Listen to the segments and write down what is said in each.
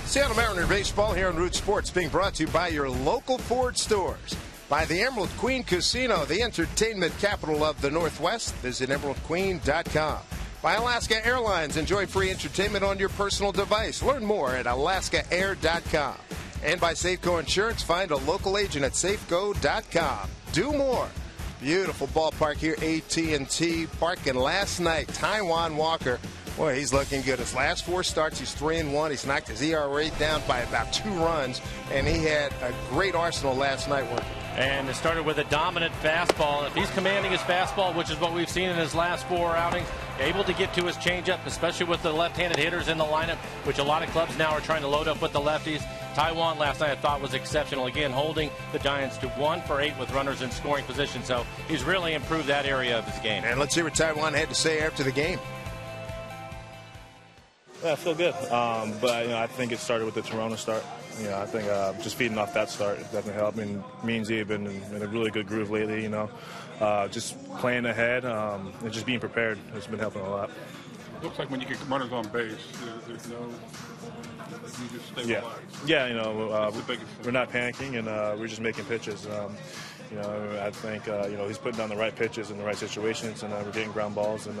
Seattle Mariner Baseball here on Root Sports, being brought to you by your local Ford stores. By the Emerald Queen Casino, the entertainment capital of the Northwest. Visit emeraldqueen.com. By Alaska Airlines, enjoy free entertainment on your personal device. Learn more at alaskaair.com. And by Safeco Insurance, find a local agent at safeco.com. Do more. Beautiful ballpark here, AT Park. And last night, Taijuan Walker, boy, he's looking good. His last 4 starts, he's 3-1. He's knocked his ERA down by about 2 runs, and he had a great arsenal last night working. And it started with a dominant fastball. If he's commanding his fastball, which is what we've seen in his last 4 outings, able to get to his changeup, especially with the left-handed hitters in the lineup, which a lot of clubs now are trying to load up with the lefties. Taijuan last night I thought was exceptional. Again, holding the Giants to 1 for 8 with runners in scoring position. So he's really improved that area of his game. And let's hear what Taijuan had to say after the game. Yeah, I feel good. But I think it started with the Toronto start. I think just feeding off that start definitely helped. Me and Z have been in a really good groove lately. Just playing ahead and just being prepared has been helping a lot. Looks like when you get runners on base, there's no, you just stay yeah. relaxed. Yeah, we're not panicking and we're just making pitches. I think he's putting down the right pitches in the right situations, and we're getting ground balls and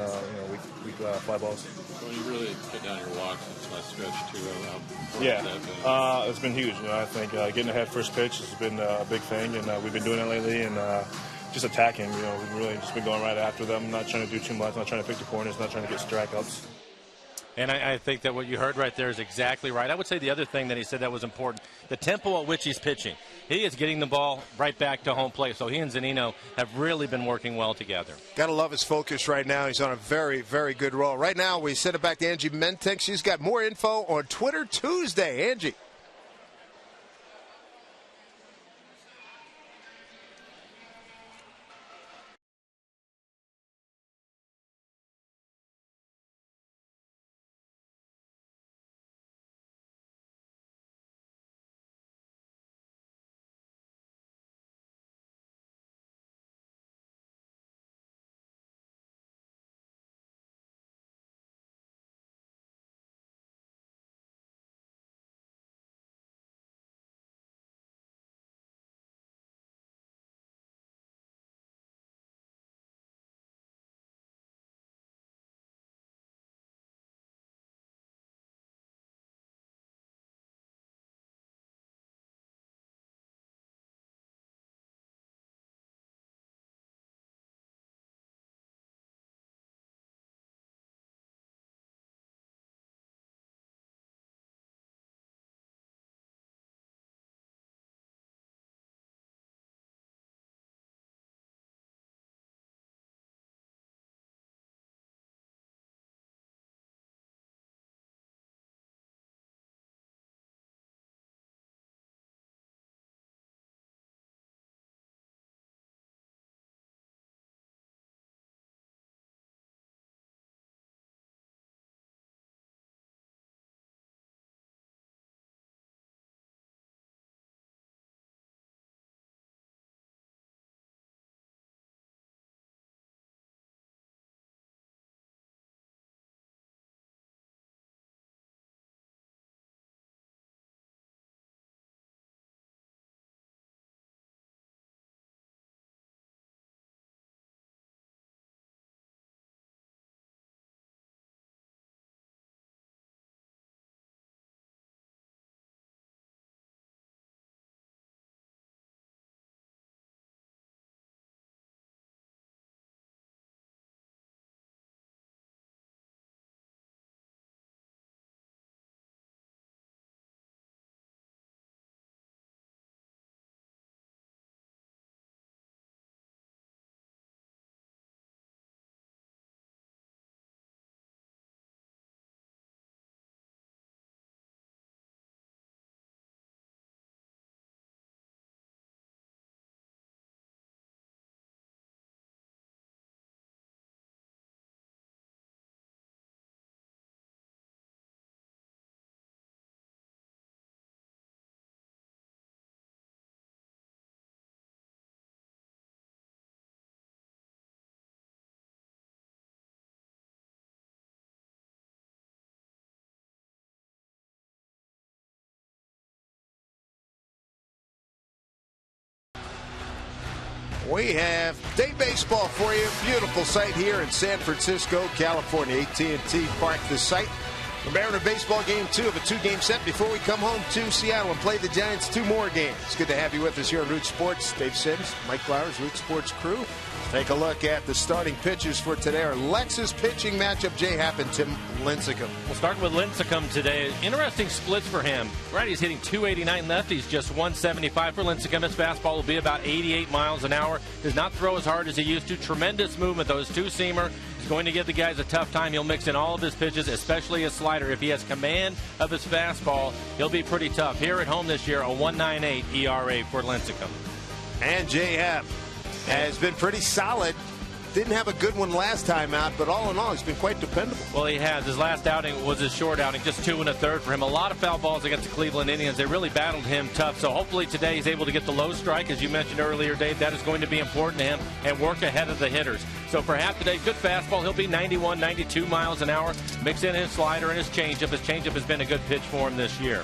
we fly balls. So you really cut down your walks this last stretch too. Yeah, it's been huge. I think getting ahead first pitch has been a big thing, and we've been doing it lately. And just attacking. We've really just been going right after them, not trying to do too much, not trying to pick the corners, not trying to get strikeouts. And I think that what you heard right there is exactly right. I would say the other thing that he said that was important, the tempo at which he's pitching. He is getting the ball right back to home plate. So he and Zunino have really been working well together. Got to love his focus right now. He's on a very, very good roll. Right now, we send it back to Angie Mentek. She's got more info on Twitter Tuesday. Angie. We have day baseball for you. Beautiful site here in San Francisco, California. AT Park, the site. The Mariner baseball game 2 of a 2-game set before we come home to Seattle and play the Giants 2 more games. Good to have you with us here on Root Sports. Dave Sims, Mike Flowers, Root Sports crew. Take a look at the starting pitchers for today. Our Lexus pitching matchup, Jay Happ and Tim Lincecum. We'll start with Lincecum today. Interesting splits for him. Righty's hitting 289, lefty's just 175 for Lincecum. His fastball will be about 88 miles an hour. Does not throw as hard as he used to. Tremendous movement, though. His two-seamer is going to give the guys a tough time. He'll mix in all of his pitches, especially his slider. If he has command of his fastball, he'll be pretty tough. Here at home this year, a 1.98 ERA for Lincecum. And Jay Happ has been pretty solid. Didn't have a good one last time out, but all in all, he's been quite dependable. Well, he has. His last outing was his short outing, just 2 1/3 for him. A lot of foul balls against the Cleveland Indians. They really battled him tough. So hopefully today he's able to get the low strike, as you mentioned earlier, Dave. That is going to be important to him, and work ahead of the hitters. So for Happ today, good fastball. He'll be 91, 92 miles an hour. Mix in his slider and his changeup. His changeup has been a good pitch for him this year.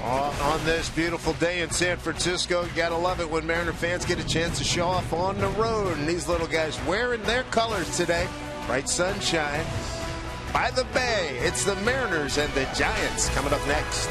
On this beautiful day in San Francisco, you gotta love it when Mariner fans get a chance to show off on the road. And these little guys wearing their colors today. Bright sunshine by the bay. It's the Mariners and the Giants coming up next.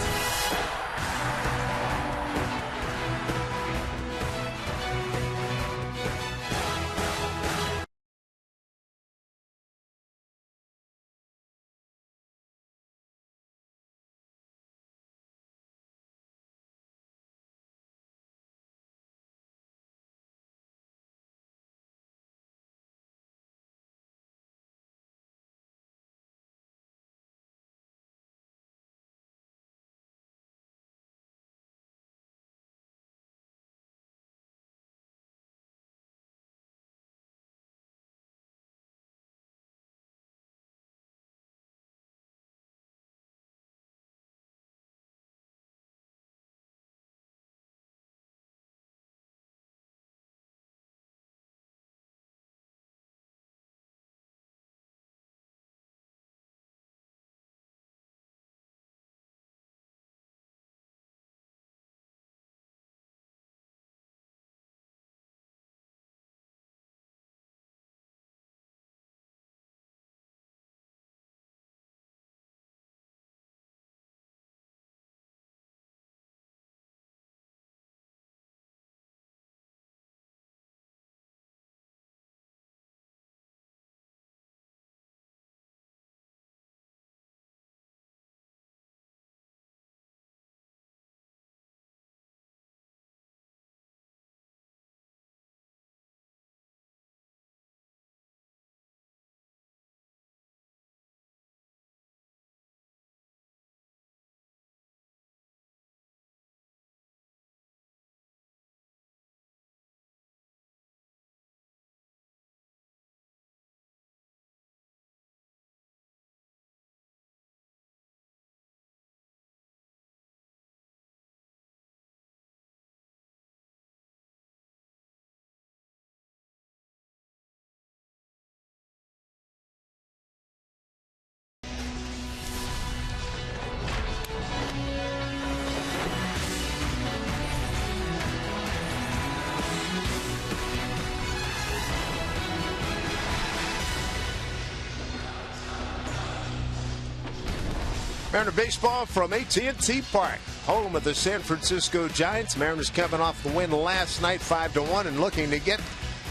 Mariner baseball from AT Park, home of the San Francisco Giants. Mariners coming off the win last night, 5-1, and looking to get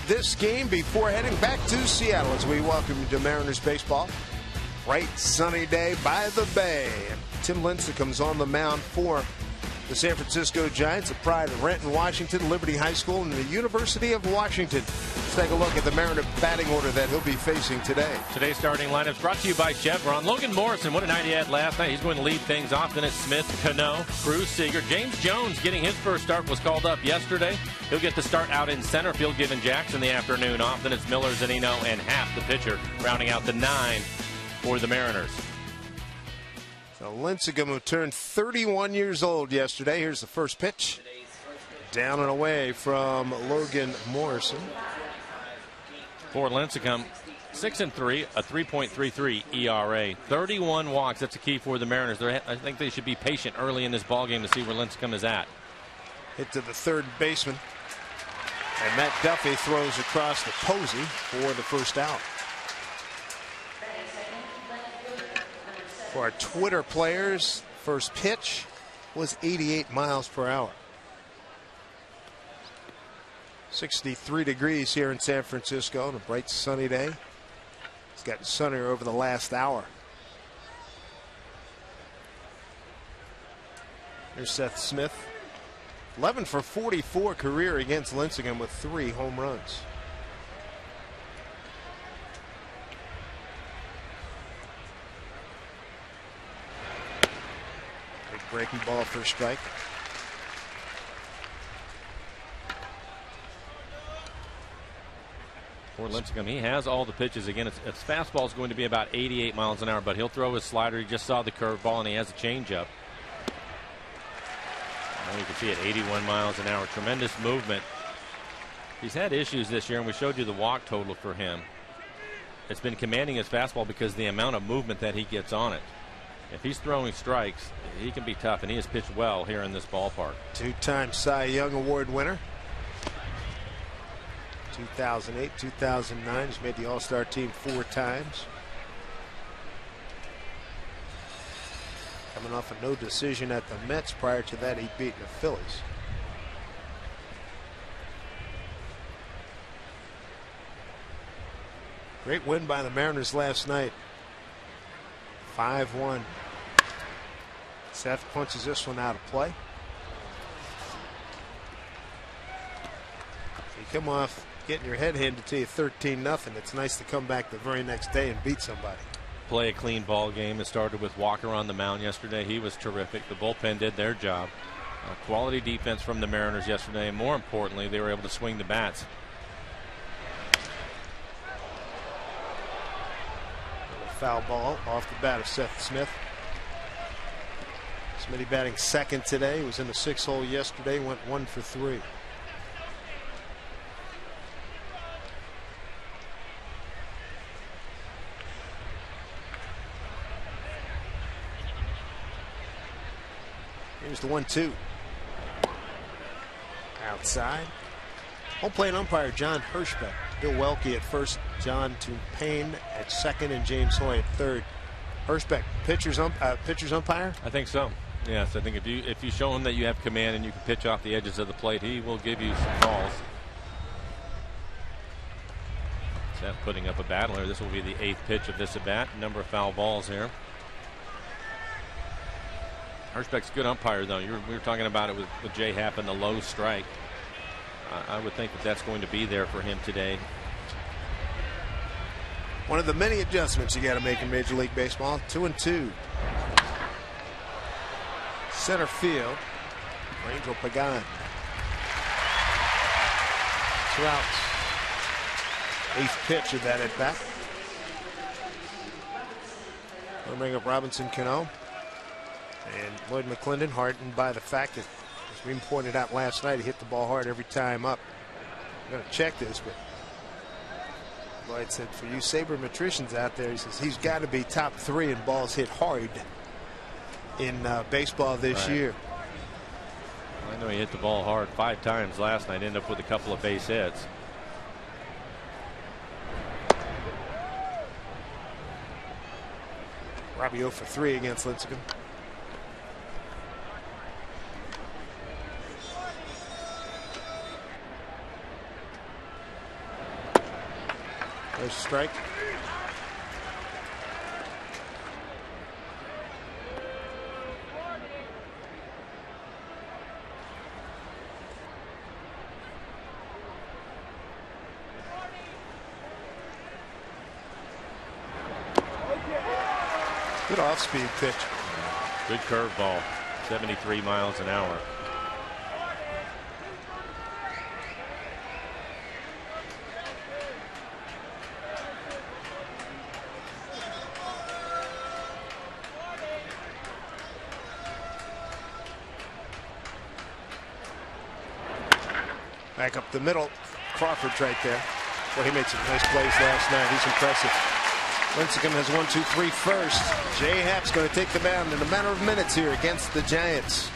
this game before heading back to Seattle as we welcome you to Mariners baseball. Bright sunny day by the bay. Tim Lincecum's on the mound for the San Francisco Giants, a pride of Renton, Washington, Liberty High School, and the University of Washington. Let's take a look at the Mariner batting order that he'll be facing today. Today's starting lineup is brought to you by Chevron. Logan Morrison, what a night he had last night. He's going to lead things off. Then it's Smith, Cano, Cruz, Seager. James Jones getting his first start, was called up yesterday. He'll get the start out in center field, giving Jackson the afternoon off. Then it's Miller, Zunino, and Happ, the pitcher, rounding out the 9 for the Mariners. So Lincecum, who turned 31 years old yesterday. Here's the first pitch. Down and away from Logan Morrison. For Lincecum, 6-3, a 3.33 ERA, 31 walks. That's a key for the Mariners. I think they should be patient early in this ballgame to see where Lincecum is at. Hit to the third baseman. And Matt Duffy throws across to Posey for the first out. For our Twitter players, first pitch was 88 miles per hour. 63 degrees here in San Francisco on a bright sunny day. It's gotten sunnier over the last hour. Here's Seth Smith. 11 for 44 career against Lincecum with 3 home runs. Big breaking ball for a strike. For Lincecum, he has all the pitches. Again, his fastball is going to be about 88 miles an hour, but he'll throw his slider. He just saw the curveball, and he has a changeup. You can see at 81 miles an hour. Tremendous movement. He's had issues this year, and we showed you the walk total for him. It's been commanding his fastball because of the amount of movement that he gets on it. If he's throwing strikes, he can be tough, and he has pitched well here in this ballpark. 2-time Cy Young Award winner. 2008, 2009. He's made the All-Star team 4 times. Coming off a no decision at the Mets. Prior to that, he'd beaten the Phillies. Great win by the Mariners last night. 5-1. Seth punches this one out of play. You come off getting your head handed to you 13-0. It's nice to come back the very next day and beat somebody. Play a clean ball game. It started with Walker on the mound yesterday. He was terrific. The bullpen did their job. Quality defense from the Mariners yesterday, and more importantly, they were able to swing the bats. Foul ball off the bat of Seth Smith. Smitty batting second today. He was in the 6-hole yesterday. Went 1 for 3. Here's the 1-2. Outside. Home plate umpire John Hirschbeck. Bill Welke at first, John Tumpane at second, and James Hoy at third. Hirschbeck, pitcher's umpire? I think so. Yes, I think if you show him that you have command and you can pitch off the edges of the plate, he will give you some calls. Seth putting up a battler. This will be the 8th pitch of this at bat. Number of foul balls here. Hirschbeck's a good umpire, though. We were talking about it with Jay Happ and the low strike. I would think that that's going to be there for him today. One of the many adjustments you got to make in Major League Baseball. 2-2. Center field. Angel Pagan. 2 outs. 8th pitch of that at bat. We'll bring up Robinson Cano. And Lloyd McClendon, heartened by the fact that, as we pointed out last night, he hit the ball hard every time up. I'm going to check this, but Lloyd said, for you sabermetricians out there, he says he's got to be top 3 in balls hit hard in baseball this year. I know he hit the ball hard 5 times last night, ended up with a couple of base hits. Robbie 0 for 3 against Lincecum. There's a strike. Good off-speed pitch. Good curveball. 73 miles an hour. Back up the middle. Crawford's right there. Well, he made some nice plays last night. He's impressive. Lincecum has 1-2-3 first. Jay Happ's going to take the mound in a matter of minutes here against the Giants.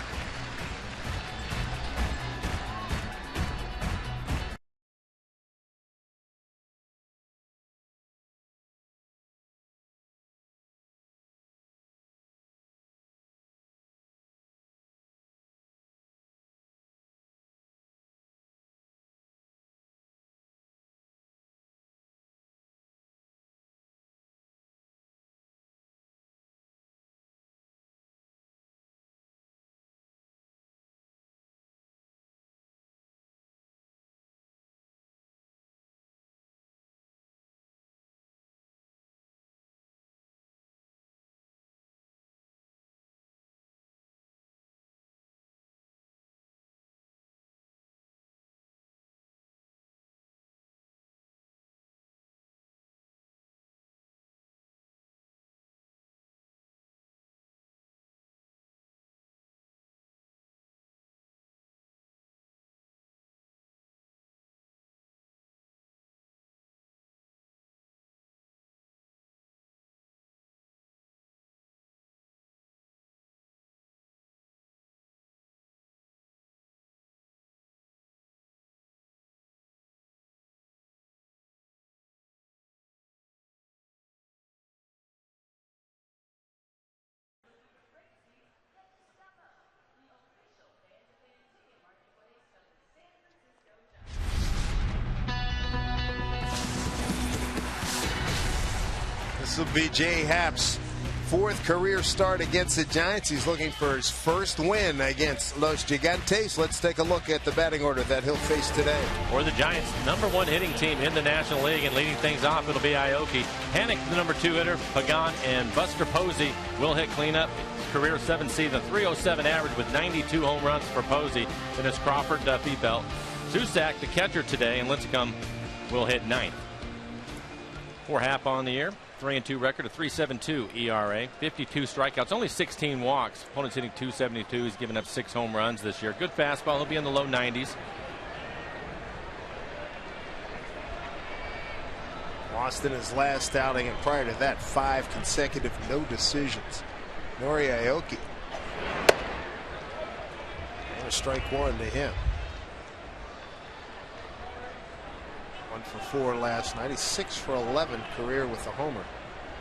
This will be Jay Happ's fourth career start against the Giants. He's looking for his first win against Los Gigantes. Let's take a look at the batting order that he'll face today. For the Giants, #1 hitting team in the National League, and leading things off, it'll be Aoki. Hannick, the #2 hitter. Pagan and Buster Posey will hit cleanup. Career 7 season, 307 average with 92 home runs for Posey. Then it's Crawford, Duffy, Belt. Susac, the catcher today, and Lincecum will hit 9th. For Happ on the year, 3-2 record, a 3.72 ERA, 52 strikeouts, only 16 walks. Opponent's hitting .272. He's given up 6 home runs this year. Good fastball. He'll be in the low 90s. Lost in his last outing, and prior to that, 5 consecutive no decisions. Nori Aoki. And a strike 1 to him. 1 for 4 last night. He's 6 for 11 career with a homer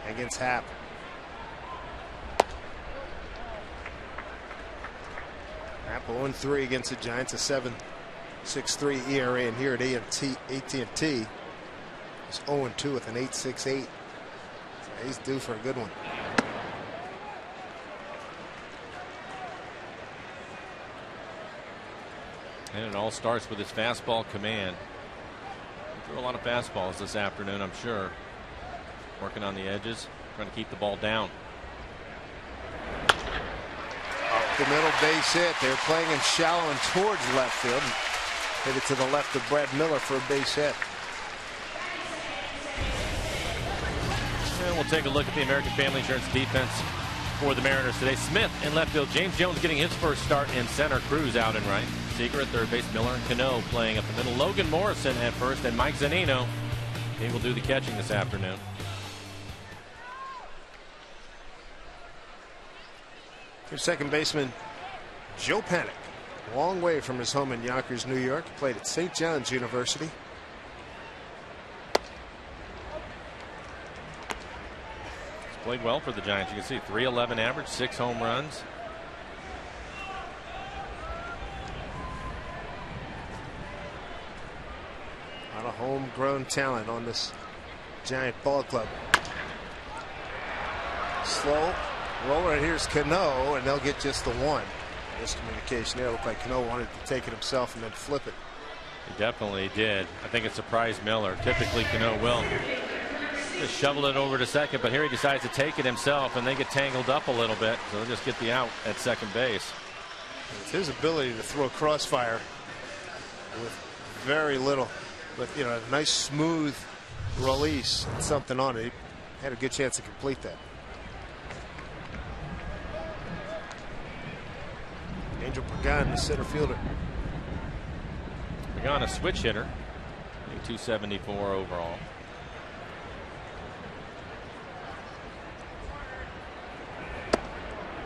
against Happ. Happ 0-3 against the Giants, a 7.63 ERA, and here at AT&T he's 0-2 with an 8.68. So he's due for a good one. And it all starts with his fastball command. He threw a lot of fastballs this afternoon, I'm sure. Working on the edges, trying to keep the ball down. Up the middle, base hit. They're playing him shallow and towards left field. Hit it to the left of Brad Miller for a base hit. And we'll take a look at the American Family Insurance defense for the Mariners today. Smith in left field. James Jones getting his first start in center. Cruz out and right. Seager at third base. Miller and Cano playing up the middle. Logan Morrison at first, and Mike Zunino. He will do the catching this afternoon. Here's second baseman Joe Panik. Long way from his home in Yonkers, New York. He played at St. John's University. He's played well for the Giants. You can see 311 average, 6 home runs. A lot of homegrown talent on this Giant ball club. Slow roller, and here's Cano, and they'll get just the one. Miscommunication there. Looked like Cano wanted to take it himself and then flip it. He definitely did. I think it surprised Miller. Typically Cano will just shovel it over to second, but here he decides to take it himself, and they get tangled up a little bit, so they'll just get the out at second base. It's his ability to throw a crossfire with very little, but you know, a nice smooth release and something on it. He had a good chance to complete that. Angel Pagan, the center fielder. Pagan, a switch hitter, 274 overall.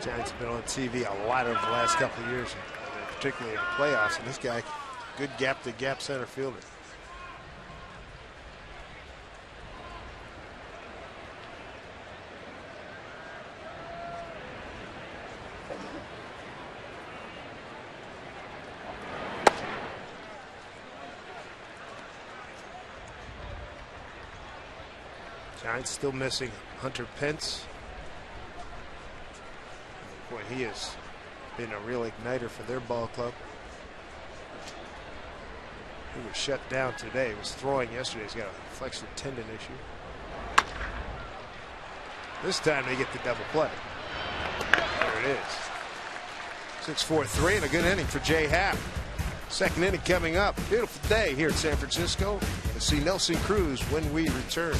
Giants have been on TV a lot over the last couple of years, particularly in the playoffs, and this guy, good gap-to-gap center fielder. Giants still missing Hunter Pence. Boy, he has been a real igniter for their ball club. He was shut down today. He was throwing yesterday. He's got a flexor tendon issue. This time they get the double play. There it is. 6-4-3 and a good inning for Jay Happ. Second inning coming up. Beautiful day here in San Francisco. We'll see Nelson Cruz when we return.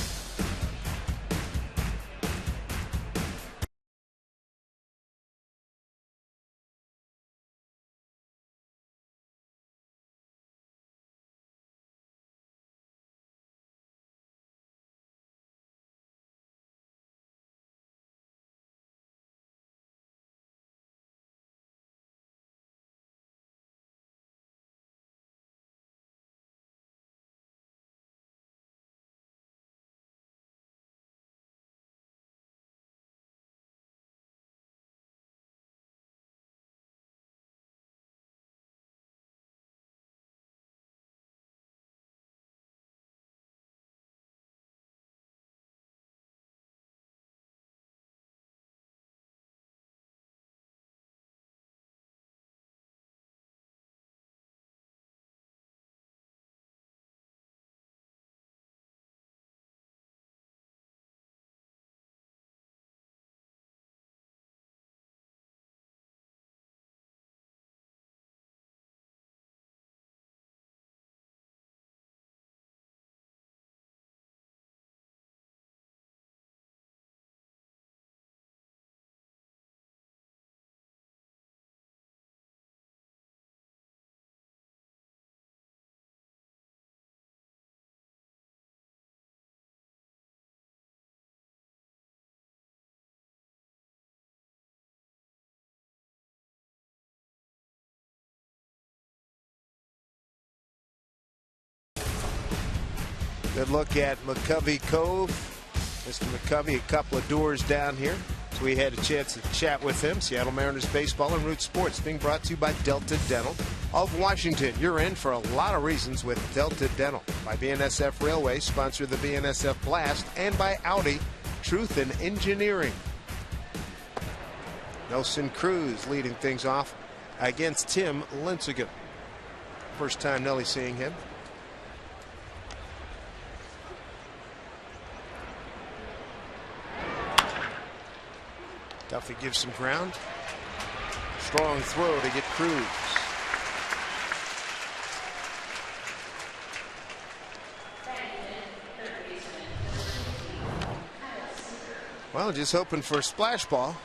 Good look at McCovey Cove. Mr. McCovey, a couple of doors down here. So we had a chance to chat with him. Seattle Mariners baseball and Root Sports being brought to you by Delta Dental of Washington. You're in for a lot of reasons with Delta Dental. By BNSF Railway, sponsor the BNSF Blast, and by Audi, Truth in Engineering. Nelson Cruz leading things off against Tim Lincecum. First time Nelly seeing him. Duffy gives some ground. Strong throw to get Cruz. Well, just hoping for a splash ball.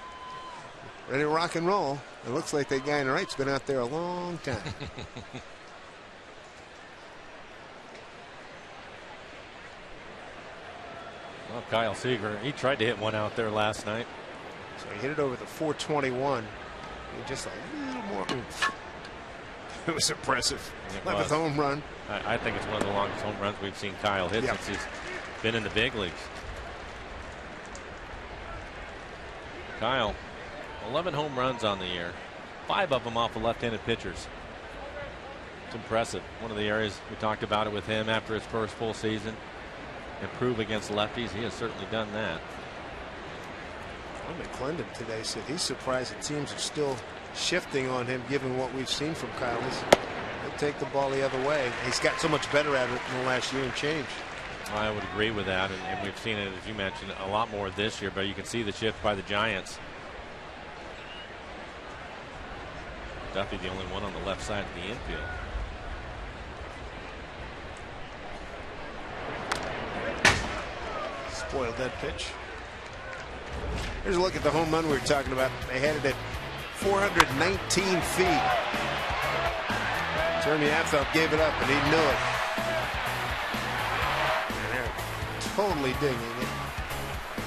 Ready to rock and roll. It looks like that guy on the right's been out there a long time. Well, Kyle Seager, he tried to hit one out there last night. So he hit it over the 421. Just a little more oomph. It was impressive. 11th home run. I think it's one of the longest home runs we've seen Kyle hit since he's been in the big leagues. Kyle, 11 home runs on the year, 5 of them off of left-handed pitchers. It's impressive. One of the areas we talked about it with him after his first full season. Improve against lefties. He has certainly done that. McClendon today said he's surprised that teams are still shifting on him given what we've seen from Kyle. He'll take the ball the other way. He's got so much better at it in the last year and change. I would agree with that, and we've seen it, as you mentioned, a lot more this year, but you can see the shift by the Giants. Duffy the only one on the left side of the infield. Spoiled that pitch. Here's a look at the home run we were talking about. They had it at 419 feet. Jeremy Affeldt gave it up, and he knew it. And they're totally digging it.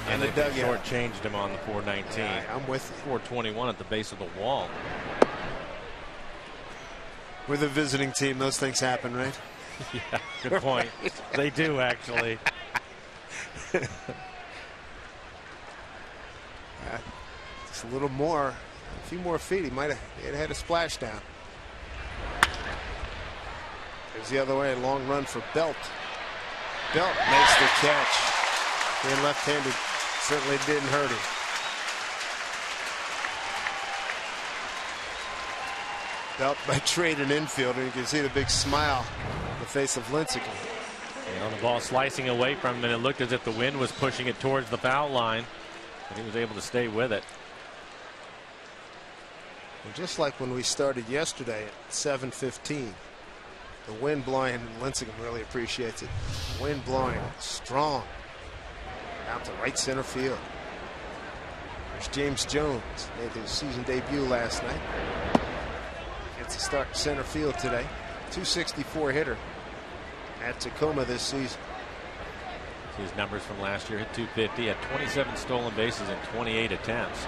And the dugout shortchanged him on the 419. Yeah, I'm with you. 421 at the base of the wall. With a visiting team, those things happen, right? Yeah, good point. They do, actually. Just a little more, a few more feet. He might have had a splashdown. There's the other way, a long run for Belt. Belt makes the catch. Being left-handed certainly didn't hurt him. Belt by trade an infielder. You can see the big smile on the face of Lincecum. And the ball slicing away from him, and it looked as if the wind was pushing it towards the foul line. And he was able to stay with it. And just like when we started yesterday at 7:15, the wind blowing, and Lincecum really appreciates it. Wind blowing strong out to right center field. There's James Jones, made his season debut last night. Gets to start center field today. 264 hitter at Tacoma this season. His numbers from last year, hit 250, had 27 stolen bases in 28 attempts.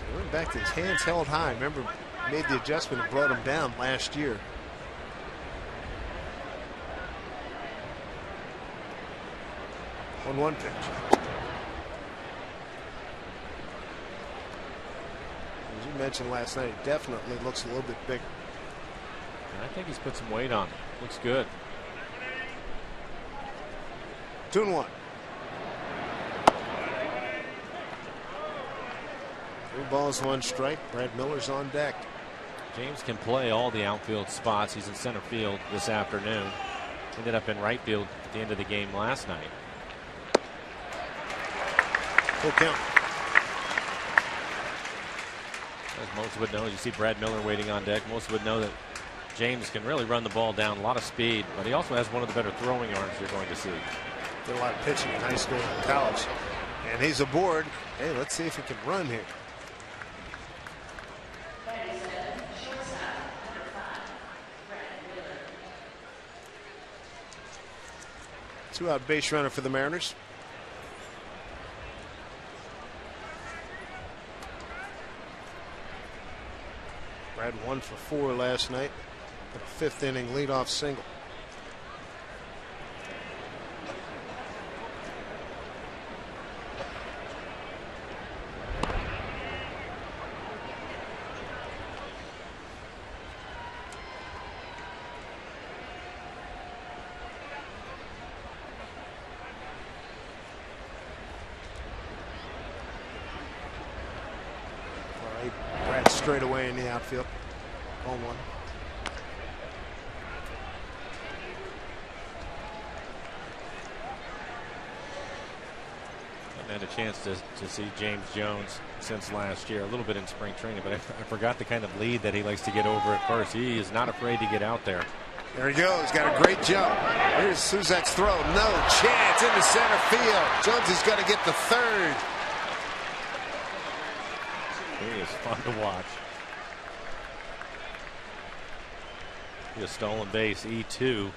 He went back to his hands held high. Remember, made the adjustment and brought him down last year. On one pitch. As you mentioned last night, it definitely looks a little bit bigger. And I think he's put some weight on. Looks good. 2-1. 3 balls, 1 strike. Brad Miller's on deck. James can play all the outfield spots. He's in center field this afternoon. Ended up in right field at the end of the game last night. Full count. As most would know, you see Brad Miller waiting on deck. Most would know that James can really run the ball down, a lot of speed, but he also has one of the better throwing arms you're going to see. Did a lot of pitching in high school and college. And he's aboard. Hey, let's see if he can run here. Two-out base runner for the Mariners. Brad 1 for 4 last night. A 5th inning leadoff single. Straight away in the outfield. 0-1. I've had a chance to see James Jones since last year, a little bit in spring training, but I forgot the kind of lead that he likes to get over at first. He is not afraid to get out there. There he goes. Got a great jump. Here's Suzak's throw. No chance into center field. Jones is going to get the third. He is fun to watch. A stolen base, E2.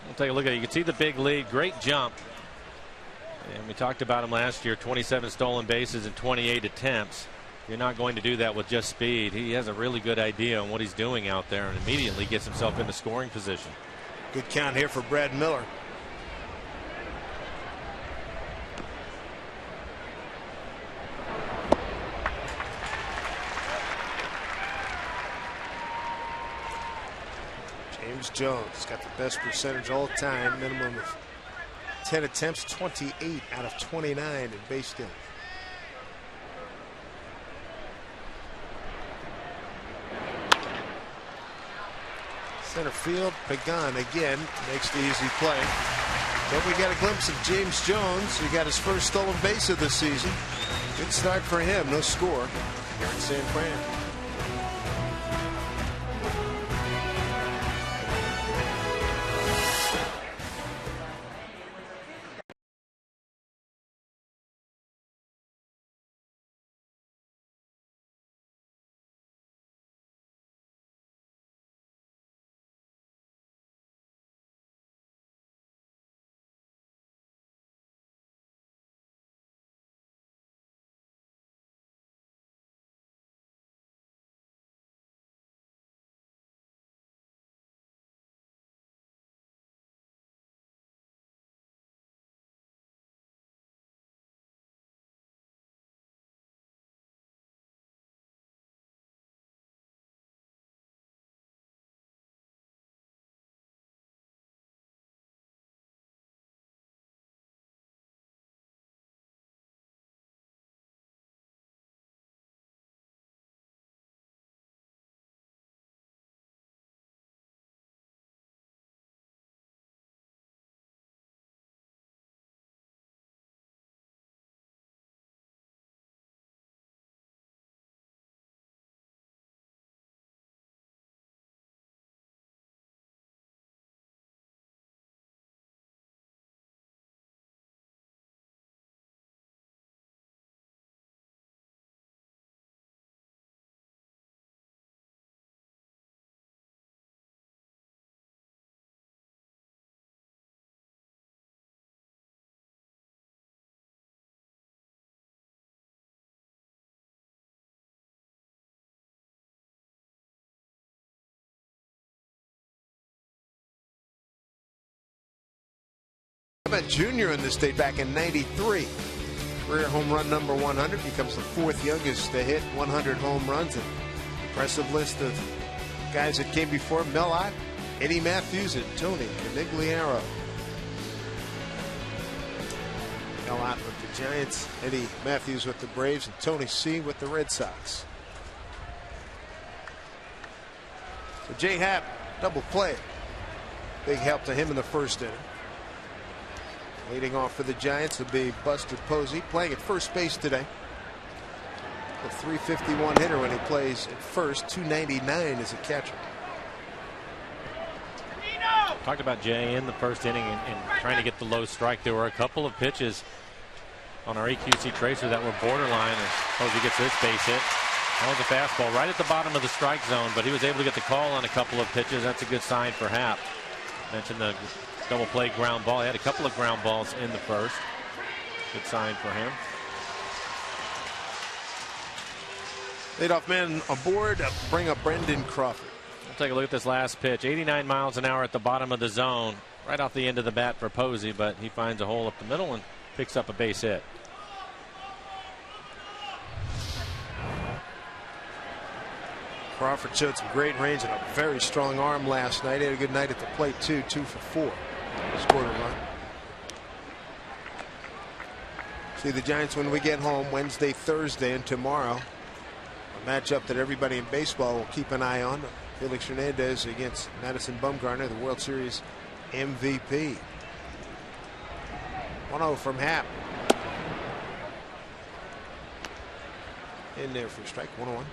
We'll take a look at it. You can see the big lead. Great jump. And we talked about him last year. 27 stolen bases and 28 attempts. You're not going to do that with just speed. He has a really good idea on what he's doing out there and immediately gets himself into scoring position. Good count here for Brad Miller. James Jones got the best percentage all time, minimum of 10 attempts, 28 out of 29 in base stealing. Center field, Pagan again makes the easy play. But we got a glimpse of James Jones. He got his first stolen base of the season. Good start for him, no score here in San Fran. Met Jr. in this state back in '93. Career home run number 100. Becomes the 4th youngest to hit 100 home runs. An impressive list of guys that came before him. Mel Ott, Eddie Matthews, and Tony Conigliaro. Mel Ott with the Giants, Eddie Matthews with the Braves, and Tony C. with the Red Sox. So Jay Happ, double play. Big help to him in the first inning. Leading off for the Giants will be Buster Posey, playing at first base today. A .351 hitter when he plays at first, .299 as a catcher. Talked about Jay in the first inning and trying to get the low strike. There were a couple of pitches on our EQC tracer that were borderline as Posey gets this base hit. That was a fastball right at the bottom of the strike zone, but he was able to get the call on a couple of pitches. That's a good sign for Happ. Mentioned the double play ground ball. He had a couple of ground balls in the first. Good sign for him. Leadoff man aboard. Bring up Brendan Crawford. We'll take a look at this last pitch. 89 miles an hour at the bottom of the zone. Right off the end of the bat for Posey, but he finds a hole up the middle and picks up a base hit. Crawford showed some great range and a very strong arm last night. He had a good night at the plate, too. 2 for 4. Scored a run. See the Giants when we get home Wednesday, Thursday, and tomorrow. A matchup that everybody in baseball will keep an eye on. Felix Hernandez against Madison Bumgarner, the World Series MVP. 1-0 from Happ. In there for strike. 1-1.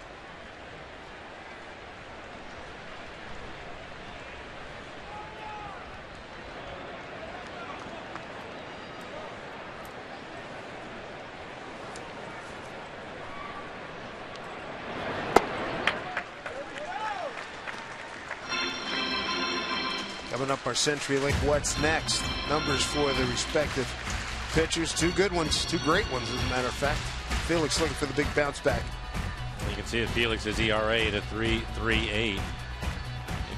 Coming up, our CenturyLink What's Next. Numbers for the respective pitchers. 2 good ones, 2 great ones, as a matter of fact. Felix looking for the big bounce back. You can see that Felix's ERA to 3.38. He's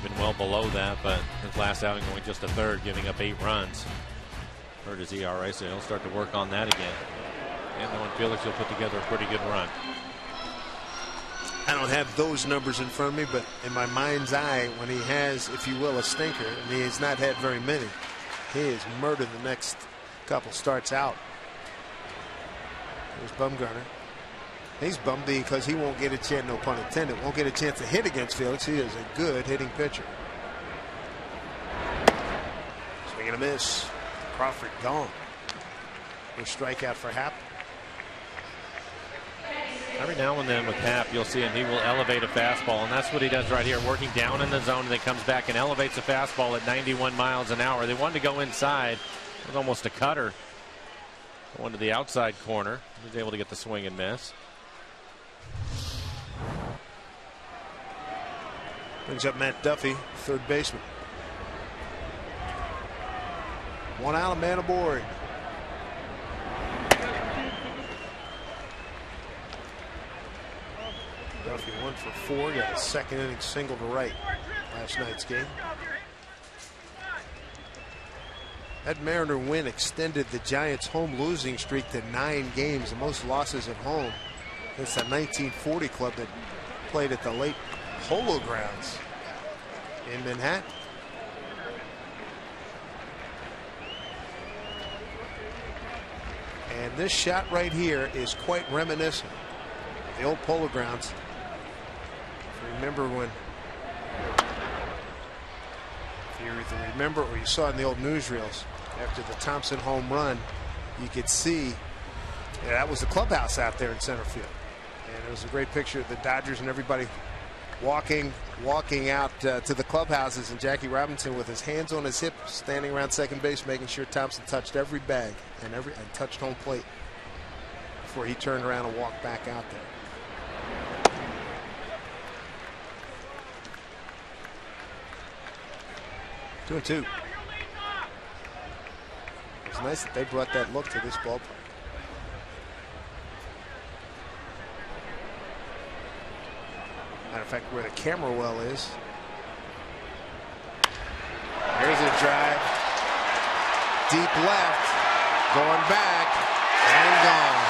been well below that, but his last outing going just a third, giving up 8 runs. Hurt his ERA, so he'll start to work on that again. And knowing Felix will put together a pretty good run. I don't have those numbers in front of me, but in my mind's eye, when he has, if you will, a stinker, and he has not had very many, he has murdered the next couple starts out. There's Bumgarner. He's bummed because he won't get a chance, no pun intended, won't get a chance to hit against Felix. He is a good hitting pitcher. Swing and a miss. Crawford gone. No strikeout for Happ. Every now and then with Happ, you'll see him, he will elevate a fastball, and that's what he does right here, working down in the zone, and then comes back and elevates a fastball at 91 miles an hour. They wanted to go inside. It was almost a cutter. Going to the outside corner. He was able to get the swing and miss. Brings up Matt Duffy, third baseman. 1 out, a man aboard. Duffy 1 for 4, got a second inning single to right last night's game. That Mariner win extended the Giants' home losing streak to 9 games, the most losses at home. It's a 1940 club that played at the late Polo Grounds in Manhattan. And this shot right here is quite reminiscent of the old Polo Grounds. Remember when, if you either remember or you saw in the old newsreels after the Thompson home run, you could see that was the clubhouse out there in center field, and it was a great picture of the Dodgers and everybody walking out to the clubhouses, and Jackie Robinson with his hands on his hip standing around second base making sure Thompson touched every bag and touched home plate before he turned around and walked back out there. Two and two. It's nice that they brought that look to this ballpark. Matter of fact, where the camera well is. Here's a drive. Deep left. Going back. And gone.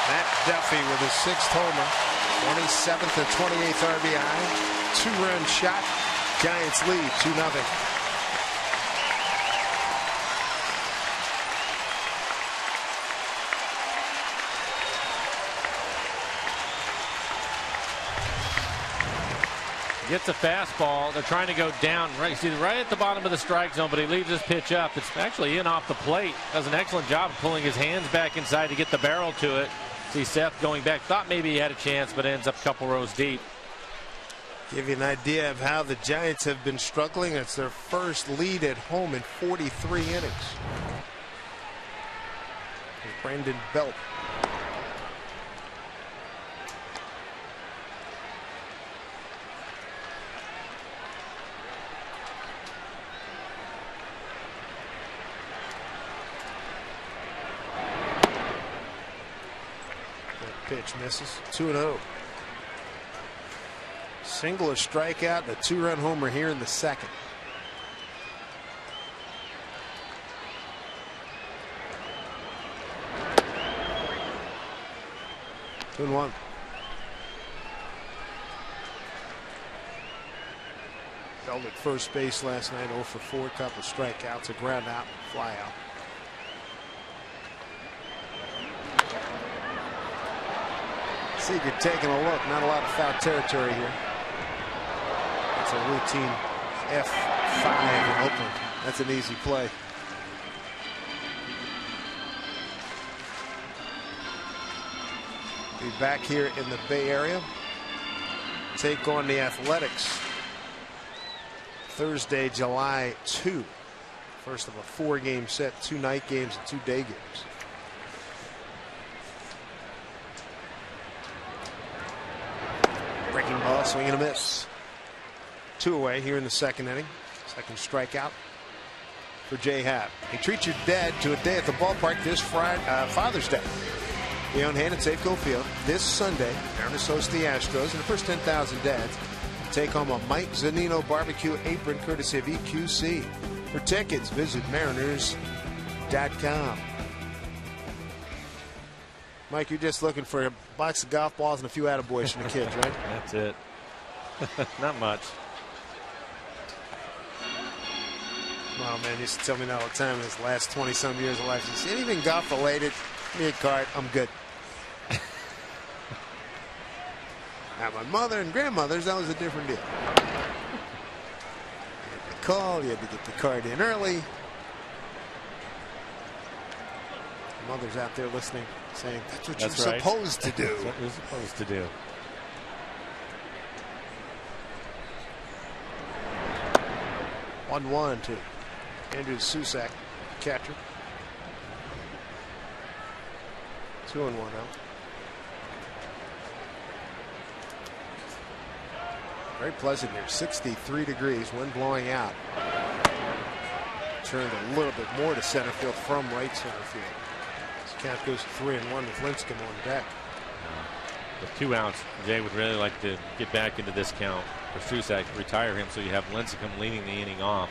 Matt Duffy with his 6th homer. 27th and 28th RBI. 2-run shot. Giants lead 2-0. Gets a fastball. They're trying to go down right. See, right at the bottom of the strike zone, but he leaves his pitch up. It's actually in off the plate. Does an excellent job of pulling his hands back inside to get the barrel to it. See Seth going back. Thought maybe he had a chance, but ends up a couple rows deep. Give you an idea of how the Giants have been struggling. It's their first lead at home in 43 innings. Brandon Belt. Pitch misses. 2-0. Single, a strikeout, a 2-run homer here in the second. Two and one. Held at first base last night, 0 for 4, couple strikeouts, a ground out, fly out. Seager taking a look, not a lot of foul territory here. It's a routine F5 in Oakland. That's an easy play. Be back here in the Bay Area. Take on the Athletics Thursday, July 2. First of a 4-game set, 2 night games and 2 day games. Breaking ball, swing and a miss. 2 away here in the second inning. Second strikeout for Jay Happ. He treats your dad to a day at the ballpark this Friday, Father's Day. Be on hand at Safeco Field this Sunday. Mariners host the Astros, and the first 10,000 dads take home a Mike Zanino barbecue apron courtesy of EQC. For tickets, visit Mariners.com. Mike, you're just looking for a box of golf balls and a few attaboys from the kids, right? That's it. Not much. Oh, man, he used to tell me that all the time in his last 20-some years of life. He said, anything golf-related, give me a card, I'm good. Now, my mother and grandmother's, that was a different deal. You had to call, you had to get the card in early. Mother's out there listening, saying, that's what you're supposed to do. That's what you're supposed to do. One to Andrew Susak, catcher. 2-1 now. Very pleasant here. 63 degrees, wind blowing out. Turned a little bit more to center field from right center field. This count goes to 3-1 with Lincecum on deck. With 2 outs, Jay would really like to get back into this count for Susak, retire him so you have Lincecum leading the inning off.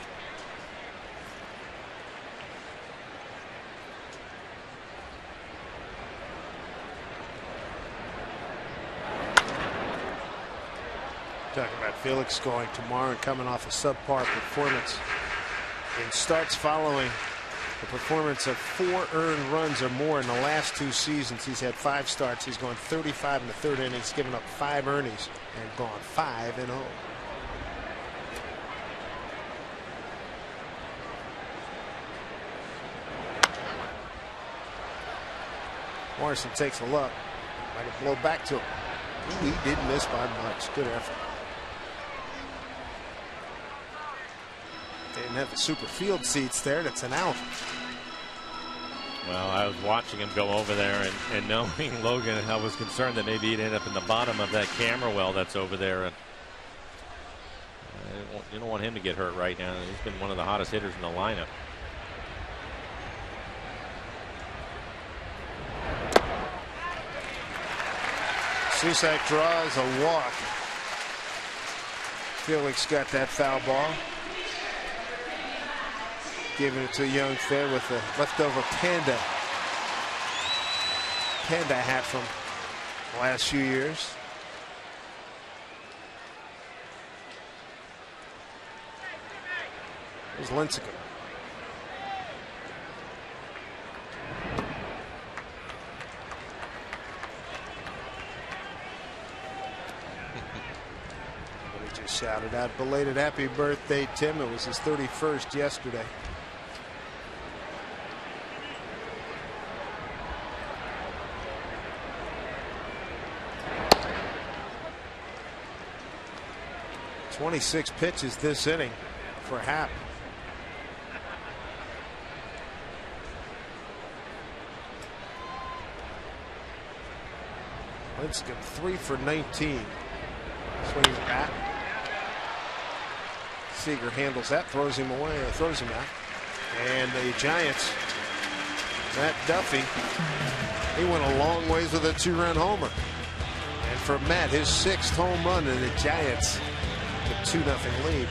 Talking about Felix scoring tomorrow and coming off a subpar performance in starts following the performance of 4 earned runs or more in the last 2 seasons. He's had 5 starts. He's gone 35 in the 3rd inning. He's given up 5 earnings and gone 5-0. Morrison takes a look. Might have blown back to him. He did miss by much. Good effort. They didn't have the super field seats there. That's an out. Well, I was watching him go over there, and knowing Logan, I was concerned that maybe he'd end up in the bottom of that camera well that's over there. And you don't want him to get hurt right now. He's been one of the hottest hitters in the lineup. Susak draws a walk. Felix got that foul ball. Giving it to a young Fed with a leftover panda hat from the last few years. There's Lincecum. He just shouted out belated happy birthday, Tim. It was his 31st yesterday. .26 pitches this inning for Happ. Lincecum 3 for 19. Swings bat. Seager handles that, throws him away, throws him out. And the Giants, Matt Duffy, he went a long ways with a 2-run homer. And for Matt, his 6th home run, and the Giants a 2-0 lead.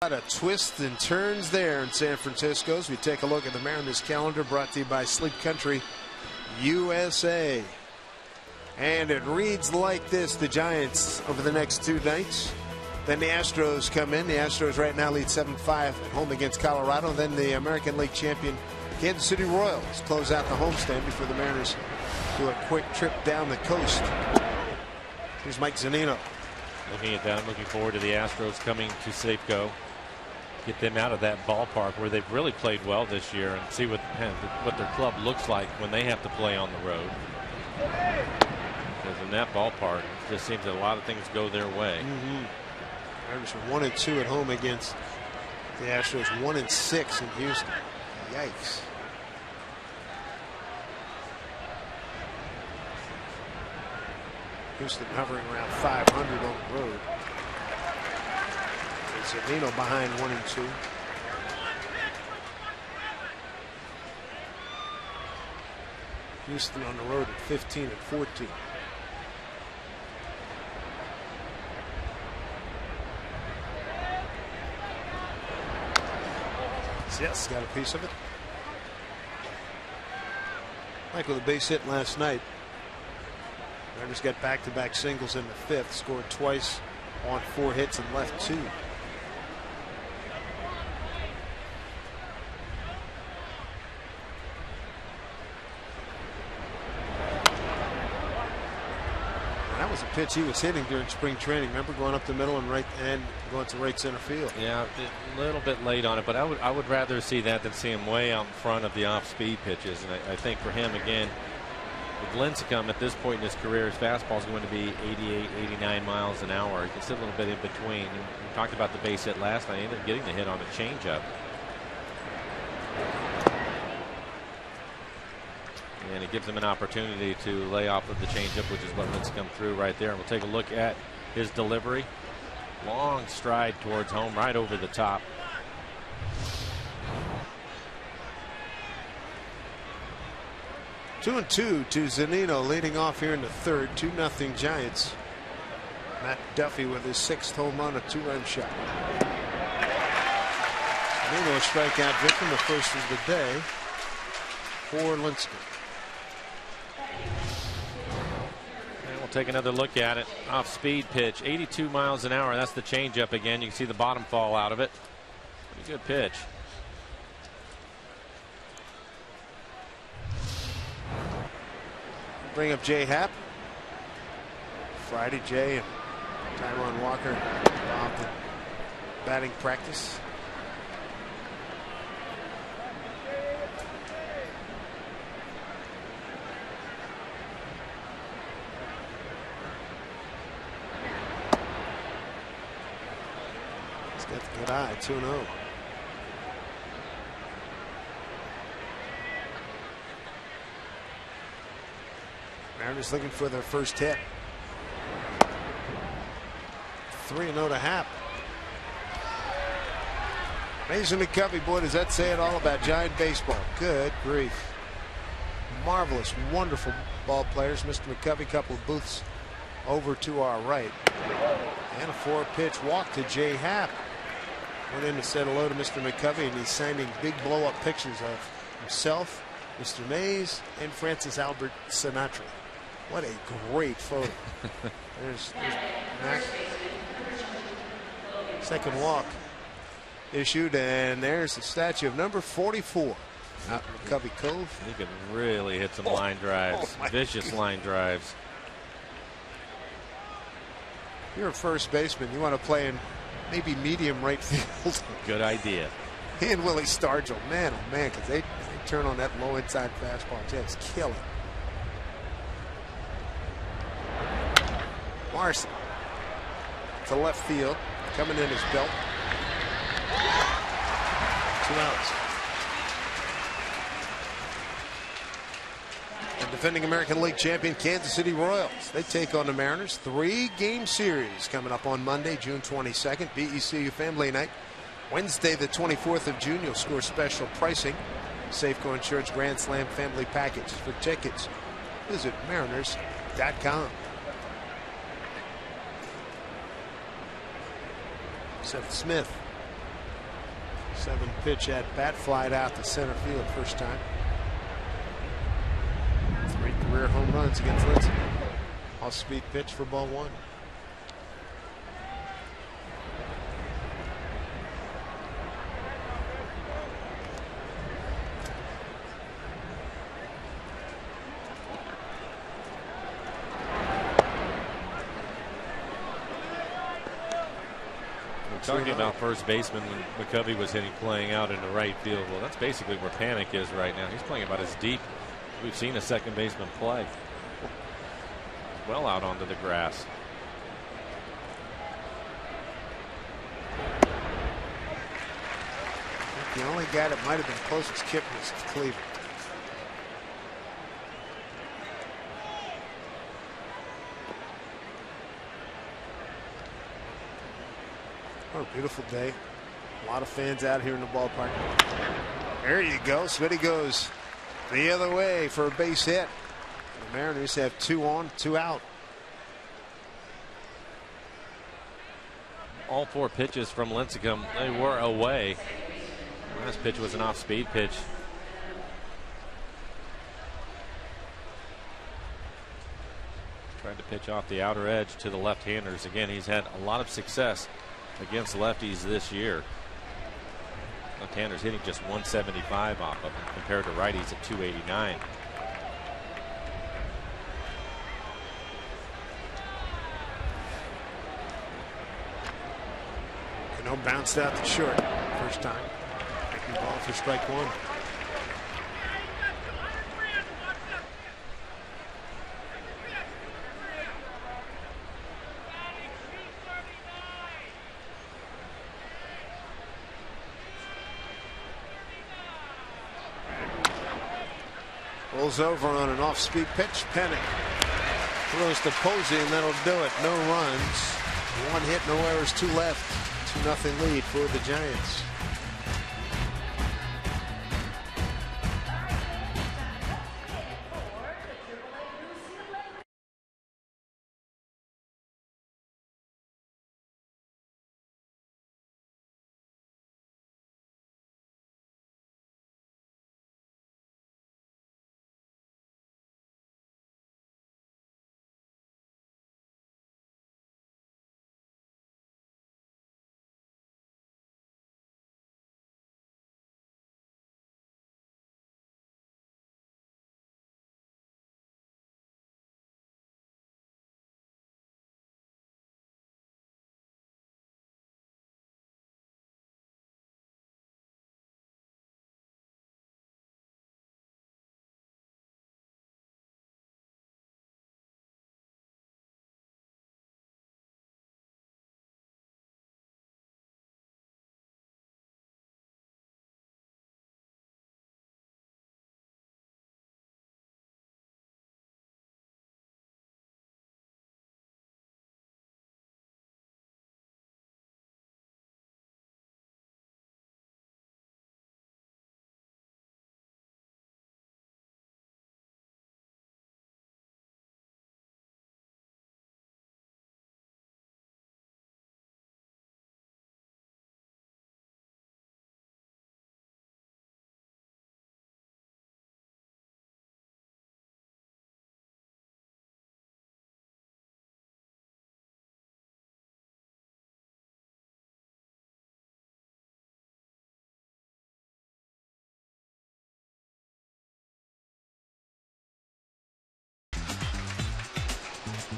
A lot of twists and turns there in San Francisco as we take a look at the Mariners calendar, brought to you by Sleep Country USA. And it reads like this: the Giants over the next 2 nights. Then the Astros come in. The Astros right now lead 7-5 at home against Colorado. Then the American League champion Kansas City Royals close out the homestand before the Mariners do a quick trip down the coast. Here's Mike Zunino. Looking at that, I'm looking forward to the Astros coming to Safeco. Get them out of that ballpark where they've really played well this year, and see what their club looks like when they have to play on the road. Because in that ballpark, it just seems that a lot of things go their way. Mariners are 1-2 at home against the Astros. 1-6 in Houston. Yikes. Houston hovering around 500 on the road. Zunino behind 1-2. Houston on the road at 15-14. Yes, got a piece of it. Like with a base hit last night. Mariners got back-to-back singles in the 5th, scored twice on 4 hits and left 2. That was a pitch he was hitting during spring training. Remember, going up the middle and going to right center field. Yeah, a little bit late on it, but I would rather see that than see him way out in front of the off-speed pitches. And I think for him, again, with Lincecum at this point in his career, his fastball is going to be 88, 89 miles an hour. He can sit a little bit in between. And we talked about the base hit last night. He ended up getting the hit on a changeup. And it gives him an opportunity to lay off of the changeup, which is what Lincecum threw right there. And we'll take a look at his delivery. Long stride towards home, right over the top. Two and 2 to Zunino, leading off here in the 3rd. 2-0 Giants. Matt Duffy with his 6th home run, a 2-run shot. Zunino a strikeout victim, the first of the day for Lincecum. And we'll take another look at it. Off speed pitch, 82 miles an hour. That's the changeup again. You can see the bottom fall out of it. Pretty good pitch. Bring up Jay Happ. Friday, Jay and Taijuan Walker involved in batting practice. Good eye, 2-0. Mariners looking for their first hit. 3-0 to Happ. Mason McCovey, boy, does that say it all about Giant baseball. Good grief. Marvelous, wonderful ball players. Mr. McCovey, couple of booths over to our right. And a 4-pitch walk to Jay Happ. Went in to say hello to Mr. McCovey, and he's signing big blow-up pictures of himself, Mr. Mays, and Francis Albert Sinatra. What a great photo. There's Mac. Second walk issued, and there's the statue of number 44 out in Covey Cove. He can really hit some line drives, vicious line drives. If you're a first baseman, you want to play in maybe medium right field. Good idea. He and Willie Stargell, man, oh man, because they turn on that low inside fastball, just kill it. Marcy to left field, coming in his belt. 2 outs. And defending American League champion Kansas City Royals, they take on the Mariners. 3-game series coming up on Monday, June 22nd. BECU Family Night. Wednesday, the 24th of June, you'll score special pricing. Safeco Insurance Grand Slam Family Package. For tickets, visit mariners.com. Seth Smith. 7-pitch at bat, flied out to center field first time. 3 career home runs against Lindsay. Off-speed pitch for ball 1. Talking about first baseman when McCovey was hitting playing out into right field. Well, that's basically where Panic is right now. He's playing about as deep as we've seen a second baseman play. Well out onto the grass. The only guy that might have been closest Kip was Cleveland. Oh, beautiful day. A lot of fans out here in the ballpark. There you go. Smitty goes the other way for a base hit. The Mariners have 2 on, 2 out. All 4 pitches from Lincecum, they were away. Last pitch was an off-speed pitch. Tried to pitch off the outer edge to the left-handers. Again, he's had a lot of success against lefties this year. Left-handers hitting just 175 off of him compared to righties at 289. Cano bounced out to short first time. Taking the ball for strike 1. Rolls over on an off-speed pitch. Panic throws to Posey, and that'll do it. No runs, 1 hit, no errors, 2 left. 2-0 lead for the Giants.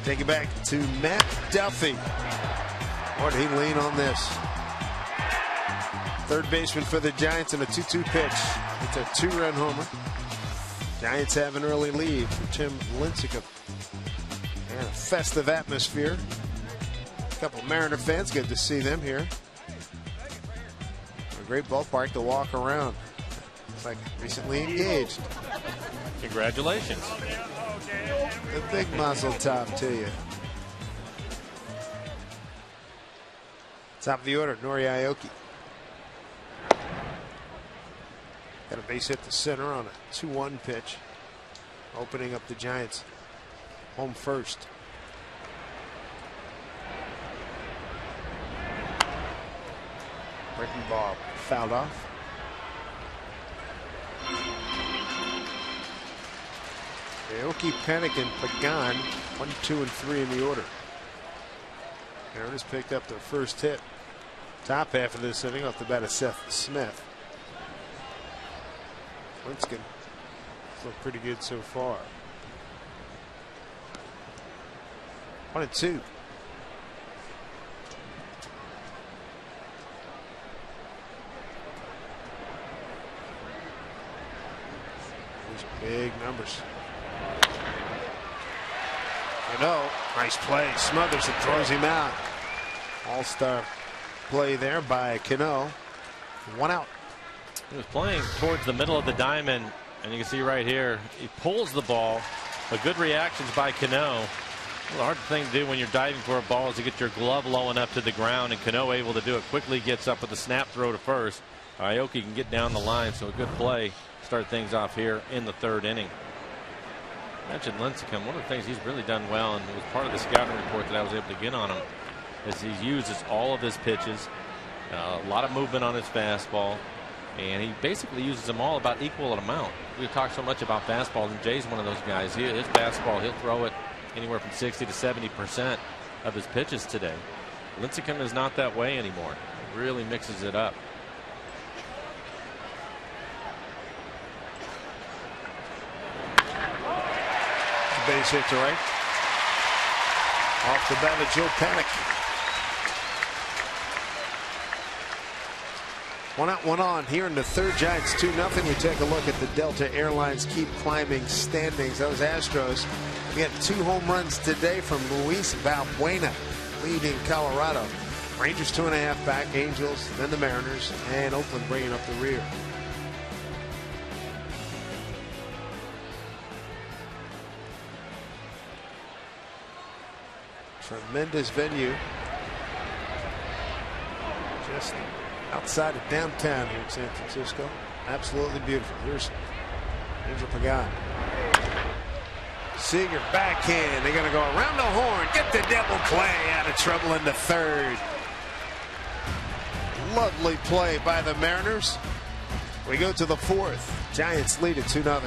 Take it back to Matt Duffy. What did he lean on this? Third baseman for the Giants in a 2-2 pitch. It's a 2-run homer. Giants have an early lead for Tim Lincecum. And a festive atmosphere. A couple Mariner fans, good to see them here. A great ballpark to walk around. Looks like recently engaged. Congratulations. A big mazel tov to you. Top of the order, Nori Aoki. Got a base hit to center on a 2-1 pitch. Opening up the Giants home first. Breaking ball fouled off. Aoki, Panic, and Pagan 1, 2, and 3 in the order. Mariners picked up their first hit. Top half of this inning off the bat of Seth Smith. Lincecum looked pretty good so far. 1 and 2. These big numbers. Nice play. Smothers and throws him out. All-star play there by Cano. 1 out. He was playing towards the middle of the diamond, and you can see right here he pulls the ball, but good reactions by Cano. The hard thing to do when you're diving for a ball is to get your glove low enough to the ground, and Cano able to do it quickly. Gets up with a snap throw to first. Aoki can get down the line, so a good play. Start things off here in the 3rd inning. I mentioned Lincecum. One of the things he's really done well, and it was part of the scouting report that I was able to get on him, is he uses all of his pitches, a lot of movement on his fastball, and he basically uses them all about equal amount. We talk so much about fastballs, and Jay's one of those guys. His fastball, he'll throw it anywhere from 60 to 70% of his pitches today. Lincecum is not that way anymore. He really mixes it up. Base hit to right. Off the bat of Joe Panic. 1 out, 1 on here in the 3rd. Giants 2-0. We take a look at the Delta Airlines keep climbing standings. Those Astros, we had 2 home runs today from Luis Valbuena, leading Colorado. Rangers 2.5 back. Angels, then the Mariners, and Oakland bringing up the rear. Tremendous venue. Just outside of downtown here in San Francisco. Absolutely beautiful. Here's Angel Pagan. Seager backhand. They're going to go around the horn. Get the double play. Out of trouble in the 3rd. Lovely play by the Mariners. We go to the 4th. Giants lead at 2-0.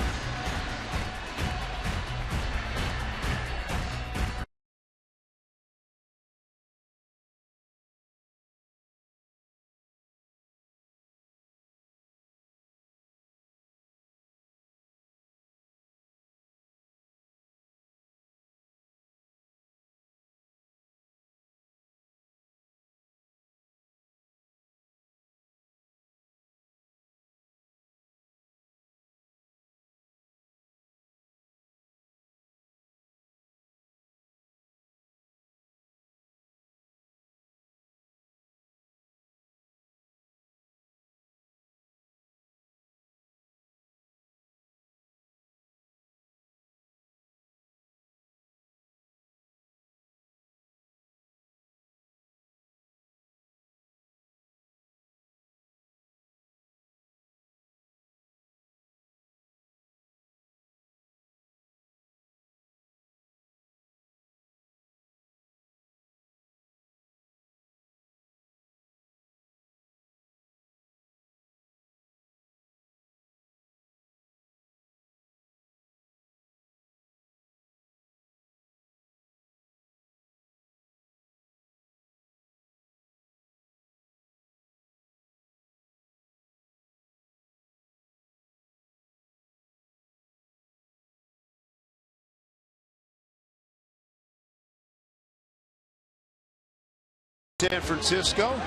San Francisco.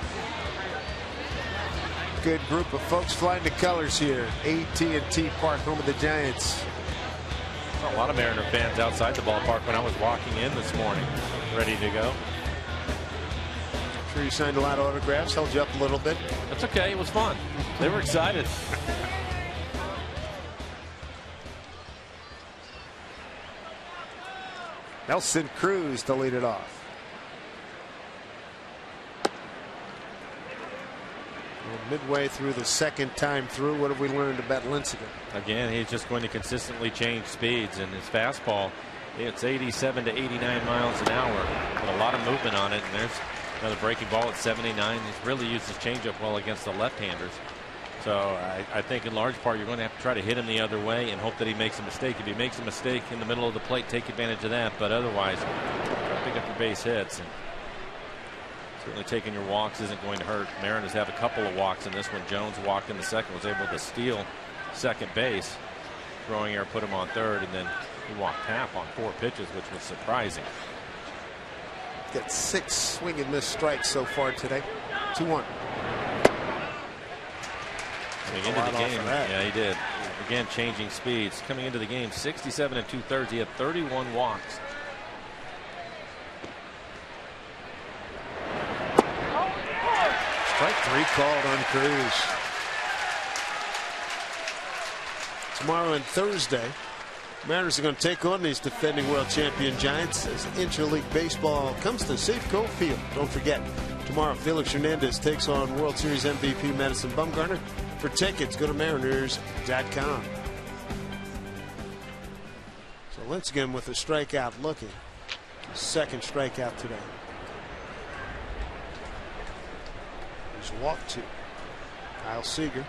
Good group of folks flying the colors here. AT Park, home of the Giants. A lot of Mariner fans outside the ballpark when I was walking in this morning, ready to go. I'm sure you signed a lot of autographs, held you up a little bit. That's okay. It was fun. They were excited. Nelson Cruz to lead it off. Well, midway through the second time through, what have we learned about Lincecum? Again, he's just going to consistently change speeds, and his fastball, it's 87 to 89 miles an hour with a lot of movement on it. And there's another breaking ball at 79. He's really used his changeup well against the left-handers. So I think in large part you're going to have to try to hit him the other way and hope that he makes a mistake. If he makes a mistake in the middle of the plate, take advantage of that. But otherwise, try to pick up your base hits. And certainly taking your walks isn't going to hurt. Mariners have a couple of walks in this one. Jones walked in the second, was able to steal second base. Throwing error put him on third, and then he walked half on 4 pitches, which was surprising. Got 6 swing and miss strikes so far today. 2-1. Coming into the game, yeah, he did. Again, changing speeds. Coming into the game, 67 2/3. He had 31 walks. Strike 3 called on Cruz. Tomorrow and Thursday, Mariners are going to take on these defending world champion Giants as Interleague Baseball comes to Safeco Field. Don't forget, tomorrow Felix Hernandez takes on World Series MVP Madison Bumgarner. For tickets, go to Mariners.com. So Lincecum with a strikeout looking. Second strikeout today. He's walked 2. Kyle Seager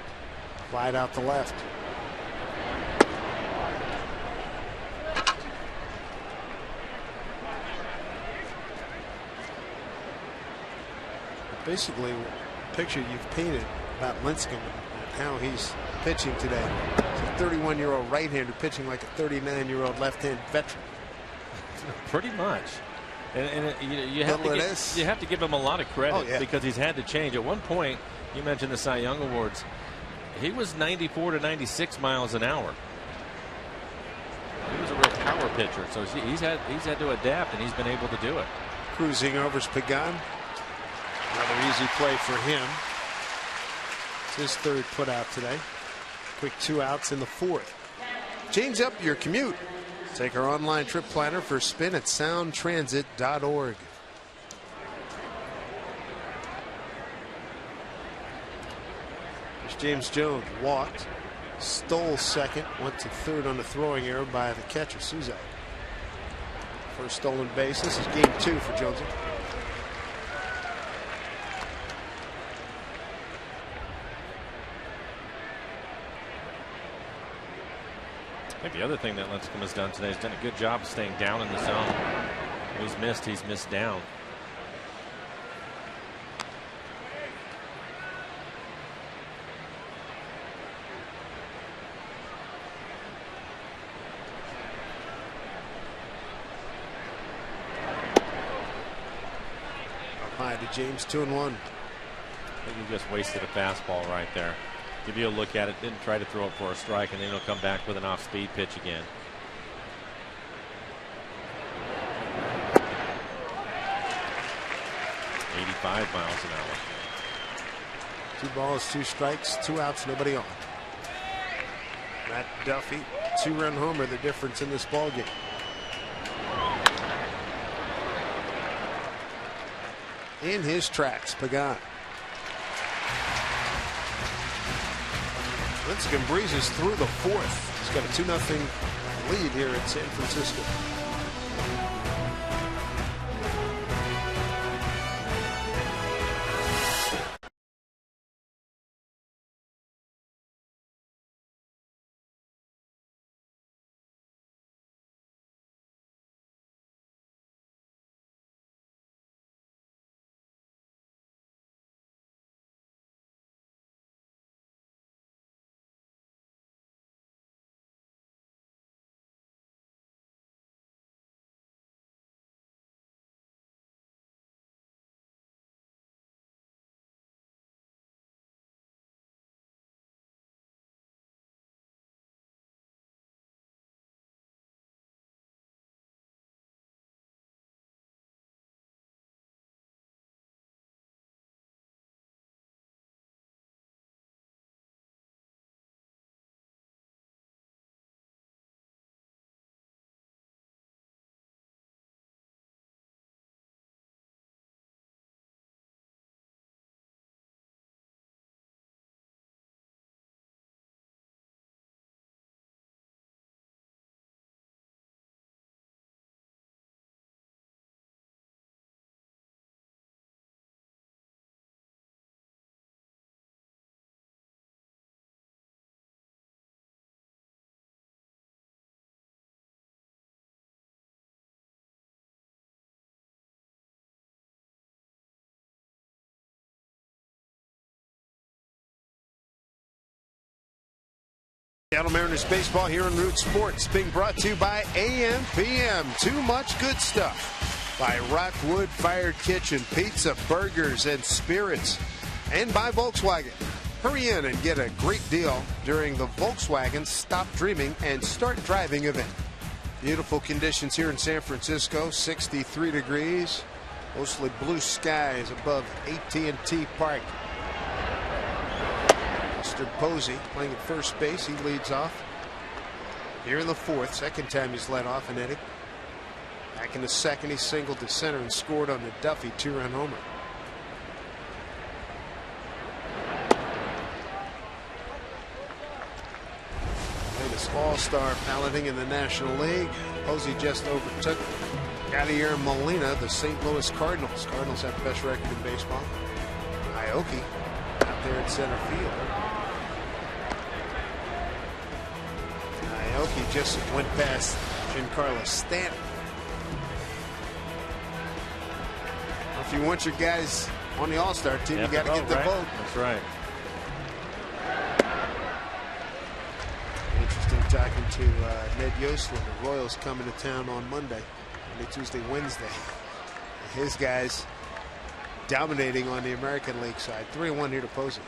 wide out to left. Basically, the picture you've painted about Lincecum and how he's pitching today. He's a 31-year-old right-hander pitching like a 39-year-old left-hand veteran. Pretty much. And you have to give him a lot of credit because he's had to change. At one point, you mentioned the Cy Young Awards. He was 94 to 96 miles an hour. He was a real power pitcher, so he's had to adapt, and he's been able to do it. Cruising over's Pagan. Another easy play for him. It's his third put out today. Quick 2 outs in the 4th. Change up your commute. Take our online trip planner for a spin at soundtransit.org. There's James Jones walked, stole second, went to third on the throwing error by the catcher Souza. First stolen base. This is game 2 for Jonesy. I think the other thing that Lincecum has done today is done a good job of staying down in the zone. When he's missed down. Up high to James, 2-1. I think he just wasted a fastball right there. Give you a look at it, didn't try to throw it for a strike, and then he'll come back with an off-speed pitch again. .85 miles an hour. 2 balls, 2 strikes, 2 outs, nobody on. Matt Duffy, 2-run homer, the difference in this ball game. In his tracks, Pagan. Lincecum breezes through the 4th. He's got a 2-0 lead here at San Francisco. Seattle Mariners baseball here on Root Sports, being brought to you by AM/PM. Too much good stuff. By Rockwood Fired Kitchen, pizza, burgers, and spirits. And by Volkswagen. Hurry in and get a great deal during the Volkswagen Stop Dreaming and Start Driving event. Beautiful conditions here in San Francisco, 63 degrees. Mostly blue skies above AT&T Park. Mr. Posey playing at first base. He leads off here in the fourth. Second time he's led off an inning. Back in the second, he singled to center and scored on the Duffy two-run homer. Latest all-star balloting in the National League. Posey just overtook Yadier Molina, the St. Louis Cardinals. Cardinals have the best record in baseball. Aoki out there at center field. Aoki just went past Giancarlo Stanton. If you want your guys on the All-Star team, you got to get the vote. That's right. Interesting talking to Ned Yoslin. The Royals coming to town on Monday, Tuesday, Wednesday. His guys dominating on the American League side. 3-1 here to Posey.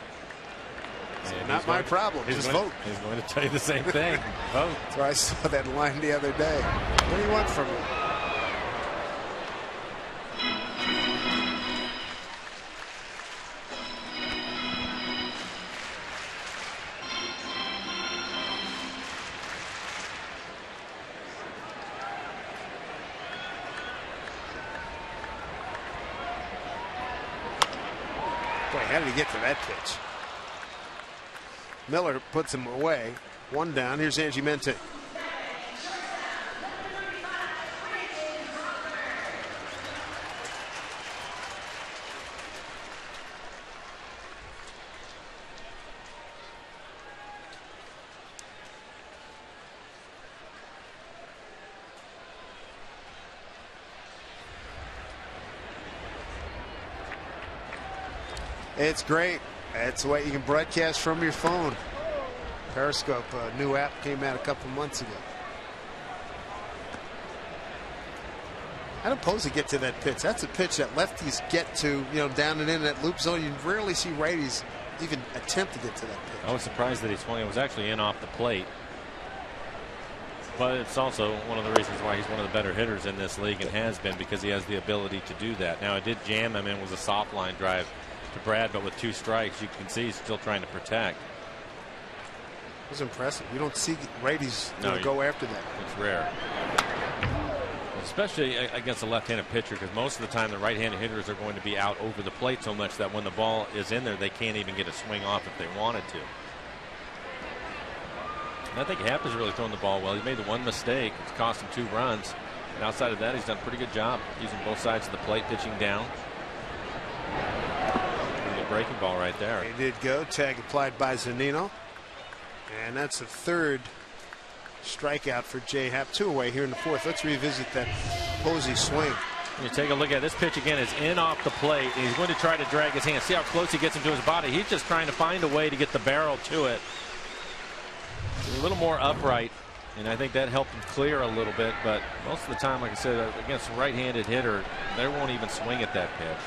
So not my problem. Just vote. He's going to tell you the same thing. Vote. So I saw that line the other day. What do you want from me? Boy, how did he get to that pitch? Miller puts him away. One down. Here's Angie Mente. It's great. That's the way you can broadcast from your phone. Periscope, a new app, came out a couple months ago. How did Posey get to that pitch? That's a pitch that lefties get to, down and in that loop zone. You rarely see righties even attempt to get to that pitch. I was surprised that he swung. It was actually in off the plate. But it's also one of the reasons why he's one of the better hitters in this league and has been, because he has the ability to do that. Now, it did jam him in, was a soft line drive to Brad, but with 2 strikes, you can see he's still trying to protect. It was impressive. You don't see righties go after that. It's rare, especially against a left-handed pitcher, because most of the time the right-handed hitters are going to be out over the plate so much that when the ball is in there, they can't even get a swing off if they wanted to. And I think Happ is really throwing the ball well. He made the one mistake. It's cost him 2 runs. And outside of that, he's done a pretty good job using both sides of the plate, pitching down. Breaking ball right there. He did go. Tag applied by Zunino. And that's the 3rd strikeout for Jay Happ. 2 away here in the 4th. Let's revisit that Posey swing. You take a look at this pitch again. Is in off the plate. And he's going to try to drag his hand. See how close he gets him to his body. He's just trying to find a way to get the barrel to it. A little more upright. And I think that helped him clear a little bit. But most of the time, like I said, against a right-handed hitter, they won't even swing at that pitch.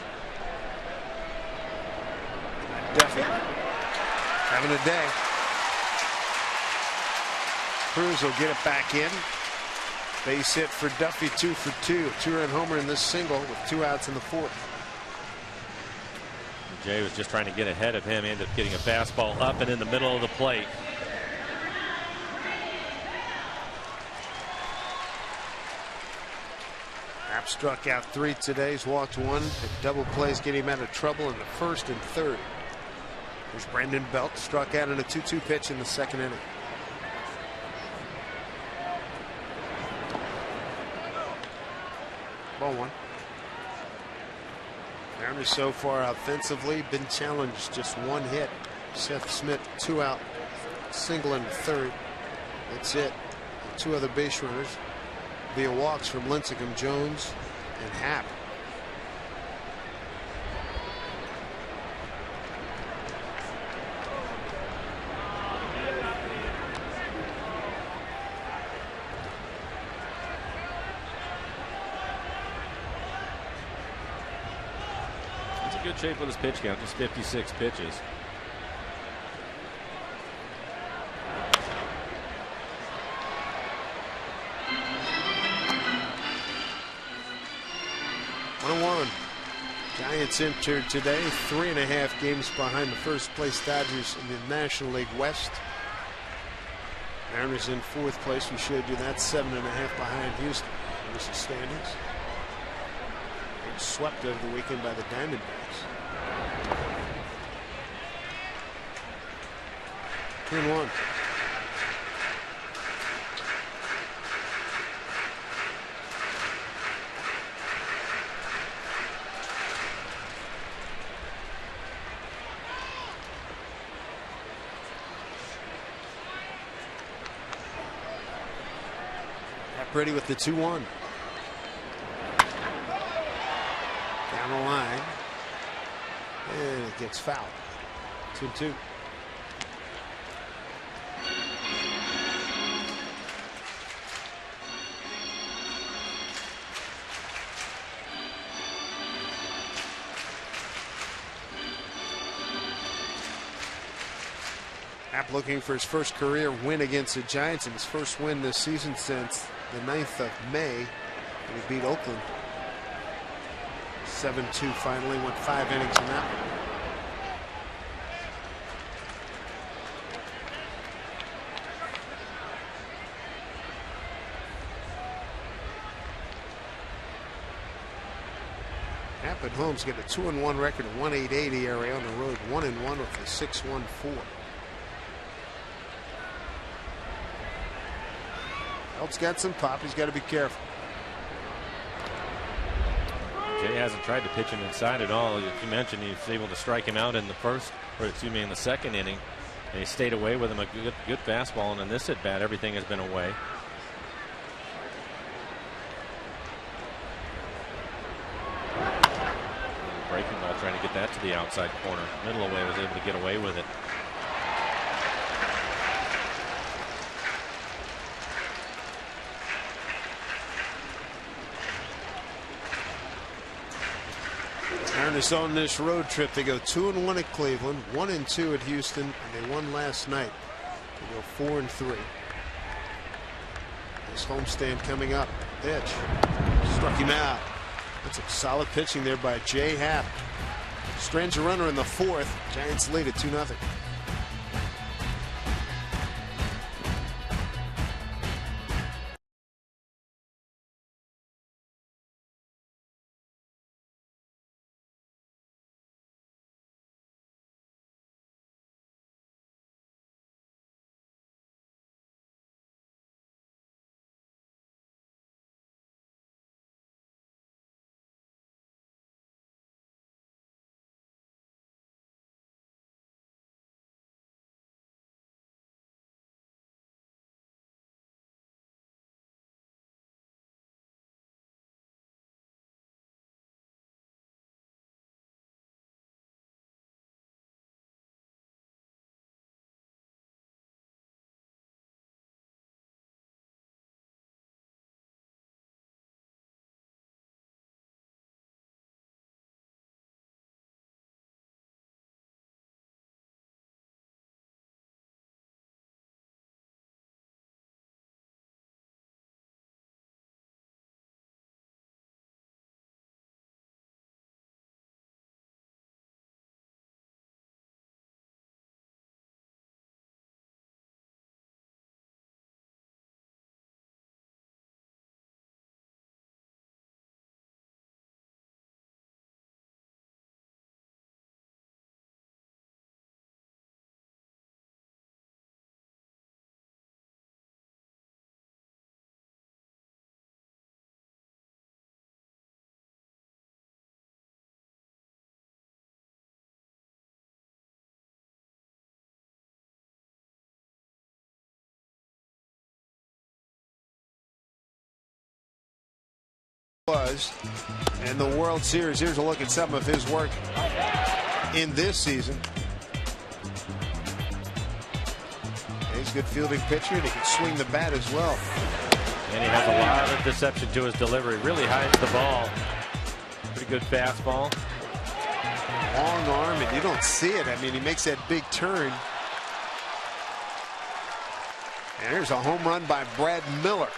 Duffy having a day. Cruz will get it back in. Base hit for Duffy, 2 for 2. 2-run homer in this single with 2 outs in the 4th. Jay was just trying to get ahead of him. Ended up getting a fastball up and in the middle of the plate. Happ struck out 3 today. He's walked 1. The double plays get him out of trouble in the 1st and 3rd. There's Brandon Belt, struck out in a 2-2 pitch in the 2nd inning. Ball 1. Mariners so far offensively been challenged, just 1 hit. Seth Smith 2 out, single in the 3rd. That's it. 2 other base runners via walks from Lincecum, Jones, and Happ. good shape with his pitch count, just 56 pitches. One. Giants entered today 3.5 games behind the first place Dodgers in the National League West. Mariners in 4th place. We showed you that, 7.5 behind Houston. Here's the standings. And swept over the weekend by the Diamondbacks. 2-1. Ready with the 2-1. Down the line. And it gets fouled. 2-2. Happ looking for his first career win against the Giants and his first win this season since the 9th of May when he beat Oakland. 7-2 finally, went 5 innings in that one. Happ at home's got a 2-1 record, a 1.88 ERA, on the road 1-1 with a 6.14. Help's got some pop. He's got to be careful. Jay hasn't tried to pitch him inside at all. As you mentioned, he was able to strike him out in the second inning. And he stayed away with him, a good fastball. And in this at bat, everything has been away. Breaking ball, trying to get that to the outside corner. Middle away, was able to get away with it. Mariners on this road trip. They go 2-1 at Cleveland, 1-2 at Houston, and they won last night. They go 4-3. This homestand coming up. Pitch. Struck him out. That's some solid pitching there by Jay Happ. Strands a runner in the 4th. Giants lead at 2-0. And the World Series. Here's a look at some of his work in this season. He's a good fielding pitcher, and he can swing the bat as well. And he has a lot of deception to his delivery. Really hides the ball. Pretty good fastball. Long arm, and you don't see it. I mean, he makes that big turn. And here's a home run by Brad Miller.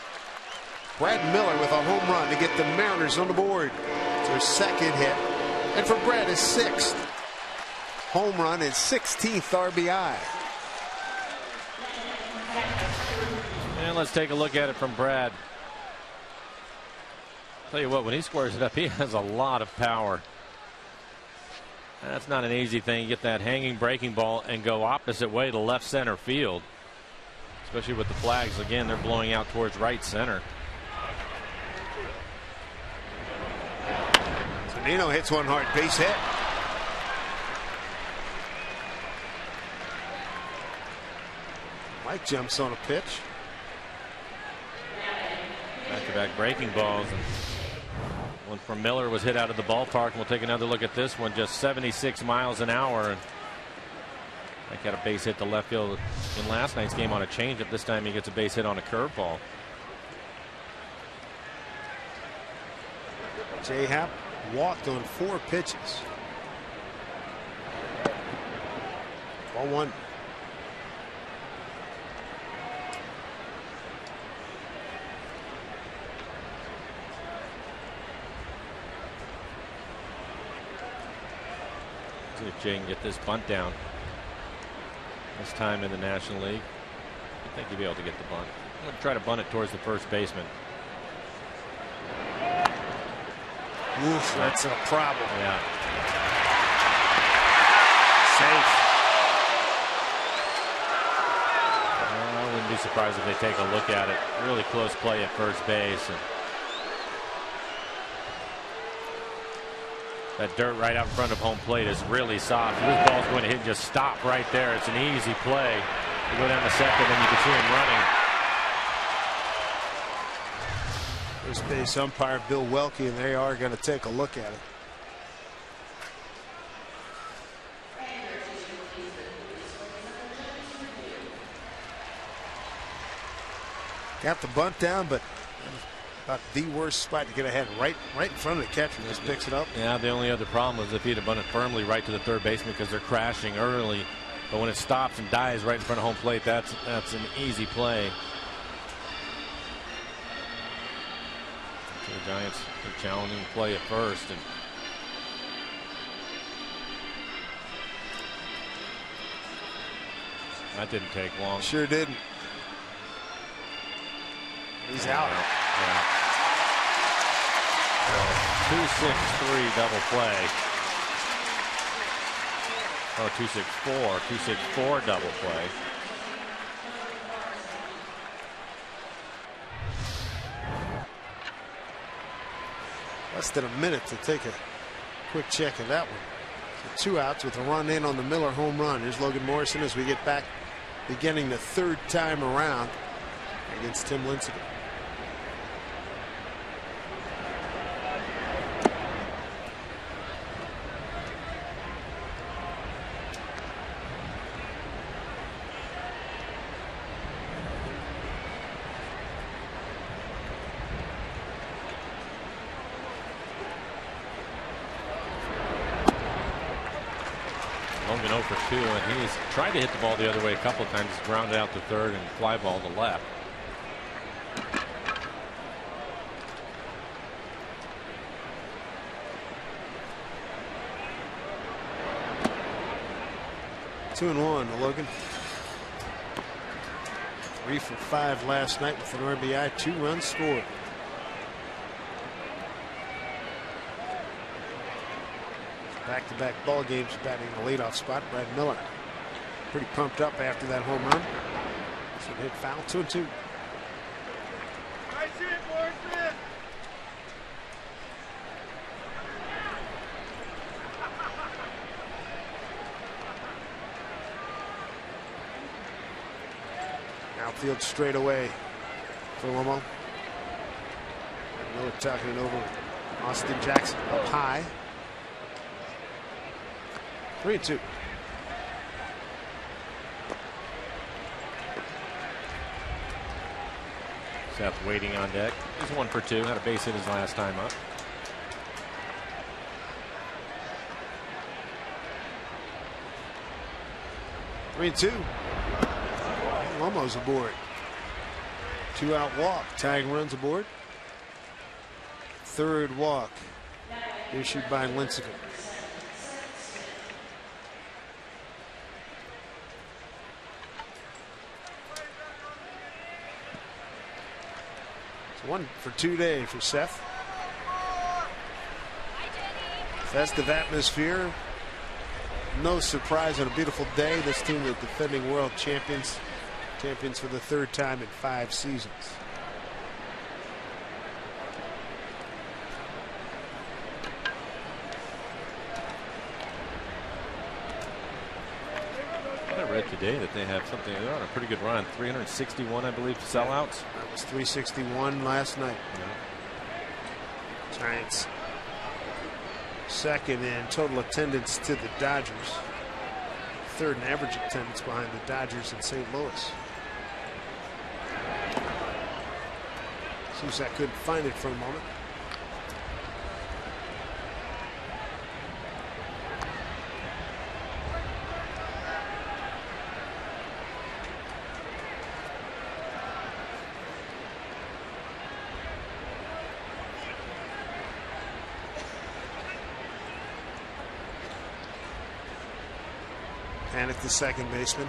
Brad Miller with a home run to get the Mariners on the board. It's their second hit. And for Brad, his 6th home run and 16th RBI. And let's take a look at it from Brad. Tell you what, when he squares it up, he has a lot of power. That's not an easy thing. You get that hanging breaking ball and go opposite way to left center field. Especially with the flags. Again, they're blowing out towards right center. Nino hits one hard, base hit. Mike jumps on a pitch. Back-to-back breaking balls. And one from Miller was hit out of the ballpark. And we'll take another look at this one. Just 76 miles an hour. And Mike got a base hit to left field in last night's game on a changeup. This time he gets a base hit on a curveball. J. Happ walked on 4 pitches. Ball 1. See if Jay can get this bunt down. This time in the National League. I think he'll be able to get the bunt. I'm going to try to bunt it towards the first baseman. Oof, that's a problem. Yeah. Safe. I wouldn't be surprised if they take a look at it. Really close play at first base. And that dirt right out in front of home plate is really soft. This ball's going to hit and just stop right there. It's an easy play. You go down to second and you can see him running. First base umpire Bill Welke, and they are going to take a look at it. Got the bunt down, but about the worst spot to get ahead, right in front of the catcher. Just picks it up. Yeah, the only other problem is if he'd have bunted firmly right to the third baseman because they're crashing early. But when it stops and dies right in front of home plate, that's an easy play. So the Giants are challenging play at first, and that didn't take long. Sure didn't. He's out. Yeah. 2-6-3 double play. Oh, 2-6-4 double play. Less than a minute to take a quick check of that one. So 2 outs with a run in on the Miller home run. Here's Logan Morrison as we get back, beginning the 3rd time around against Tim Lincecum. Logan 0 for 2, and he's tried to hit the ball the other way a couple of times. He's grounded out to third and fly ball to left. Two and 1 to Logan. 3 for 5 last night with an RBI, 2 runs scored. Back-to-back ball games batting the leadoff spot. Brad Miller pretty pumped up after that home run. This one hit foul. 2-2. Outfield straight away for Lomo. Miller talking it over. Austin Jackson up high. 3-2. Seth waiting on deck. He's 1 for 2. Had a base hit his last time up. 3-2. Lomo's aboard. 2-out walk. Tying runs aboard. Third walk issued by Lincecum. It's 1 for 2 day for Seth. Festive atmosphere. No surprise on a beautiful day. This team, the defending world champions for the 3rd time in 5 seasons. I read today that they have something, they're on a pretty good run, 361, I believe, sellouts. That was 361 last night. Giants second in total attendance to the Dodgers. 3rd in average attendance behind the Dodgers in St. Louis. Seems I couldn't find it for a moment. Panic the second baseman.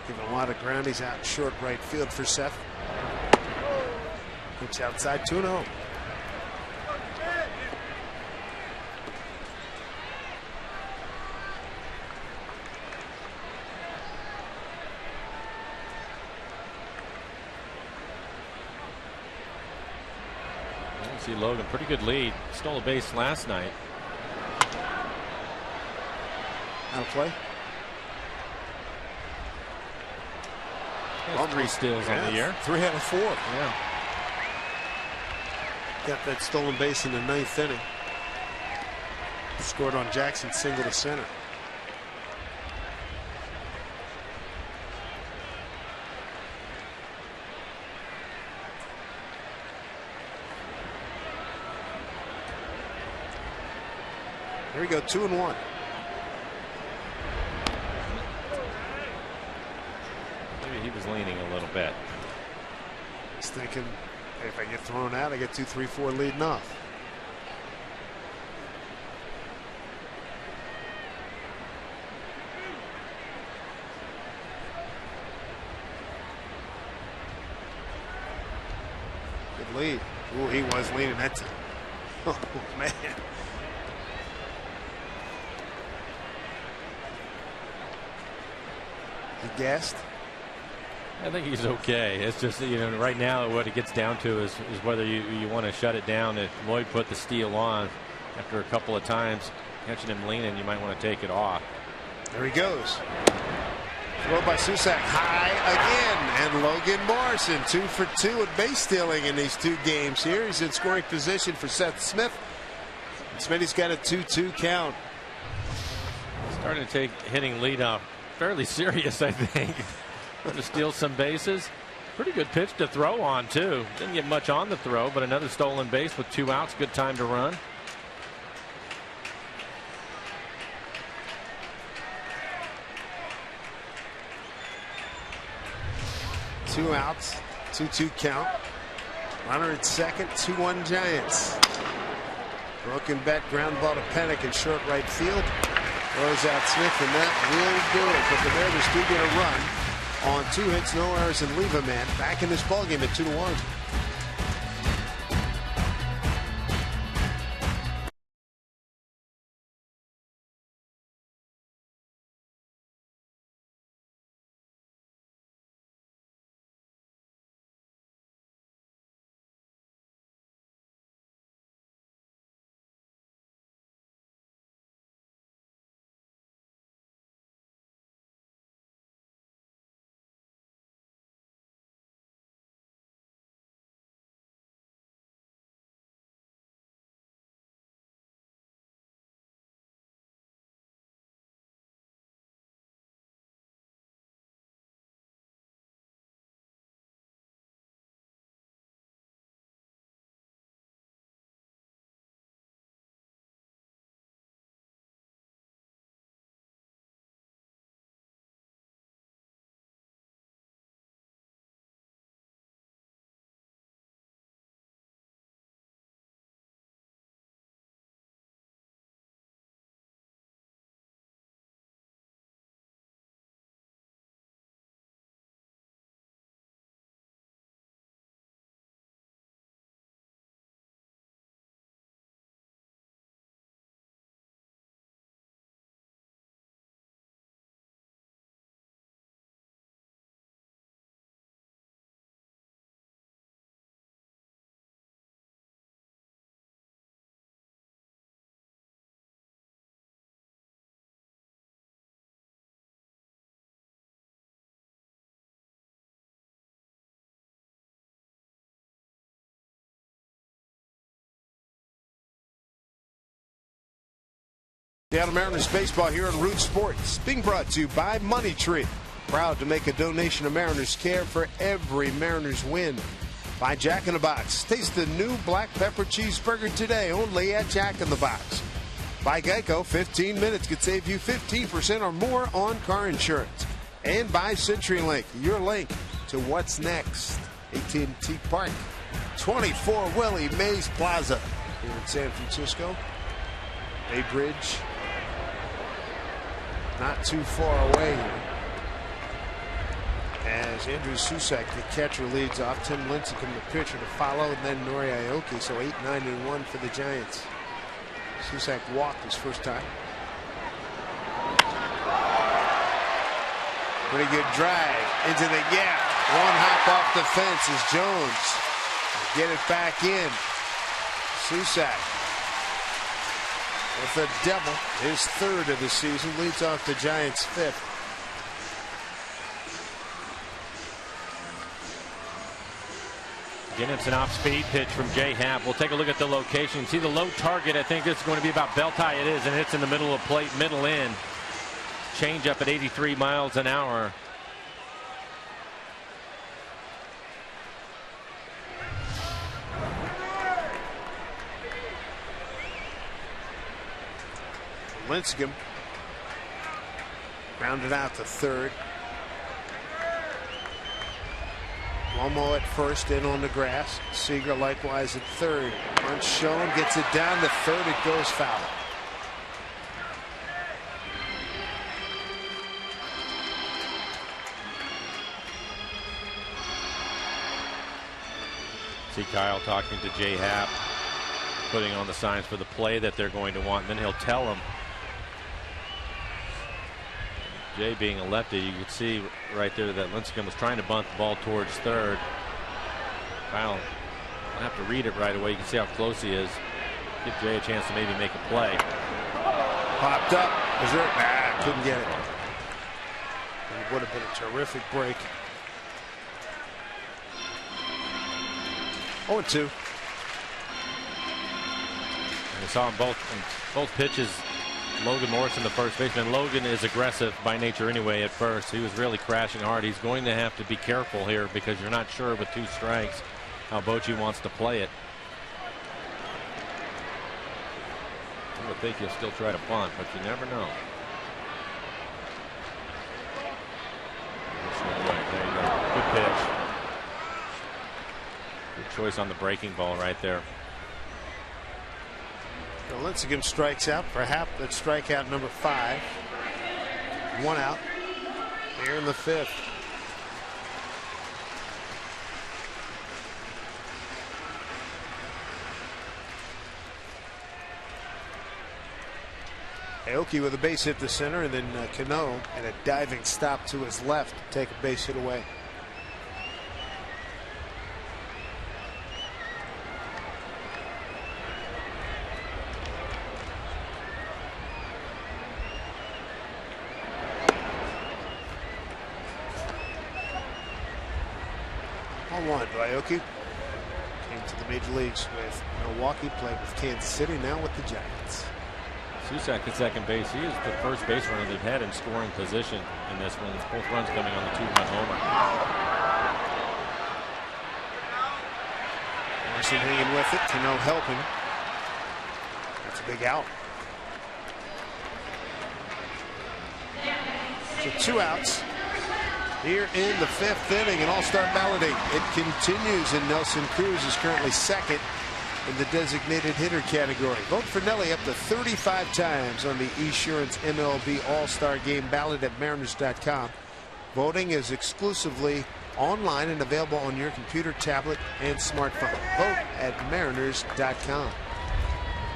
Giving a lot of ground. He's out in short right field for Seth. Pitch outside, 2-0. See Logan, pretty good lead. Stole a base last night. Out of play. There's 3 steals on the year. 3 out of 4. Yeah. Got that stolen base in the 9th inning. Scored on Jackson, single to center. Here we go, 2-1. Maybe he was leaning a little bit. He's thinking, hey, if I get thrown out, I get 2-3-4 leading off. Good lead. Ooh, he was leaning that time. Oh, man. He gassed. I think he's okay. It's just, you know, right now what it gets down to is whether you want to shut it down. If Lloyd put the steal on after a couple of times, catching him leaning, you might want to take it off. There he goes. Throw by Susac high again, and Logan Morrison 2 for 2 at base stealing in these 2 games here. He's in scoring position for Seth Smith. Smitty's got a 2-2 count. Starting to take hitting leadoff fairly serious, I think. To steal some bases. Pretty good pitch to throw on, too. Didn't get much on the throw, but another stolen base with 2 outs. Good time to run. Two outs, 2-2 count. Runner at second, 2-1 Giants. Broken bat, ground ball to Penick in short right field. Throws out Smith, and that will do it. But the Mariners do get a run on 2 hits, no errors, and leave a man back in this ballgame at 2-1. Seattle Mariners baseball here on Root Sports, being brought to you by Money Tree. Proud to make a donation to Mariners Care for every Mariners win. By Jack in the Box. Taste the new black pepper cheeseburger today, only at Jack in the Box. By Geico, 15 minutes could save you 15% or more on car insurance. And by CenturyLink, your link to what's next. AT Park, 24 Willie Mays Plaza here in San Francisco. Bay Bridge, not too far away here. As Andrew Susak, the catcher, leads off. Tim Lincecum, the pitcher, to follow, and then Nori Aoki. So 8-9-1 for the Giants. Susak walked his first time. Pretty good drive into the gap. One hop off the fence as Jones get it back in. Susak with a double, his third of the season, leads off the Giants' fifth. Again, it's an off-speed pitch from Jay Happ. We'll take a look at the location. See the low target. I think it's going to be about belt high. It is, and it's in the middle of plate, middle in. Change up at 83 miles an hour. Lincecum grounded out to third. Lomo at first, in on the grass. Seager likewise at third. Bunch shown, gets it down to third. It goes foul. See Kyle talking to Jay Happ, putting on the signs for the play that they're going to want, and then he'll tell them. Jay being a lefty, you could see right there that Lincecum was trying to bunt the ball towards third. Kyle, I'll have to read it right away. You can see how close he is. Give Jay a chance to maybe make a play. Popped up. Was there? Nah, couldn't get it. It would have been a terrific break. 0-2. We saw him both pitches. Logan Morrison, the first baseman. Logan is aggressive by nature anyway at first. He was really crashing hard. He's going to have to be careful here because you're not sure with 2 strikes how Bochy wants to play it. I would think he'll still try to bunt, but you never know. There you go. Good pitch. Good choice on the breaking ball right there. Lincecum strikes out. Perhaps that's strikeout number 5. 1 out here in the 5th. Aoki with a base hit to center, and then Cano and a diving stop to his left to take a base hit away. One. Aoki came to the major leagues with Milwaukee, played with Kansas City, now with the Giants. Susak at second base. He is the first base runner they've had in scoring position in this one. Both runs coming on the 2-run homer. Morrison hanging with it. Cano helping. That's a big out. So 2 outs here in the 5th inning, an all-star balloting. It continues, and Nelson Cruz is currently second in the designated hitter category. Vote for Nelly up to 35 times on the Esurance MLB All-Star Game ballot at Mariners.com. Voting is exclusively online and available on your computer, tablet, and smartphone. Vote at Mariners.com.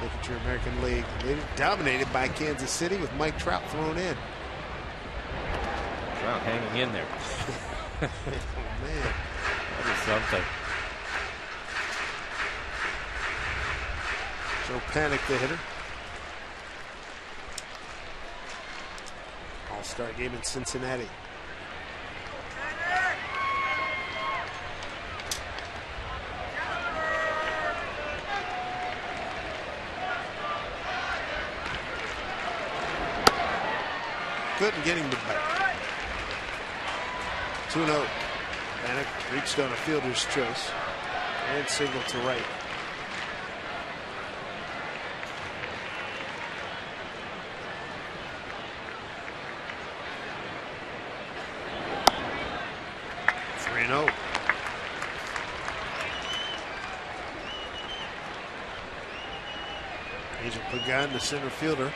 Look at your American League leader, dominated by Kansas City with Mike Trout thrown in. Trout hanging in there. Oh, man. That is something. Joe Panic, the hitter. All-star game in Cincinnati. couldn't get him to bite. 2-0. Panic reached on a fielder's choice and single to right. No. Agent Pagan, the center fielder,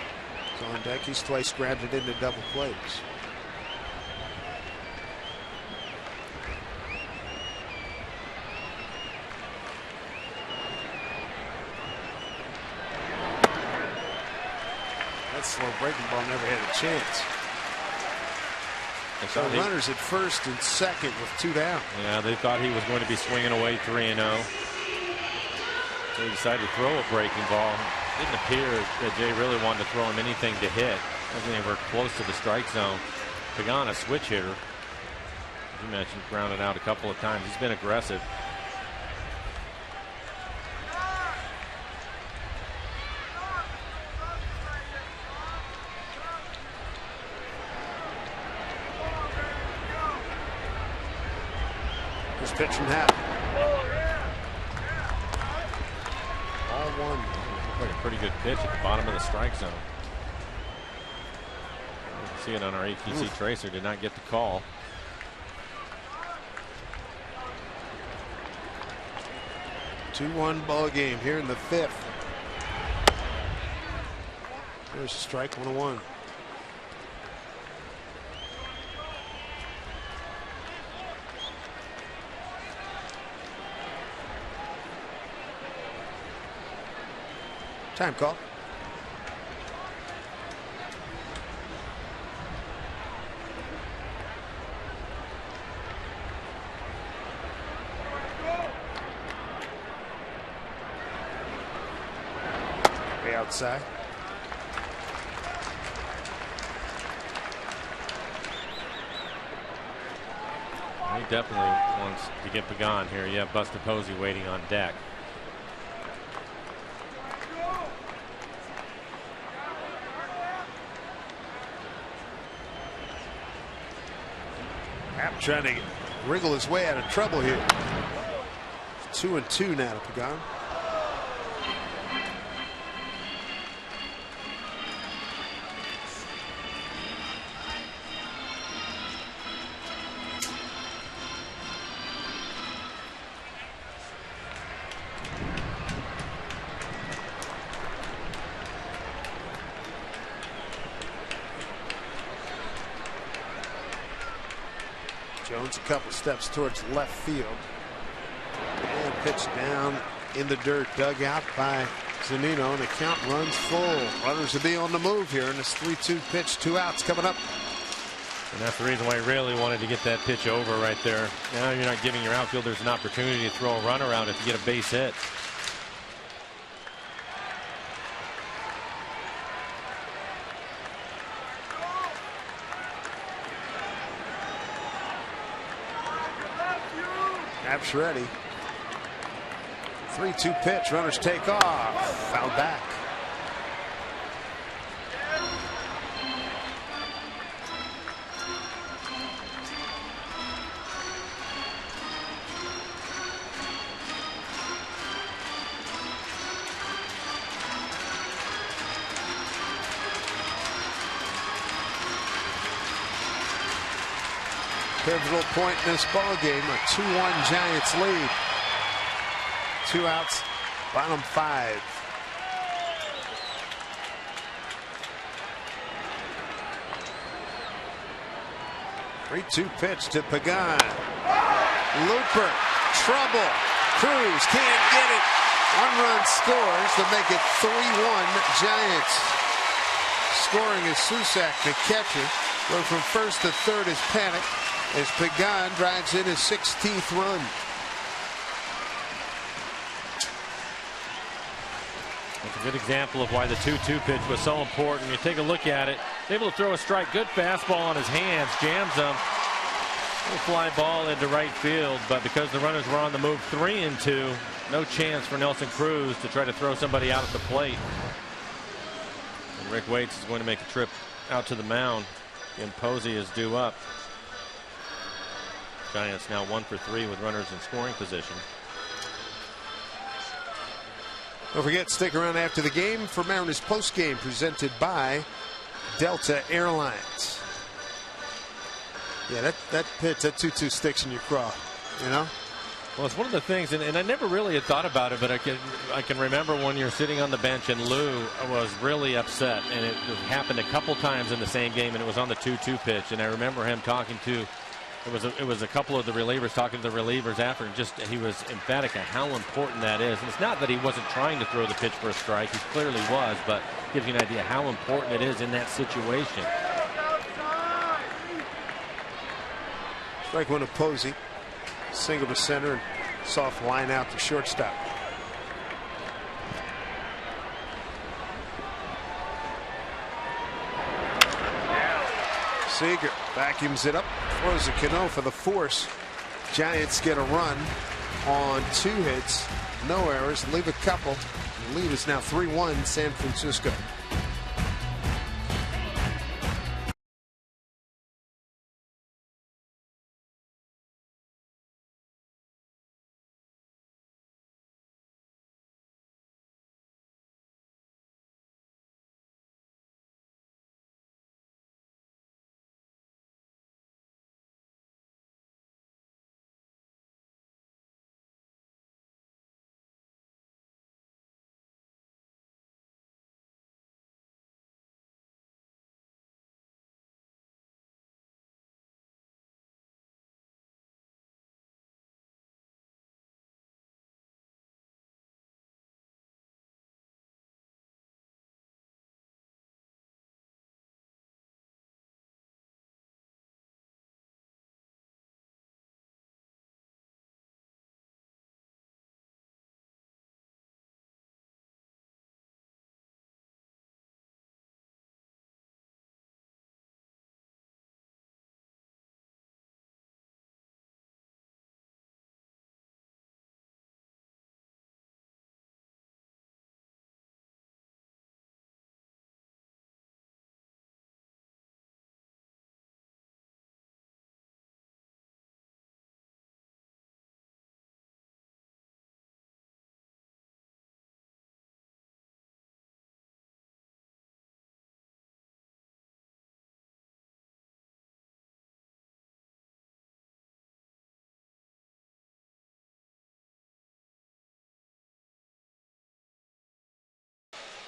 is on deck. He's twice grounded into double plays. That slow breaking ball never had a chance. So runners at first and second with 2 down. Yeah, they thought he was going to be swinging away 3-0. So he decided to throw a breaking ball. It didn't appear that Jay really wanted to throw him anything to hit. Wasn't anywhere close to the strike zone. Pagan, a switch hitter. You mentioned grounded out a couple of times. He's been aggressive. Pitch from Happ. All one. Looked like a pretty good pitch at the bottom of the strike zone. You can see it on our ATC tracer. Did not get the call. Two-1 ball game here in the 5th. There's a strike, 1-1. Time call. Way outside. He definitely wants to get Pagan here. You have Buster Posey waiting on deck. Trying to wriggle his way out of trouble here. 2-2 now to Pagan. Jones a couple steps towards left field. And pitch down in the dirt, dug out by Zunino, and the count runs full. Runners will be on the move here in this 3-2 pitch. 2 outs coming up. And that's the reason why he really wanted to get that pitch over right there. Now you're not giving your outfielders an opportunity to throw a run around if you get a base hit. App's ready. 3-2 pitch. Runners take off. Foul back. Pivotal point in this ball game. A 2-1 Giants lead. 2 outs, bottom 5. Three-two pitch to Pagan. Looper, trouble. Cruz can't get it. 1 run scores to make it 3-1 Giants. Scoring is Susak, the catcher. Going from first to third is Panic as Pagan drives in his 16th run. It's a good example of why the 2-2 pitch was so important. You take a look at it, able to throw a strike, good fastball on his hands, jams them. A fly ball into right field, but because the runners were on the move 3-2, no chance for Nelson Cruz to try to throw somebody out at the plate. And Rick Waits is going to make a trip out to the mound. And Posey is due up. Giants now 1 for 3 with runners in scoring position. Don't forget, stick around after the game for Mariners postgame presented by Delta Airlines. Yeah, that pitch, that 2-2 sticks in your craw, you know? Well, it's one of the things, and I never really had thought about it, but I can remember when you're sitting on the bench and Lou was really upset, and it happened a couple times in the same game, and it was on the 2-2 pitch, and I remember him talking to, it was a couple of the relievers talking to the relievers after, and just he was emphatic on how important that is. And it's not that he wasn't trying to throw the pitch for a strike, he clearly was, but it gives you an idea how important it is in that situation. Strike one of Posey. Single to center and soft line out to shortstop. Seager vacuums it up, throws a Cano for the force. Giants get a run on 2 hits, no errors, leave a couple. The lead is now 3-1 San Francisco.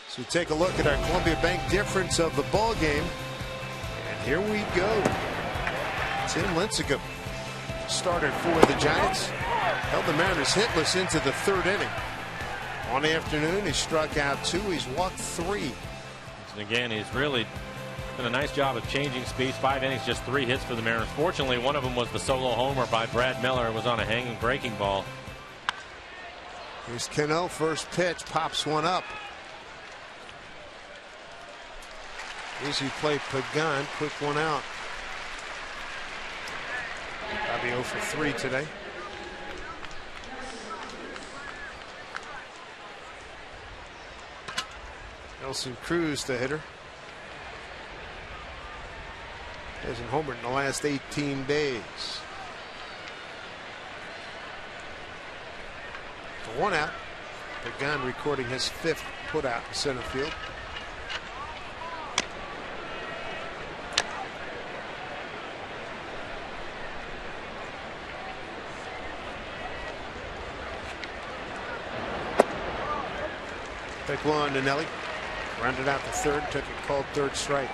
So we take a look at our Columbia Bank difference of the ball game. And here we go. Tim Lincecum started for the Giants. Held the Mariners hitless into the 3rd inning. On the afternoon, he struck out 2. He's walked 3. And again, he's really done a nice job of changing speeds. 5 innings, just 3 hits for the Mariners. Fortunately, one of them was the solo homer by Brad Miller. It was on a hanging breaking ball. Here's Cano, first pitch, pops one up. Easy play, Pagan, quick one out. Bobby 0 for 3 today. Nelson Cruz, the hitter. Hasn't homered in the last 18 days. For 1 out. Pagan recording his 5th put out in center field. Pick one to Nelly. Rounded out the 3rd, took a called 3rd strike.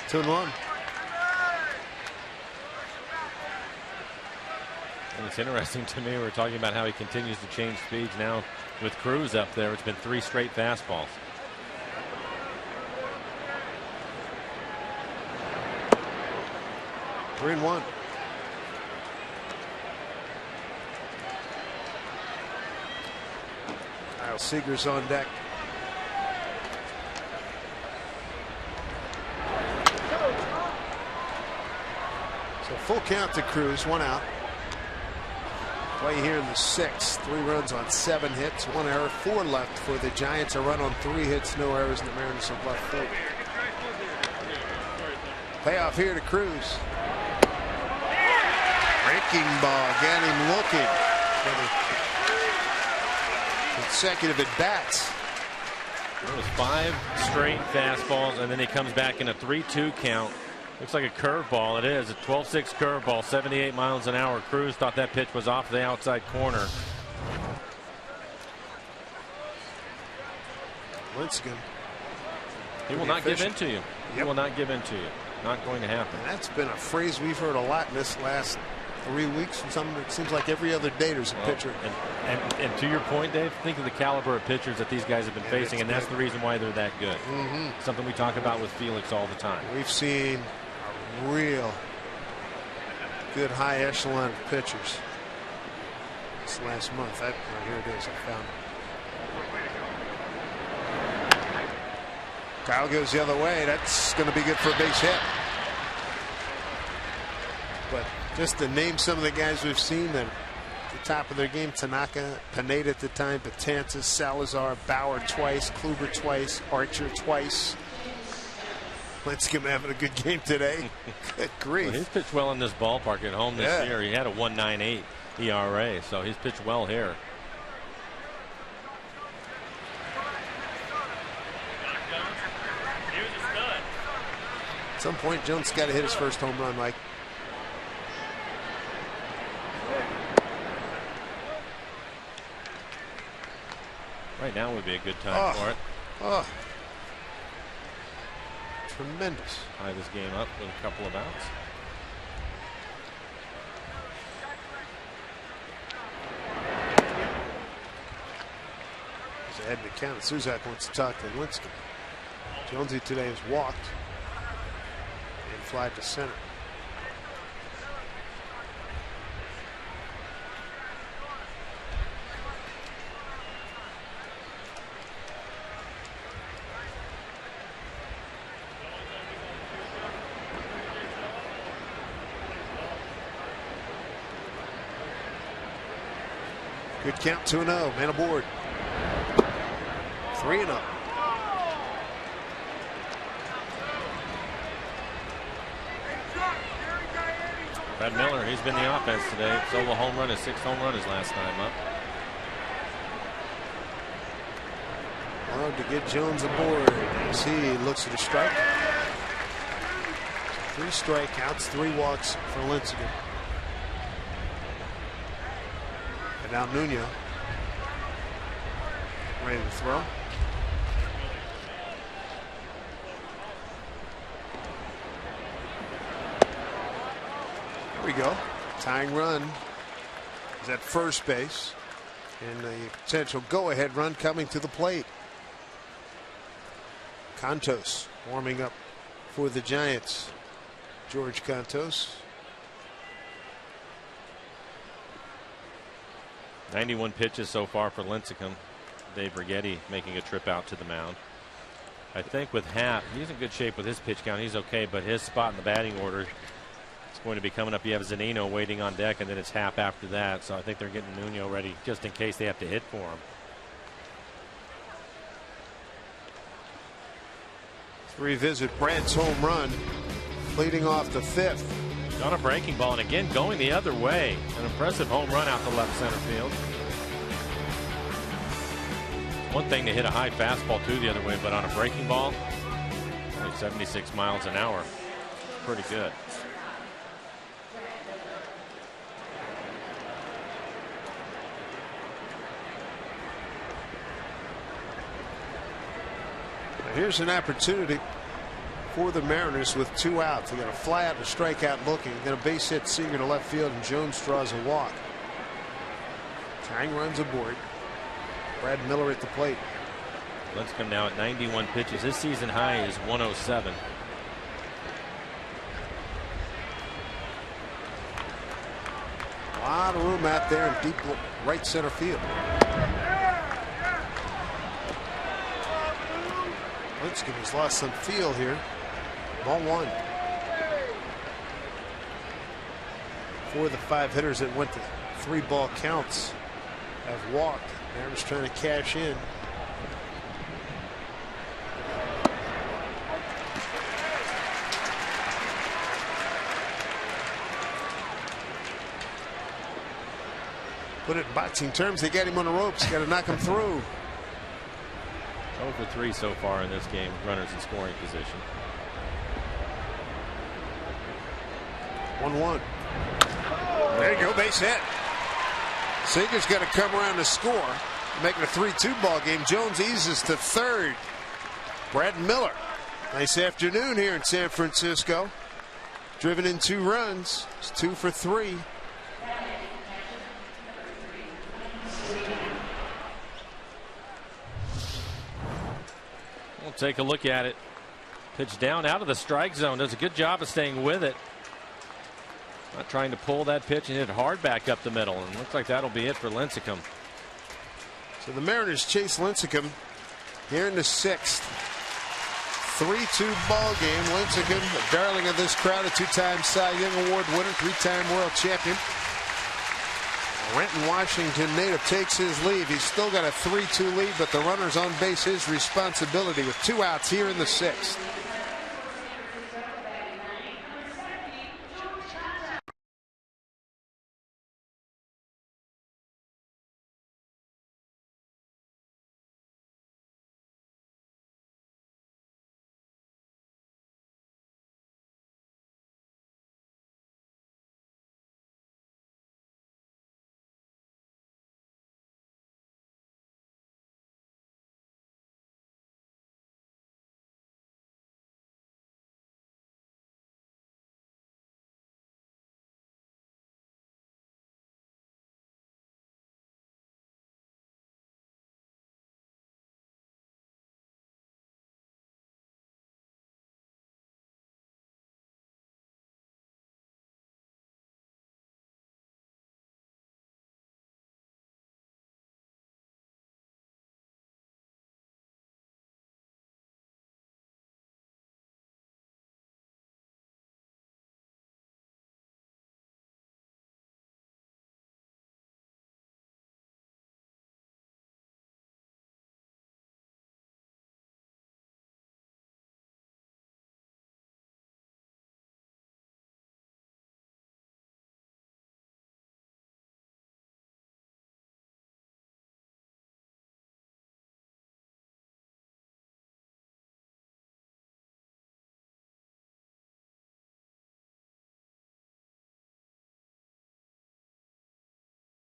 Two and one. And it's interesting to me, we're talking about how he continues to change speeds now with Cruz up there. It's been 3 straight fastballs. Three and one. Kyle Seager's on deck. So full count to Cruz, 1 out. Play here in the 6th. 3 runs on 7 hits, 1 error, 4 left for the Giants. A run on 3 hits, no errors, and the Mariners have left 4. Payoff here to Cruz. Breaking ball, got him looking for the consecutive at bats. It was 5 straight fastballs, and then he comes back in a 3-2 count. Looks like a curveball. It is a 12-6 curveball, 78 miles an hour. Cruz thought that pitch was off the outside corner. Lincecum. He will not give in to you. He will not give in to you. Not going to happen. And that's been a phrase we've heard a lot in this last 3 weeks. And something it seems like every other day there's a pitcher. And to your point, Dave, think of the caliber of pitchers that these guys have been facing, and that's the reason why they're that good. Something we talk about with Felix all the time. We've seen a real good high echelon of pitchers this last month. Right here it is. I found it. Kyle goes the other way. That's going to be good for a base hit. But just to name some of the guys we've seen that at the top of their game: Tanaka, Pineda at the time, Betances, Salazar, Bauer twice, Kluber twice, Archer twice. Lincecum having a good game today. Good grief. Well, he's pitched well in this ballpark at home this year. He had a 1.98 ERA, so he's pitched well here. At some point, Jones got to hit his first home run, Mike. Right now would be a good time for it. Tremendous. Tie this game up with a couple of outs. He's ahead in the count. Suzak wants to talk to Lincecum. Jonesy today has walked and fly to center. Good count, 2-0. Man aboard. 3-0. Brad Miller, he's been the offense today. Solo home run, his 6th home run his last time up. Hard to get Jones aboard as he looks at a strike. 3 strikeouts, 3 walks for Lincecum. And now Nuno ready to throw. There we go. Tying run is at first base, and a potential go-ahead run coming to the plate. Cantos warming up for the Giants. George Cantos. 91 pitches so far for Lincecum. Dave Righetti making a trip out to the mound. I think with Happ, he's in good shape with his pitch count. He's okay, but his spot in the batting order is going to be coming up. You have Zunino waiting on deck, and then it's Happ after that. So I think they're getting Nuno ready just in case they have to hit for him. Let's revisit Brad's home run, leading off the 5th. On a breaking ball, and again going the other way. An impressive home run out to left center field. One thing to hit a high fastball too the other way, but on a breaking ball, only 76 miles an hour. Pretty good. Now here's an opportunity for the Mariners with 2 outs. They got a fly out and a strikeout looking. Then a base hit Seager to left field, and Jones draws a walk. Tying runs aboard. Brad Miller at the plate. Lincecum now at 91 pitches. His season high is 107. A lot of room out there in deep right center field. Lincecum has lost some feel here. Ball 1. 4 of the 5 hitters that went to 3 ball counts have walked. Mariners trying to cash in. Put it in boxing terms, they got him on the ropes. Got to knock him through. 0 for 3 so far in this game. Runners in scoring position. 1-1. There you go, base hit. Seager's got to come around to score, making a 3-2 ball game. Jones eases to third. Brad Miller. Nice afternoon here in San Francisco. Driven in 2 runs. It's 2 for 3. We'll take a look at it. Pitch down out of the strike zone. Does a good job of staying with it. Not trying to pull that pitch and hit hard back up the middle. And looks like that'll be it for Lincecum. So the Mariners chase Lincecum here in the 6th. 3-2 ball game. Lincecum, a darling of this crowd, a 2-time Cy Young Award winner, 3-time world champion. Renton Washington native takes his leave. He's still got a 3-2 lead, but the runner's on base his responsibility with 2 outs here in the 6th.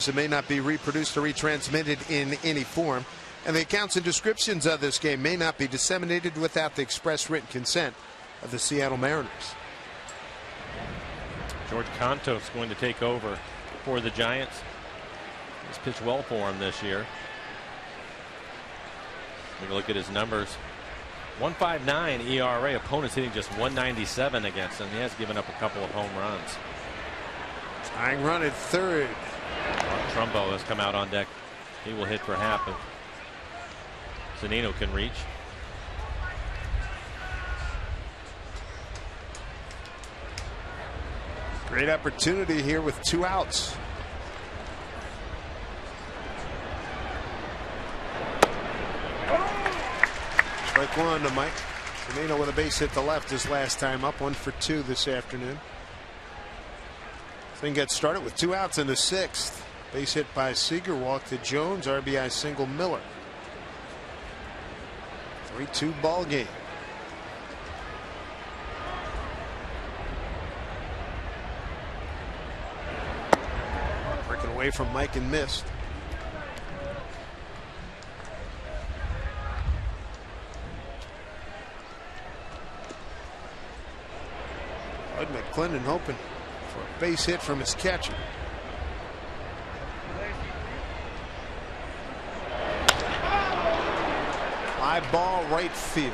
It may not be reproduced or retransmitted in any form, and the accounts and descriptions of this game may not be disseminated without the express written consent of the Seattle Mariners. George Contos going to take over for the Giants. He's pitched well for him this year. Take a look at his numbers. 1.59 ERA. Opponents hitting just 197 against him. He has given up a couple of home runs. Tying run at third. Trumbo has come out on deck. He will hit for half if Zunino can reach. Great opportunity here with 2 outs. Strike 1 to Mike. Zunino with a base hit to left his last time up. 1 for 2 this afternoon. Thing gets started with 2 outs in the 6th. Base hit by Seager, walk to Jones, RBI single Miller. 3-2 ball game. Breaking away from Mike and missed. Bud McClendon hoping for a base hit from his catcher. High ball right field.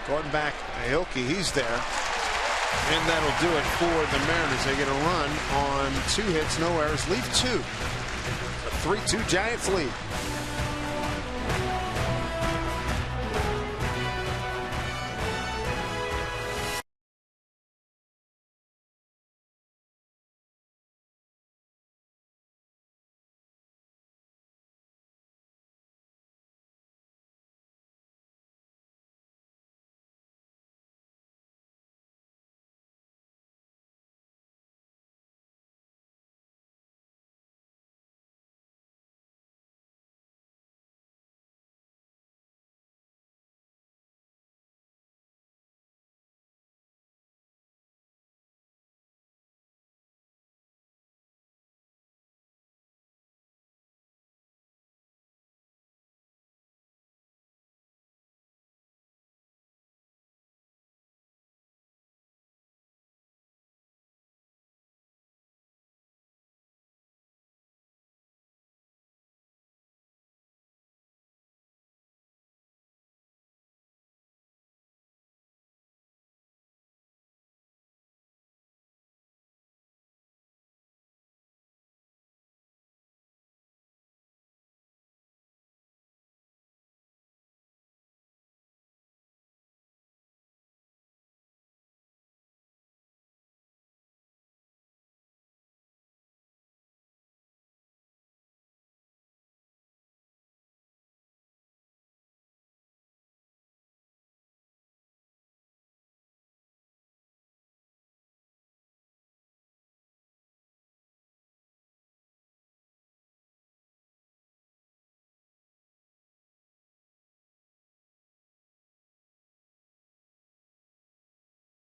Going back Aoki, he's there. And that'll do it for the Mariners. They get a run on 2 hits, no errors, leave 2. A 3-2 Giants lead.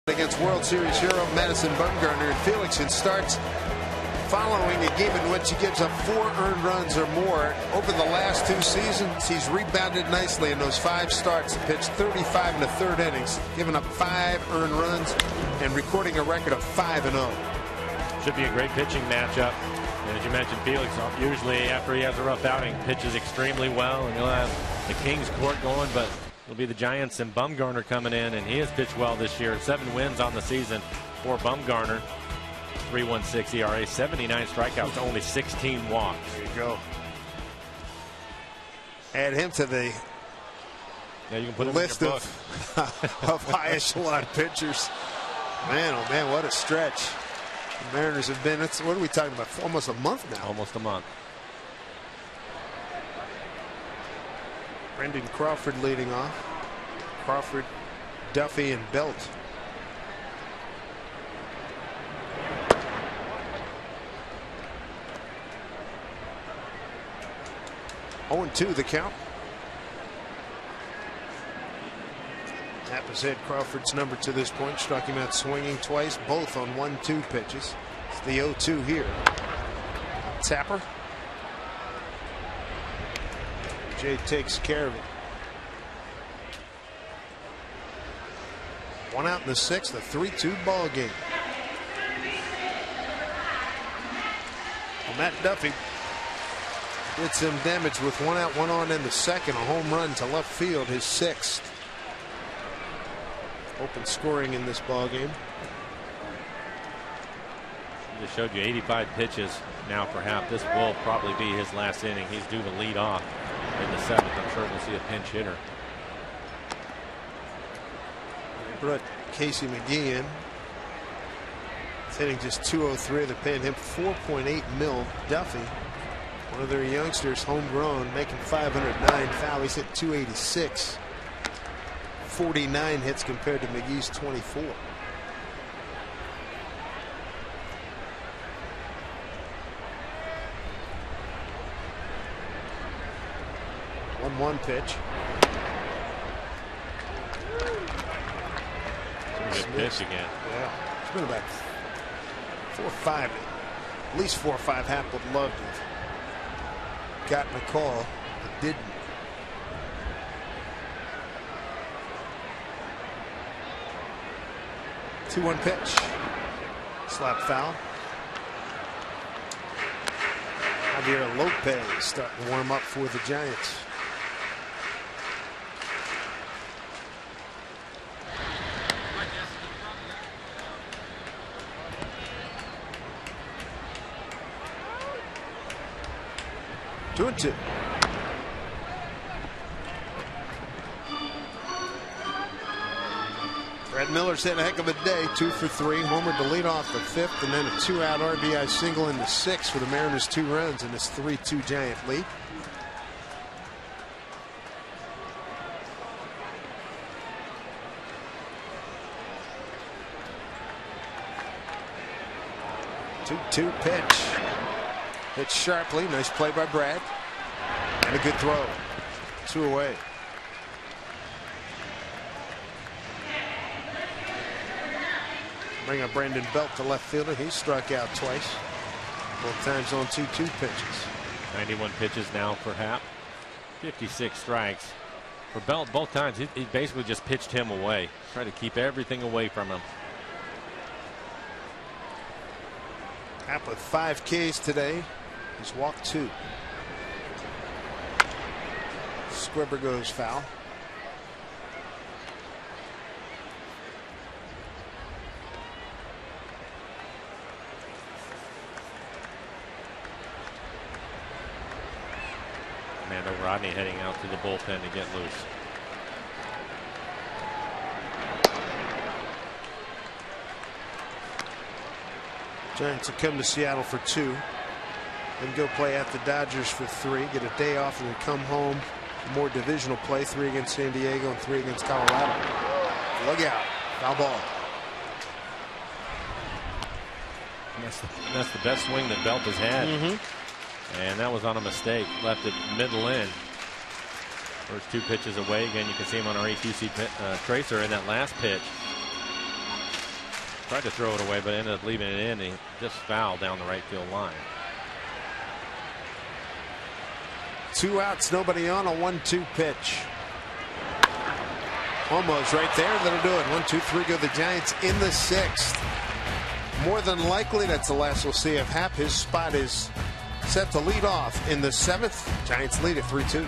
against World Series hero Madison Bumgarner, and Felix starts following a game in which he gives up 4 earned runs or more. Over the last 2 seasons, he's rebounded nicely in those 5 starts. He pitched 35 in the 3rd innings, giving up 5 earned runs and recording a record of 5-0. Should be a great pitching matchup. And as you mentioned, Felix usually after he has a rough outing pitches extremely well, and he'll have the Kings court going, but it'll be the Giants and Bumgarner coming in, and he has pitched well this year. 7 wins on the season for Bumgarner. 3.16 ERA, 79 strikeouts, only 16 walks. There you go. Add him to the you can put him list in your book. of high echelon pitchers. Man, oh man, what a stretch the Mariners have been. What are we talking about? Almost a month now. Almost a month. Brendan Crawford leading off. Crawford, Duffy, and Belt. Oh, 2 the count. Tappa's hit Crawford's number to this point. Struck him out swinging twice, both on 1-2 pitches. It's the 0-2 here. Tapper. Jay takes care of it. 1 out in the 6th, a 3-2 ball game. Well, Matt Duffy did some damage with 1 out, 1 on in the 2nd. A home run to left field, his 6th. Open scoring in this ball game. Just showed you 85 pitches now for Happ. This will probably be his last inning. He's due to lead off in the 7th. I'm sure we'll see a pinch hitter. They brought Casey McGee in. He's hitting just .203. They're paying him $4.8 million. Duffy, one of their youngsters, homegrown, making $509 foul. He's hit .286. 49 hits compared to McGee's 24. One pitch. Good pitch again. Yeah, it's been about 4 or 5. At least 4 or 5 Happ would love to have gotten a call, but didn't. 2-1 pitch. Slap foul. Javier Lopez starting to warm up for the Giants. Two and 2. Brad Miller's had a heck of a day. 2 for 3. Homer to lead off the 5th, and then a 2-out RBI single in the 6th for the Mariners. 2 runs in this 3-2 Giant lead. Two pitch. Hit sharply. Nice play by Brad. And a good throw. 2 away. Bring up Brandon Belt to left fielder. He struck out twice. Both times on 2-2 pitches. 91 pitches now for Happ. 56 strikes. For Belt, both times he basically just pitched him away. Tried to keep everything away from him. Happ with 5 Ks today. He's walked 2. Squibber goes foul. Amanda Rodney heading out to the bullpen to get loose. Giants will come to Seattle for 2. Then go play at the Dodgers for 3. Get a day off and then come home. More divisional play. 3 against San Diego and 3 against Colorado. Look out. Foul ball. And that's the best swing that Belt has had. And that was on a mistake. Left it middle in. First 2 pitches away. Again, you can see him on our ATC tracer in that last pitch. Tried to throw it away, but ended up leaving it in. He just fouled down the right field line. 2 outs, nobody on, a 1-2 pitch. Almost right there. That'll do it. 1-2-3 go the Giants in the 6th. More than likely, that's the last we'll see of Happ. His spot is set to lead off in the 7th. Giants lead at 3-2.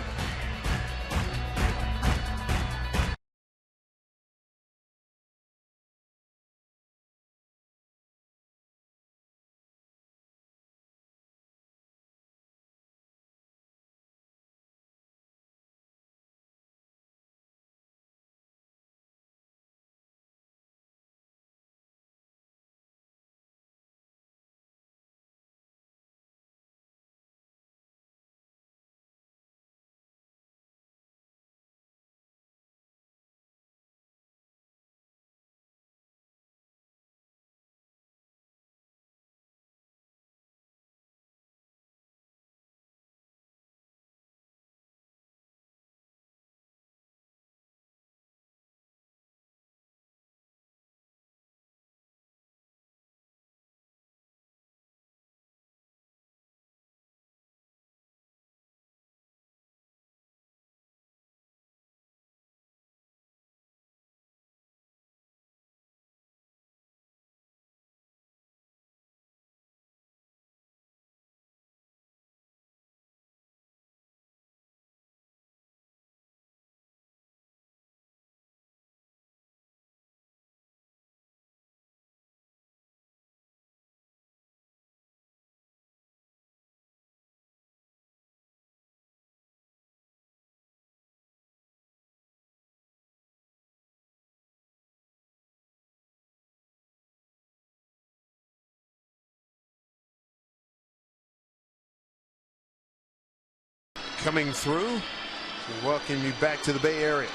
Coming through, we welcome you back to the Bay Area.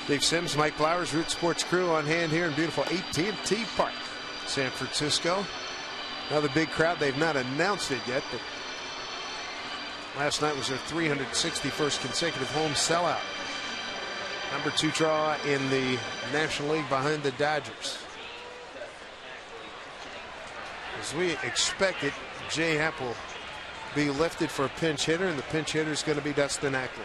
Dave Sims, Mike Flowers, Root Sports crew on hand here in beautiful AT Park, San Francisco. Another big crowd. They've not announced it yet, but last night was their 361st consecutive home sellout. Number 2 draw in the National League behind the Dodgers. As we expected, Jay Happ will be lifted for a pinch hitter, and the pinch hitter is going to be Dustin Ackley.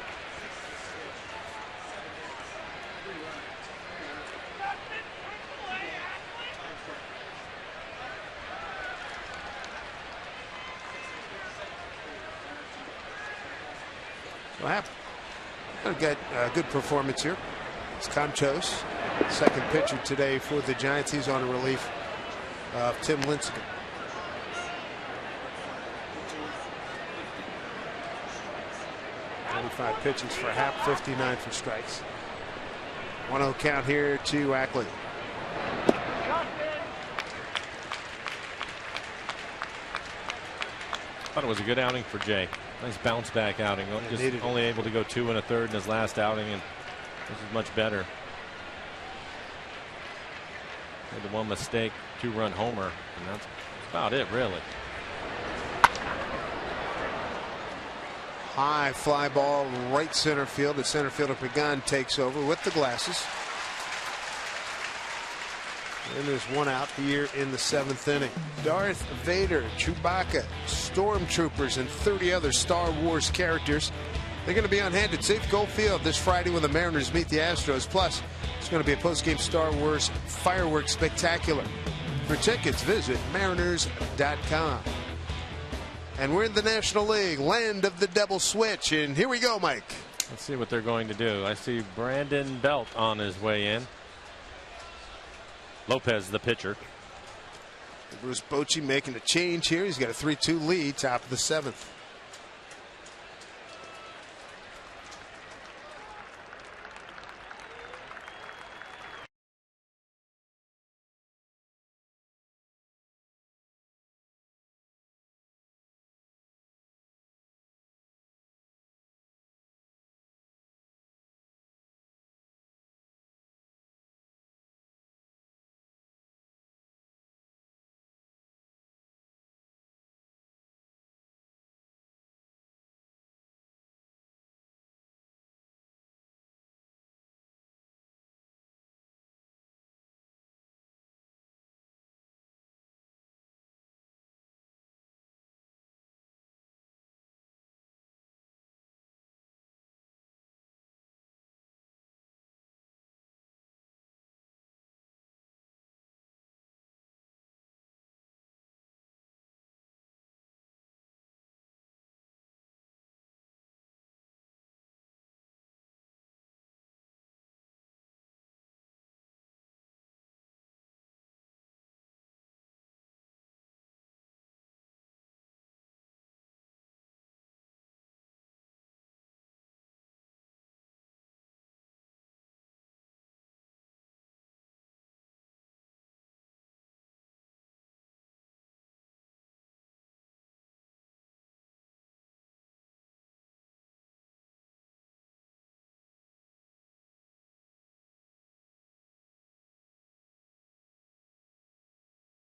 So Happ got a good performance here. It's Conchos, second pitcher today for the Giants. He's on a relief of Tim Lincecum. 25 pitches for Happ, 59 for strikes. 1-0 count here to Ackley. Thought it was a good outing for Jay. Nice bounce back outing. Just only able to go 2 1/3 in his last outing, and this is much better. Had the one mistake, 2-run homer, and that's about it, really. High fly ball, right center field. The center fielder Pagan takes over with the glasses. And there's 1 out here in the 7th inning. Darth Vader, Chewbacca, Stormtroopers, and 30 other Star Wars characters. They're going to be on hand at Safe Goal Field this Friday when the Mariners meet the Astros. Plus, it's going to be a post-game Star Wars fireworks spectacular. For tickets, visit mariners.com. And we're in the National League, land of the double switch. And here we go, Mike. Let's see what they're going to do. I see Brandon Belt on his way in. Lopez, the pitcher. Bruce Bochy making a change here. He's got a 3-2 lead, top of the 7th.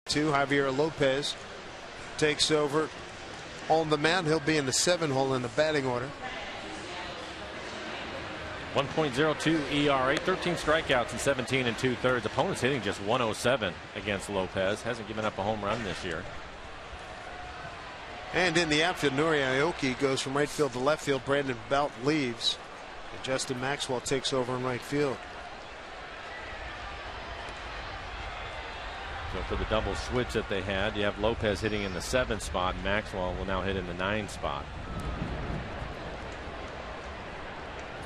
Javier Lopez takes over on the mound. He'll be in the 7 hole in the batting order. 1.02 ERA, 13 strikeouts in 17 2/3. Opponents hitting just 107 against Lopez. Hasn't given up a home run this year. And in the outfield, Nori Aoki goes from right field to left field. Brandon Belt leaves. And Justin Maxwell takes over in right field. So for the double switch that they had, you have Lopez hitting in the 7 spot. Maxwell will now hit in the 9 spot.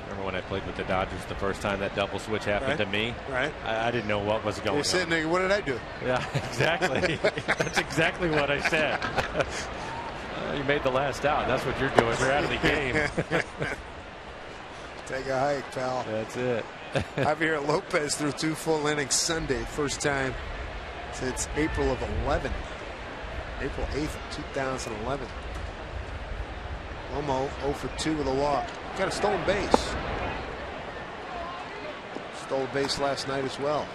Remember when I played with the Dodgers the first time that double switch happened to me? Right. I didn't know what was going on. You're sitting there, what did I do? Yeah, exactly. That's exactly what I said. You made the last out. That's what you're doing. You're out of the game. Take a hike, pal. That's it. Javier Lopez threw 2 full innings Sunday. First time since April of 11. April 8th, 2011. Lomo 0 for 2 with a walk. Got a stolen base. Stole a base last night as well.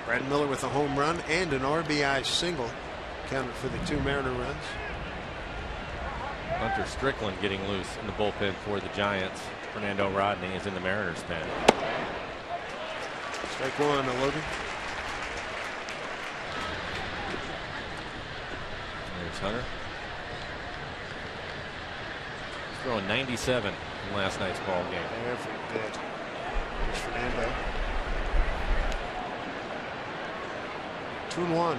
Brad Miller with a home run and an RBI single. Counted for the 2 Mariner runs. Hunter Strickland getting loose in the bullpen for the Giants. Fernando Rodney is in the Mariners pen. Strike 1 to Logan. There's Hunter. He's throwing 97 in last night's ball game. Every bit. Here's Fernando. 2-1.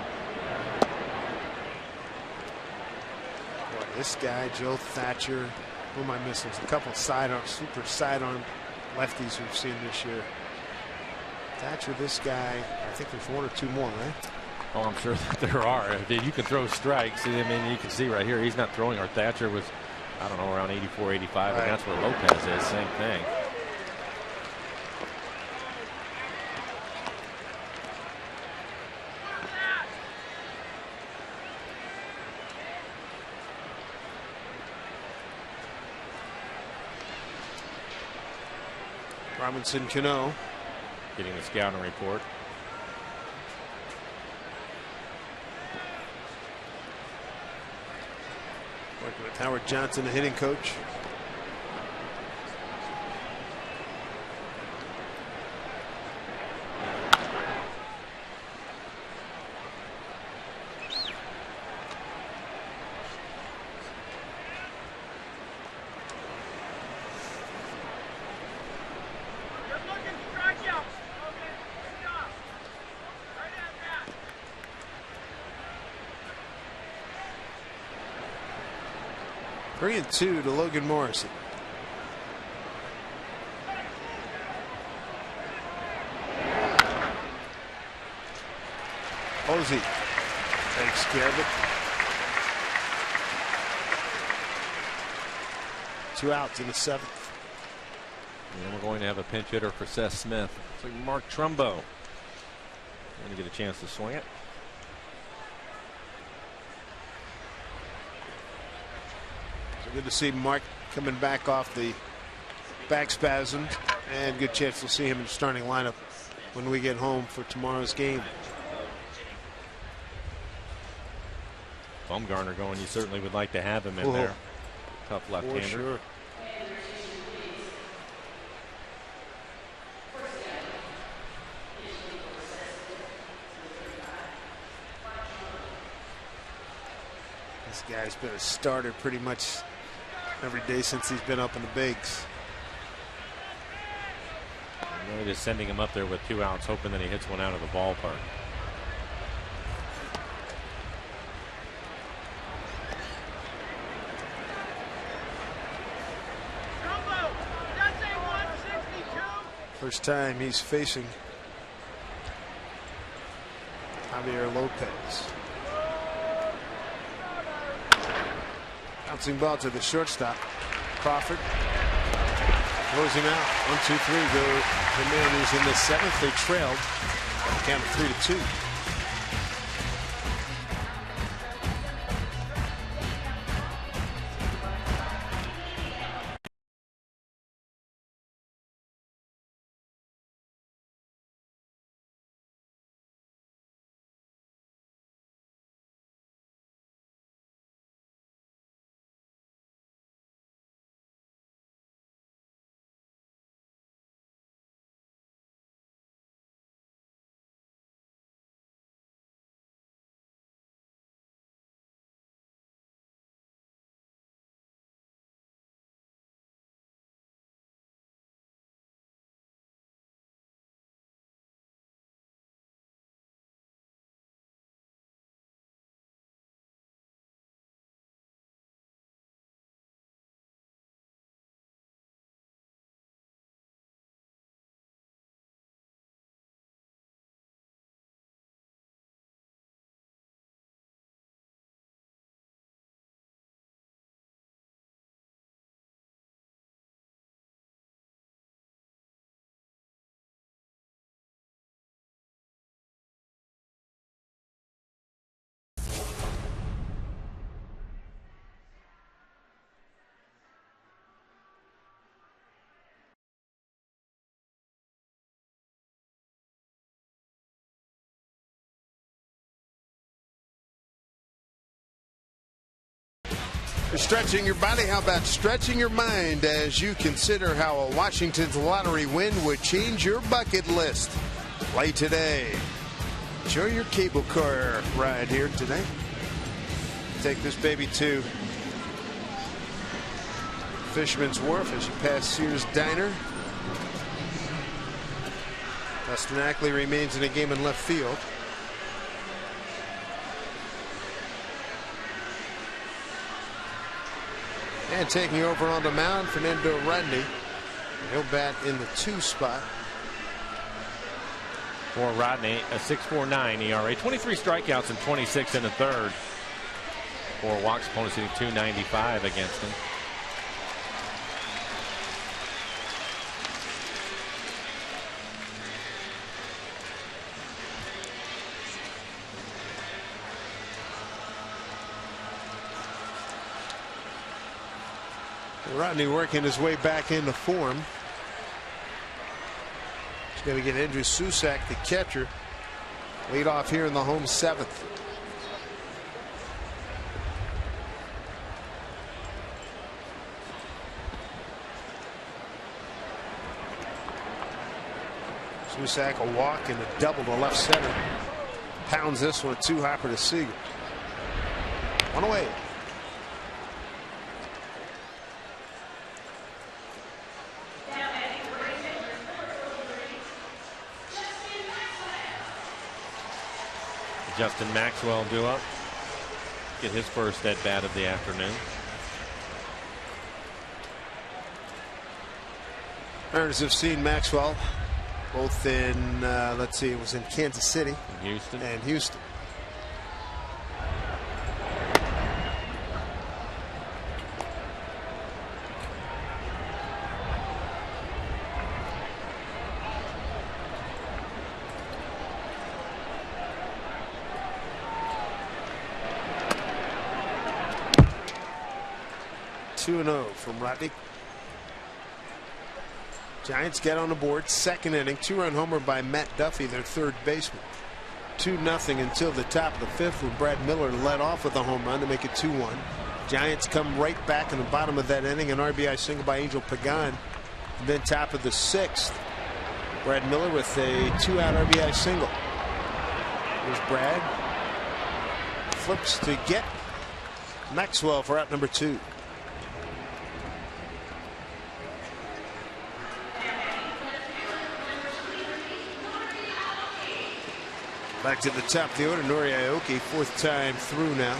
Boy, this guy, Joe Thatcher. Who am I missing? There's a couple sidearm, super sidearm lefties we've seen this year. Thatcher, this guy, I think there's 1 or 2 more, right? Oh, I'm sure that there are. You can throw strikes. I mean, you can see right here, he's not throwing. Our Thatcher was, I don't know, around 84, 85, and that's where Lopez is. Same thing. Robinson Cano getting the scouting report. Working with Howard Johnson, the hitting coach. Three and 2 to Logan Morrison. Posey takes care of it. 2 outs in the 7th. And we're going to have a pinch hitter for Seth Smith. It's like Mark Trumbo. Going to get a chance to swing it. Good to see Mark coming back off the back spasm, and good chance to see him in the starting lineup when we get home for tomorrow's game. Bumgarner going, you certainly would like to have him in there. Tough left-hander. For sure. This guy's been a starter pretty much every day since he's been up in the bigs. Really just sending him up there with 2 outs, hoping that he hits one out of the ballpark. First time he's facing Javier Lopez. Bouncing ball to the shortstop. Crawford throws him out. 1, 2, 3 go the Mariners in the 7th. They trailed. Count of 3-2. For stretching your body, how about stretching your mind as you consider how a Washington's lottery win would change your bucket list? Play today. Enjoy your cable car ride here today. Take this baby to Fisherman's Wharf as you pass Sears Diner. Dustin Ackley remains in a game in left field. And taking over on the mound, Fernando Rodney. He'll bat in the 2 spot. For Rodney, a 6.49 ERA, 23 strikeouts and 26 in the third. 4 walks, opponents hitting .295 against him. Rodney working his way back into form. He's going to get Andrew Susac, the catcher, lead off here in the home 7th. Susac a walk and a double to left center. Pounds this one, 2 hopper to Seager. 1 away. Justin Maxwell due up. Get his first at bat of the afternoon. Mariners have seen Maxwell both in, let's see, it was in Kansas City and Houston. .2-0 from Rodney. Giants get on the board, 2nd inning, 2-run homer by Matt Duffy, their 3rd baseman. 2-0 until the top of the 5th when Brad Miller led off with a home run to make it 2-1. Giants come right back in the bottom of that inning, an RBI single by Angel Pagan. And then top of the 6th, Brad Miller with a 2-out RBI single. Here's Brad. Flips to get Maxwell for out number 2. Back to the top of the order, Nori Aoki, 4th time through now.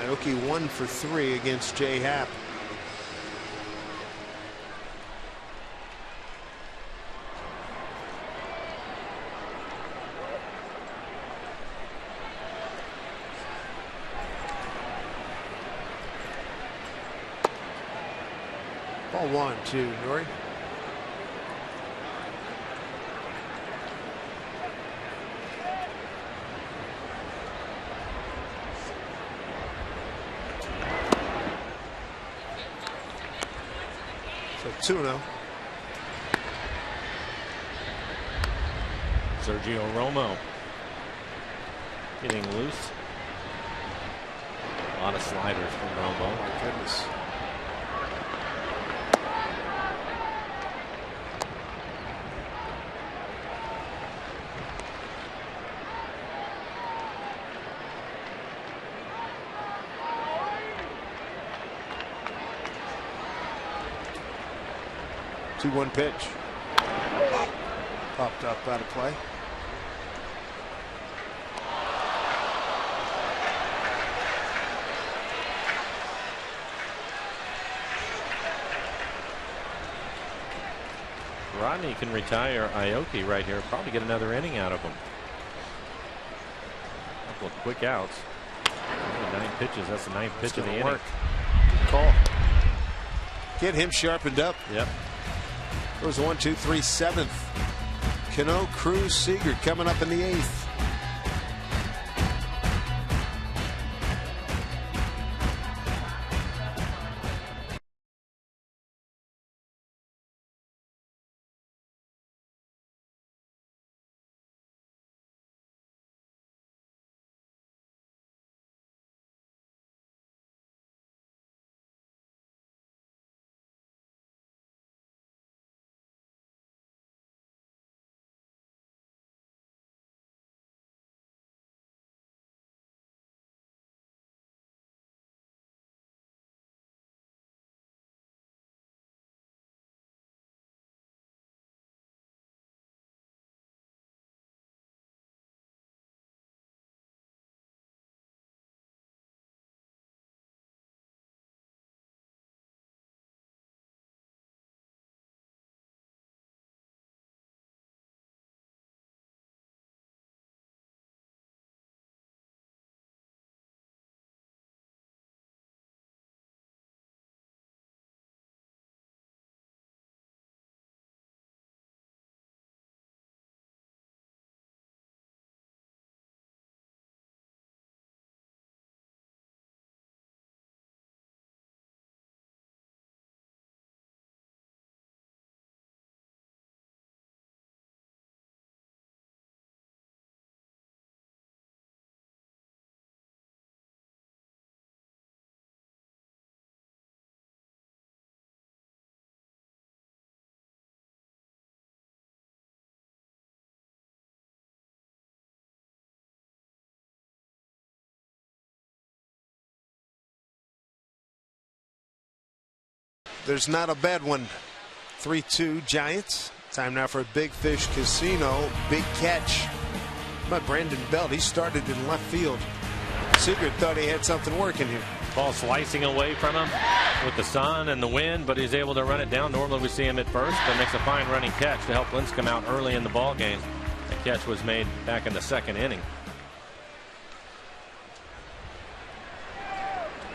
Aoki 1 for 3 against Jay Happ. Ball 1 to Nori. So 2-0. Sergio Romo getting loose. A lot of sliders from Romo. Oh my goodness. Two-one pitch. Popped up out of play. Rodney can retire Aoki right here. Probably get another inning out of him. A couple of quick outs. Only 9 pitches. That's the 9th pitch of the inning. Good call. Get him sharpened up. Yep. Goes 1, 2, 3, 7th. Cano, Cruz, Seager coming up in the 8th. there's not a bad one. 3-2 Giants. Time now for a Big Fish Casino. Big catch by Brandon Belt. He started in left field. Seager thought he had something working here. Ball slicing away from him with the sun and the wind, but he's able to run it down. Normally we see him at first, but makes a fine running catch to help Lincecum come out early in the ball game. The catch was made back in the second inning.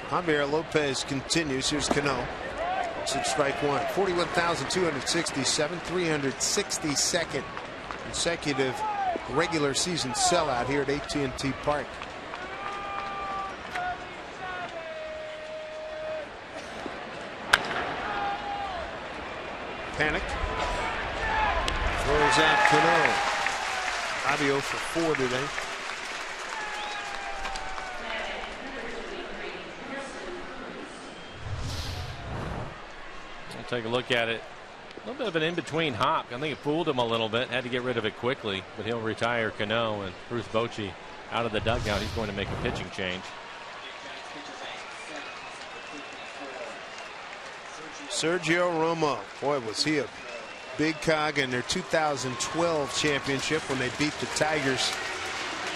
Javier Lopez continues. Here's Cano. It's at strike one. 41,267, 362nd consecutive regular season sellout here at AT&T Park. Panic. Throws out Cano. Audio for 4 today. Take a look at it. A little bit of an in-between hop. I think it fooled him a little bit. Had to get rid of it quickly, but he'll retire Cano, and Bruce Bochy out of the dugout. He's going to make a pitching change. Sergio Romo. Boy, was he a big cog in their 2012 championship when they beat the Tigers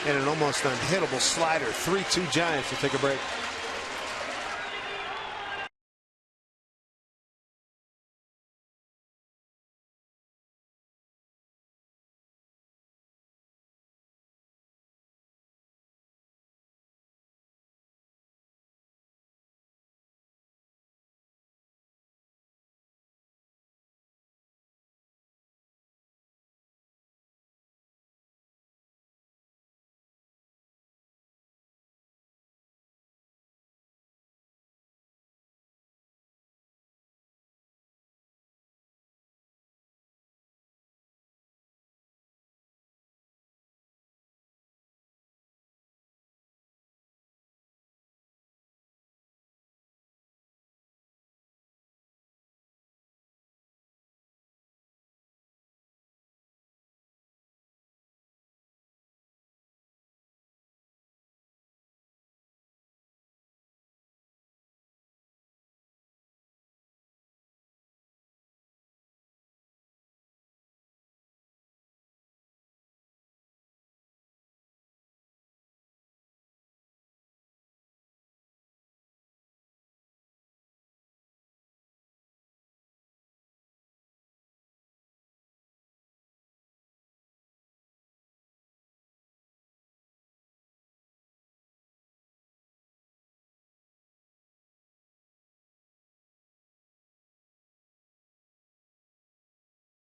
in an almost unhittable slider. 3-2 Giants. We'll take a break.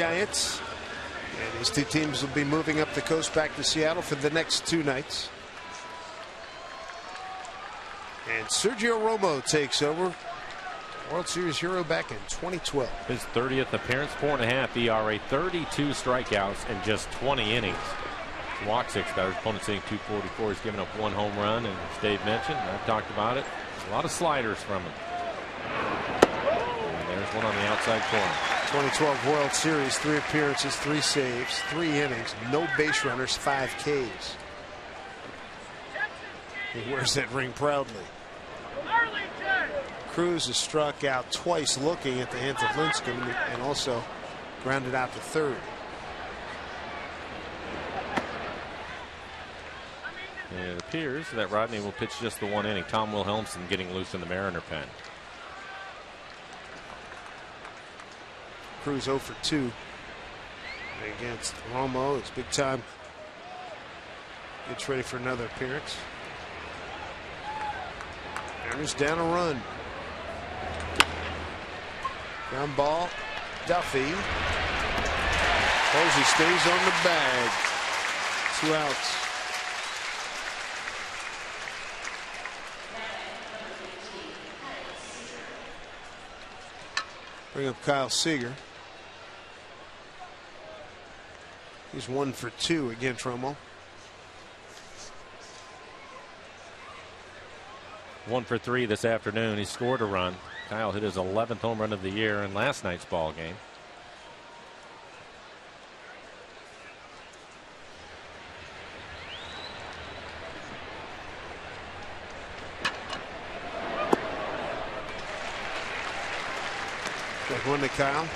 Giants. And these two teams will be moving up the coast back to Seattle for the next 2 nights. And Sergio Romo takes over. World Series hero back in 2012. His 30th appearance, 4.5 ERA, 32 strikeouts in just 20 innings. Walked 6 batters, opponent sitting 244. He's given up 1 home run, and as Dave mentioned, I've talked about it, a lot of sliders from him. And there's one on the outside corner. 2012 World Series, 3 appearances, 3 saves, 3 innings, no base runners, 5 Ks. He wears that ring proudly. Cruz is struck out twice looking at the hands of Lincecum and also grounded out to third. And it appears that Rodney will pitch just the 1 inning. Tom Wilhelmsen getting loose in the Mariner pen. Cruz 0 for 2 against Romo. It's big time. Gets ready for another appearance. Mariners down a run. Ground ball. Duffy. Posey stays on the bag. 2 outs. Bring up Kyle Seager. He's 1 for 2 against Romo. 1 for 3 this afternoon. He scored a run. Kyle hit his 11th home run of the year in last night's ball game. Strike one to Kyle.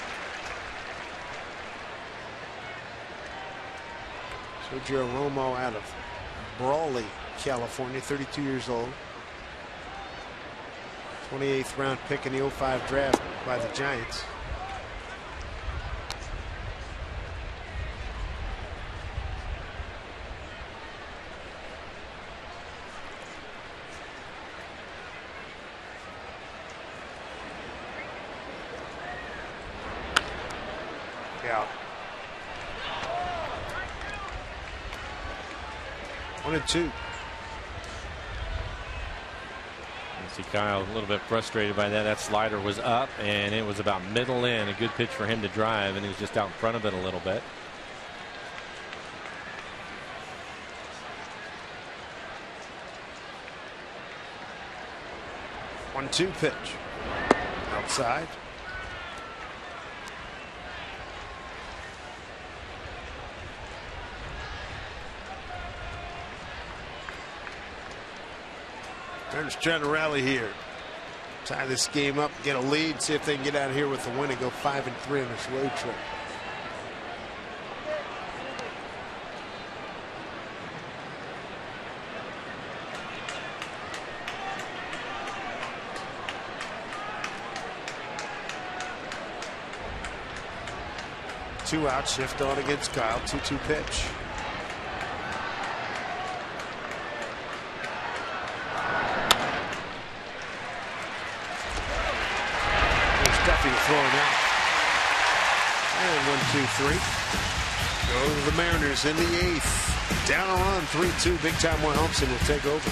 Sergio Romo out of Brawley, California, 32 years old. 28th round pick in the 05 draft by the Giants. Out. 1-2. See Kyle a little bit frustrated by that. That slider was up and it was about middle in. A good pitch for him to drive, and he was just out in front of it a little bit. One-two pitch. Outside. They're just trying to rally here. Tie this game up, get a lead, see if they can get out of here with the win and go 5-3 on this road trip. Two out, shift on against Kyle. 2-2 pitch. Throwing out. And 1-2-3. Go to the Mariners in the 8th. Down a run, 3-2. Big time Will Helmson will take over.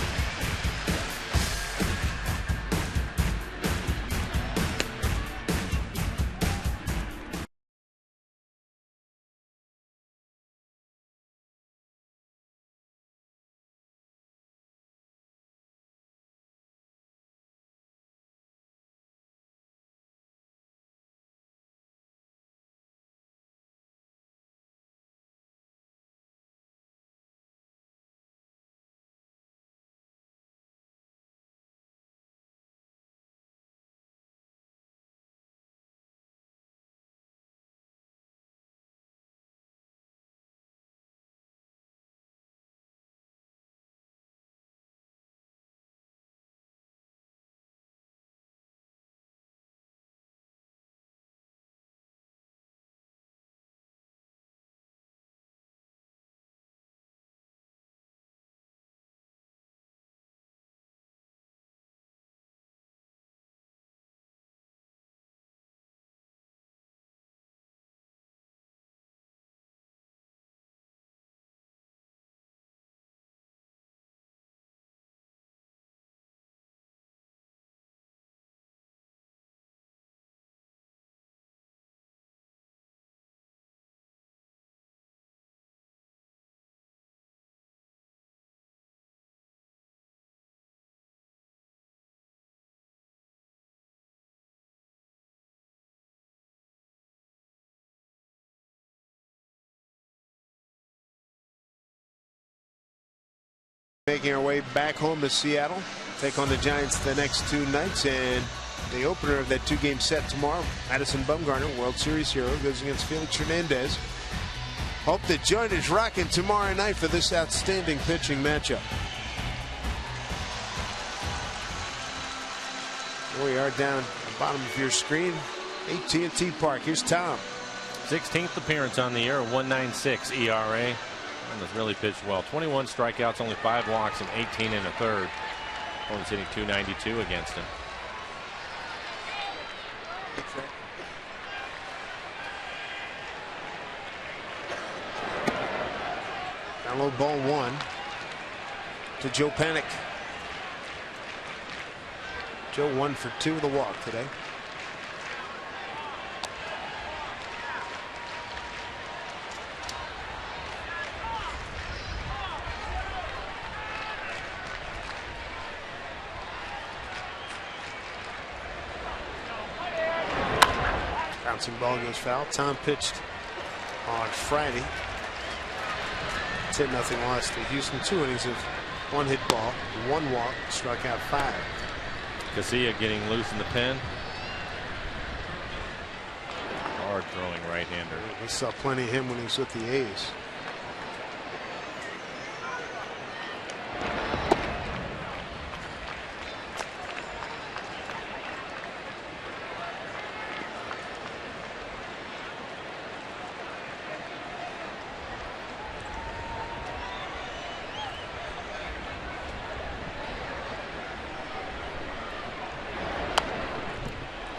Making our way back home to Seattle. Take on the Giants the next two nights, and the opener of that 2-game set tomorrow. Madison Bumgarner, World Series hero, goes against Felix Hernandez. Hope the joint is rocking tomorrow night for this outstanding pitching matchup. Here we are down at the bottom of your screen. AT Park. Here's Tom. 16th appearance on the year, 1.96 ERA. Has really pitched well. 21 strikeouts, only 5 walks, and 18 in a third. Opponent's hitting .292 against him. Down low, ball 1 to Joe Panic. Joe 1 for 2 with a walk today. Bouncing ball goes foul. Tom pitched on Friday. 10-0 loss to Houston. 2 innings of 1 hit ball, 1 walk, struck out 5. Casilla getting loose in the pen. hard-throwing right-hander. We saw plenty of him when he was with the A's.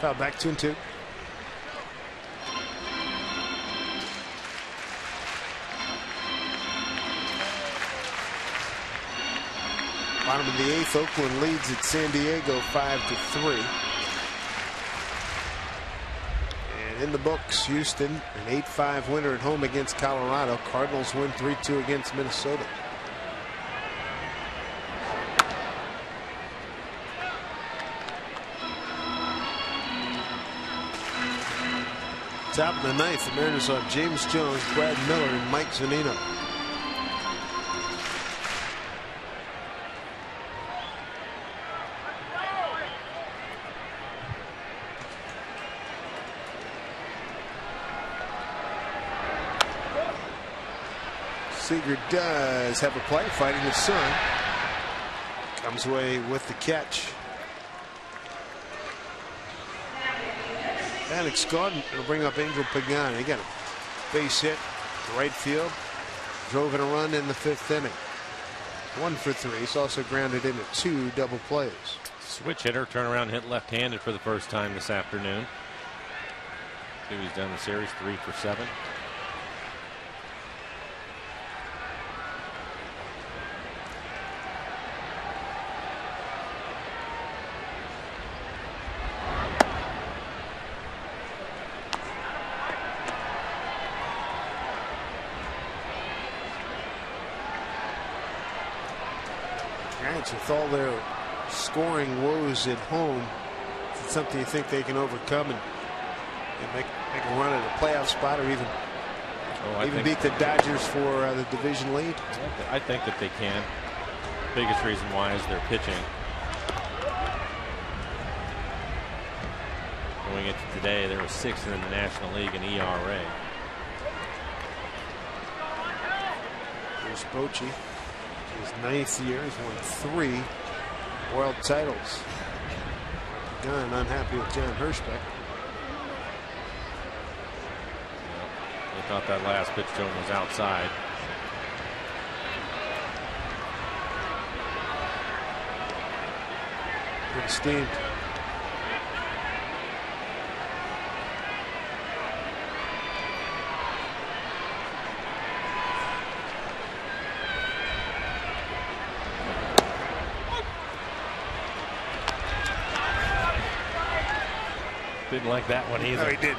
Foul back 2-2. Bottom of the 8th, Oakland leads at San Diego 5-3. And in the books, Houston an 8-5 winner at home against Colorado. Cardinals win 3-2 against Minnesota. Top of the 9th, the Mariners have James Jones, Brad Miller, and Mike Zunino. Seager does have a play, fighting his son. Comes away with the catch. Alex Gordon will bring up Angel Pagan. He got a base hit to right field. Drove in a run in the 5th inning. 1 for 3. He's also grounded into 2 double plays. Switch hitter, turnaround hit left-handed for the first time this afternoon. He's done the series 3 for 7. With all their scoring woes at home, it's something you think they can overcome and make a run at a playoff spot, or even beat the Dodgers for the division lead? I think that they can. Biggest reason why is their pitching. Going into today, they were 6th in the National League in ERA. Here's Bochy. His 9th year. He's won 3 world titles. Gunn unhappy with John Hirschbeck. They thought that last pitch to him was outside. Pretty steamed. Didn't like that one either. No, he didn't.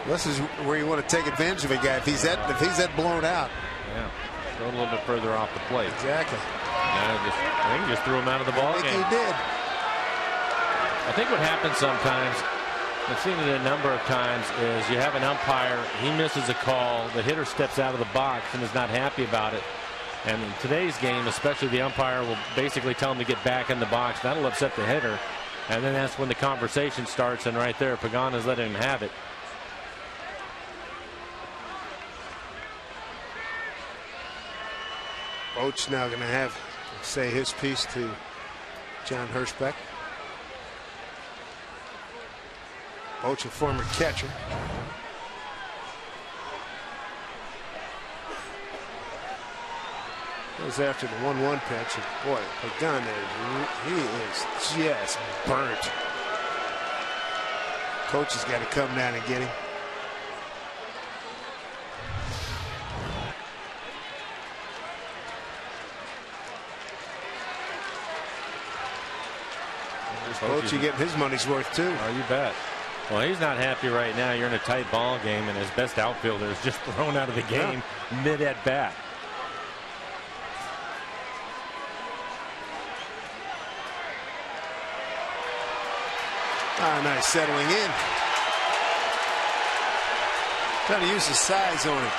This is where you want to take advantage of a guy if he's that blown out. Yeah, throw a little bit further off the plate. Exactly. I think he just threw him out of the ball game. He did. I think what happens sometimes, I've seen it a number of times, is you have an umpire, he misses a call, the hitter steps out of the box and is not happy about it. And in today's game, especially, the umpire will basically tell him to get back in the box. That'll upset the hitter. And then that's when the conversation starts. And right there, Pagan is letting him have it. Oates now going to say his piece to John Hirschbeck. Oates, a former catcher. Goes after the 1-1 pitch, and boy, Pagan he is just burnt. Coach has got to come down and get him. Coach, getting his money's worth too. Oh, you bet. Well, he's not happy right now. You're in a tight ball game, and his best outfielder is just thrown out of the game mid at bat. Ah, nice settling in. Trying to use his size on him.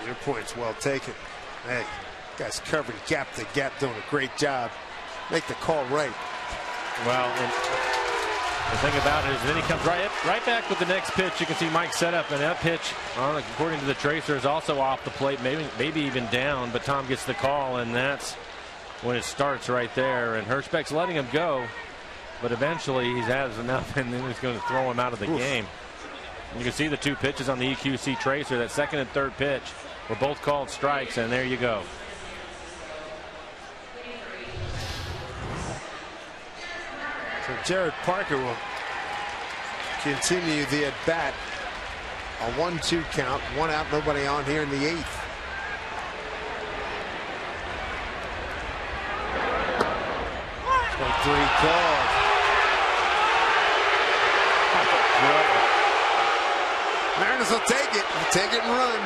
Your point's well taken. Hey, guys covering gap to gap, doing a great job. Make the call right. Well, and the thing about it is then he comes right back with the next pitch. You can see Mike set up, and that pitch, according to the tracer, is also off the plate, maybe even down. But Tom gets the call, and that's when it starts right there. And Hirschbeck's letting him go, but eventually he has enough, and then he's going to throw him out of the game. And you can see the two pitches on the EQC tracer. That second and third pitch were both called strikes, and there you go. So Jared Parker will continue the at-bat. A 1-2 count, one out, nobody on here in the 8th. Three called. Mariners will take it. Take it and run.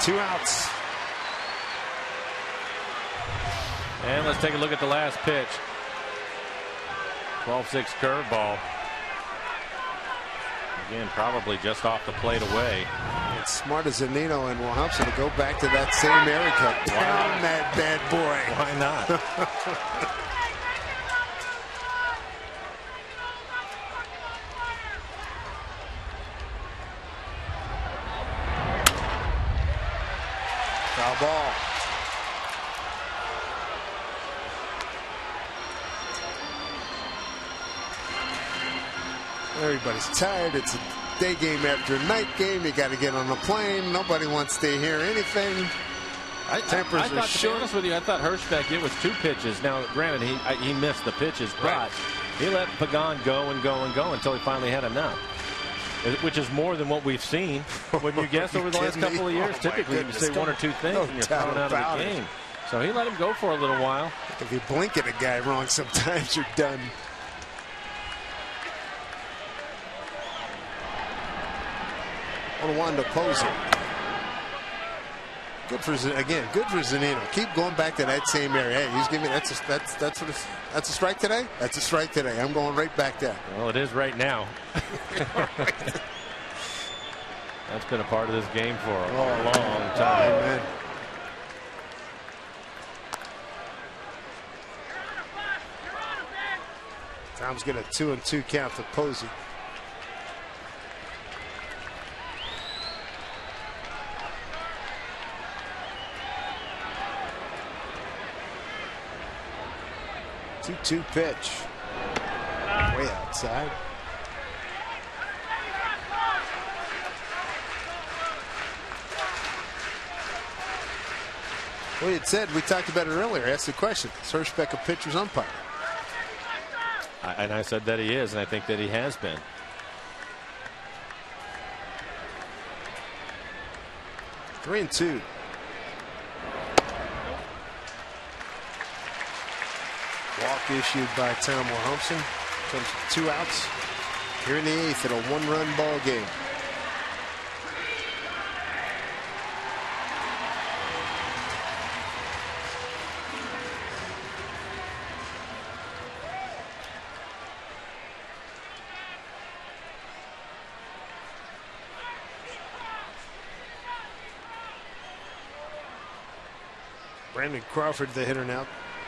Two outs. And let's take a look at the last pitch. 12-6 curveball. Again, probably just off the plate away. It's smart as Zunino and Wilhelmsen to go back to that same area cut. Down that bad boy. Why not? Foul ball. Everybody's tired. It's a day game after a night game. You got to get on a plane. Nobody wants to hear anything. Tempers are short. To be honest with you, I thought Hirschbeck, it was two pitches. Now, granted, he missed the pitches, but he let Pagan go and go and go until he finally had enough, which is more than what we've seen. When you guess over the last couple of years, typically you say one or two things and you're thrown out of the game. So he let him go for a little while. If you blink at a guy wrong, sometimes you're done. On Wanda Posey. Good for Zunino. Keep going back to that same area. Hey, he's giving that's a strike today. That's a strike today. I'm going right back there. Well, it is right now. That's been a part of this game for a long time. Amen. Tom's got a 2-2 count to Posey. Two pitch. Way outside. We had said, we talked about it earlier, asked the question, is Hirschbeck a pitcher's umpire? And I said that he is, and I think that he has been. 3-2. Walk issued by Tom Wilhelmsen. Comes with 2 outs here in the 8th at a 1-run ball game. Brandon Crawford, the hitter now.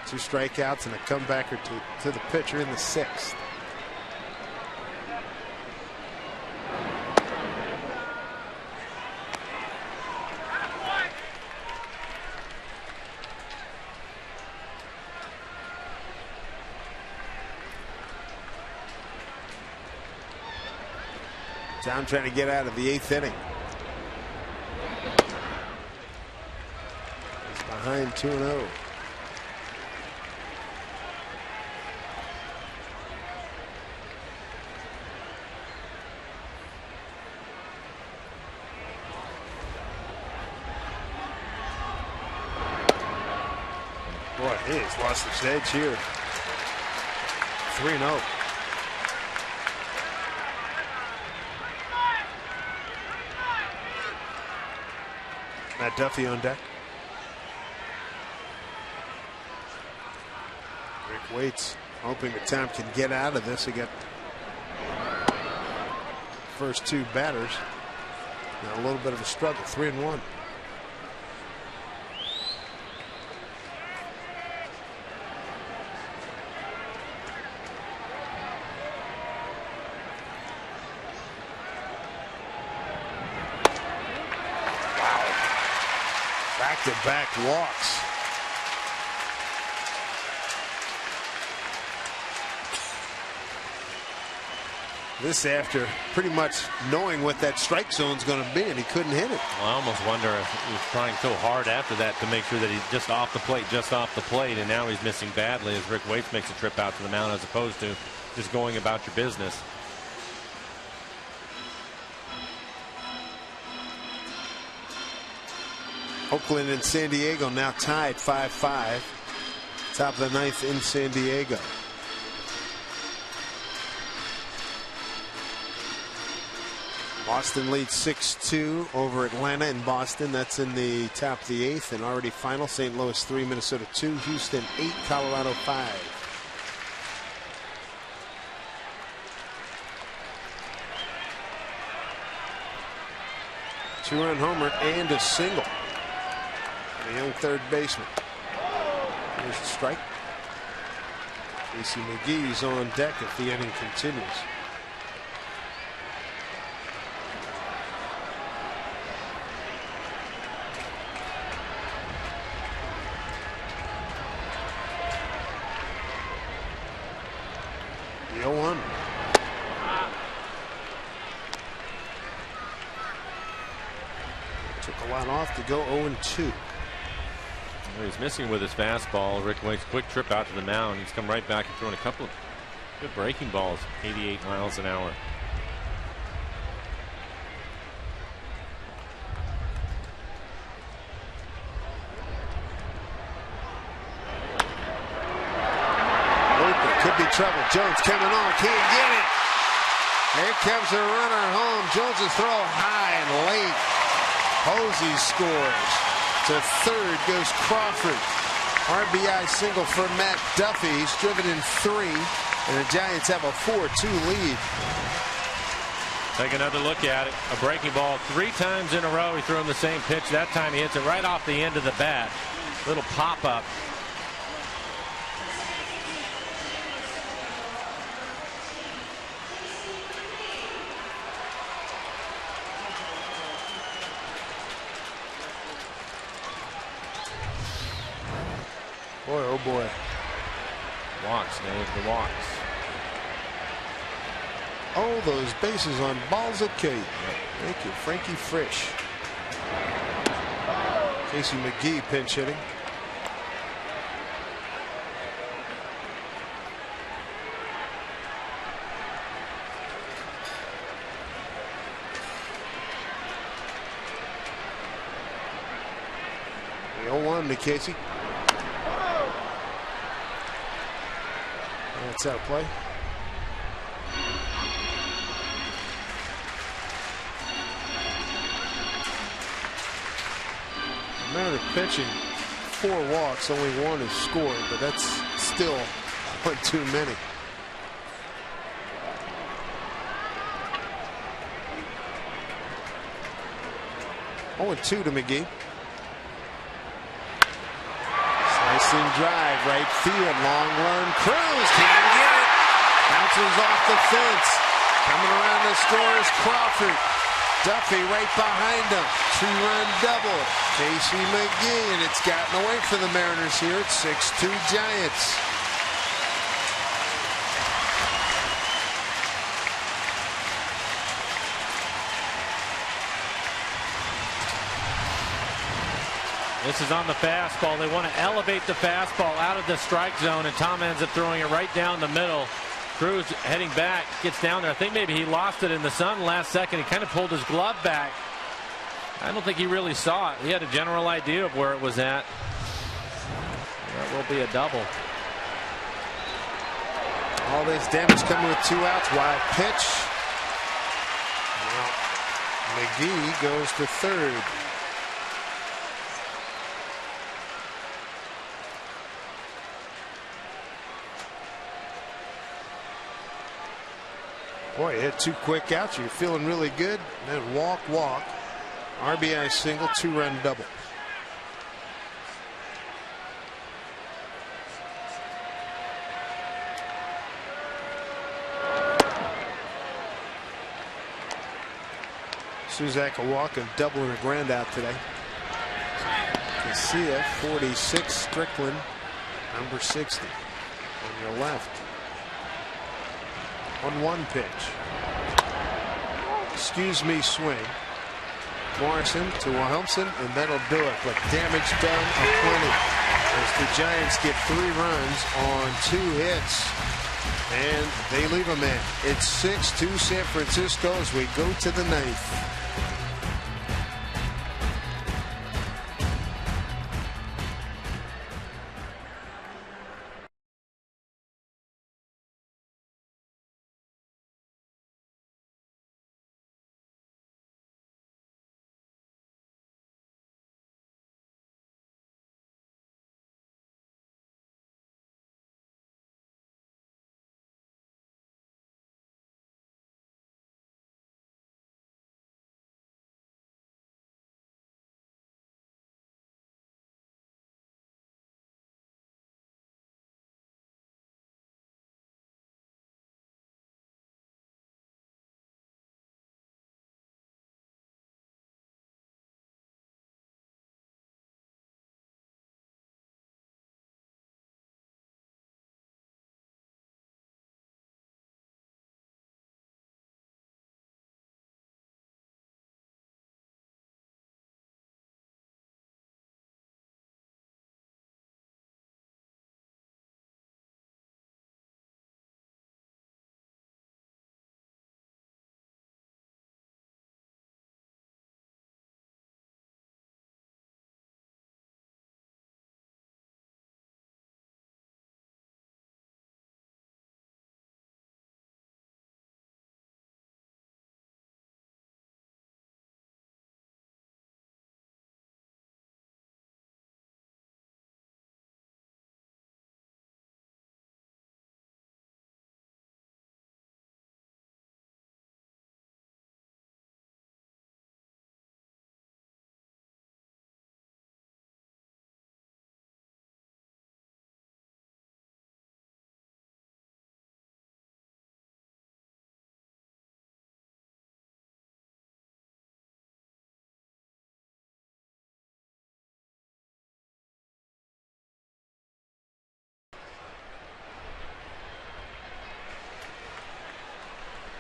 2 strikeouts and a comebacker to the pitcher in the 6th. Tom trying to get out of the 8th inning. He's behind 2-0. Boy, he's lost his edge here. 3-0. Matt Duffy on deck. Rick waits. hoping that Tom can get out of this. He got first 2 batters. Now a little bit of a struggle. 3-1. Back-to-back walks. This after pretty much knowing what that strike zone's going to be, and he couldn't hit it. Well, I almost wonder if he was trying so hard after that to make sure that he's just off the plate, and now he's missing badly as Rick Waite makes a trip out to the mound as opposed to just going about your business. Oakland and San Diego now tied 5-5. Top of the 9th in San Diego. Boston leads 6-2 over Atlanta in Boston. That's in the top of the 8th and already final. St. Louis 3, Minnesota 2, Houston 8, Colorado 5. Two-run homer and a single. A young third baseman. Here's the strike. Casey McGee's on deck if the inning continues. The 0-1. Took a lot off to go 0-2. He's missing with his fastball. Rick Waite's quick trip out to the mound. He's come right back and thrown a couple of good breaking balls, 88 miles an hour. Open, could be trouble. Jones coming on, can't get it. Here comes a runner home. Jones' throw high and late. Posey scores. To third goes Crawford. RBI single for Matt Duffy. He's driven in 3, and the Giants have a 4-2 lead. Take another look at it. A breaking ball 3 times in a row. He threw him the same pitch. That time he hits it right off the end of the bat. Little pop up. Boy, oh boy. Walks, Dave, the walks. Oh, those bases on balls at Kate. Thank you, Frankie Frisch. Casey McGee pinch hitting. The 0-1 to Casey. That's out of play. Matter of pitching, 4 walks, only 1 is scored, but that's still one too many. Oh, 2 to McGee. Slicing drive, right field, long run. Cruz can't get it. Bounces off the fence. Coming around to score is Crawford. Duffy right behind him. 2-run double. Casey McGee, and it's gotten away from the Mariners here. It's 6-2 Giants. This is on the fastball. They want to elevate the fastball out of the strike zone, and Tom ends up throwing it right down the middle. Cruz heading back, gets down there. I think maybe he lost it in the sun last second. He kind of pulled his glove back. I don't think he really saw it. He had a general idea of where it was at. That will be a double. All this damage coming with 2 outs. Wild pitch. Now McGee goes to third. Boy, hit 2 quick outs. You're feeling really good. And then walk. RBI single, 2-run double. Suzak a walk and double and a ground out today. Casilla 46, Strickland number 60 on your left. 1-1 pitch. Excuse me, swing. Morrison to Wilhelmsen, and that'll do it. But damage done aplenty as the Giants get 3 runs on 2 hits, and they leave a man. It's 6-2 San Francisco as we go to the 9th.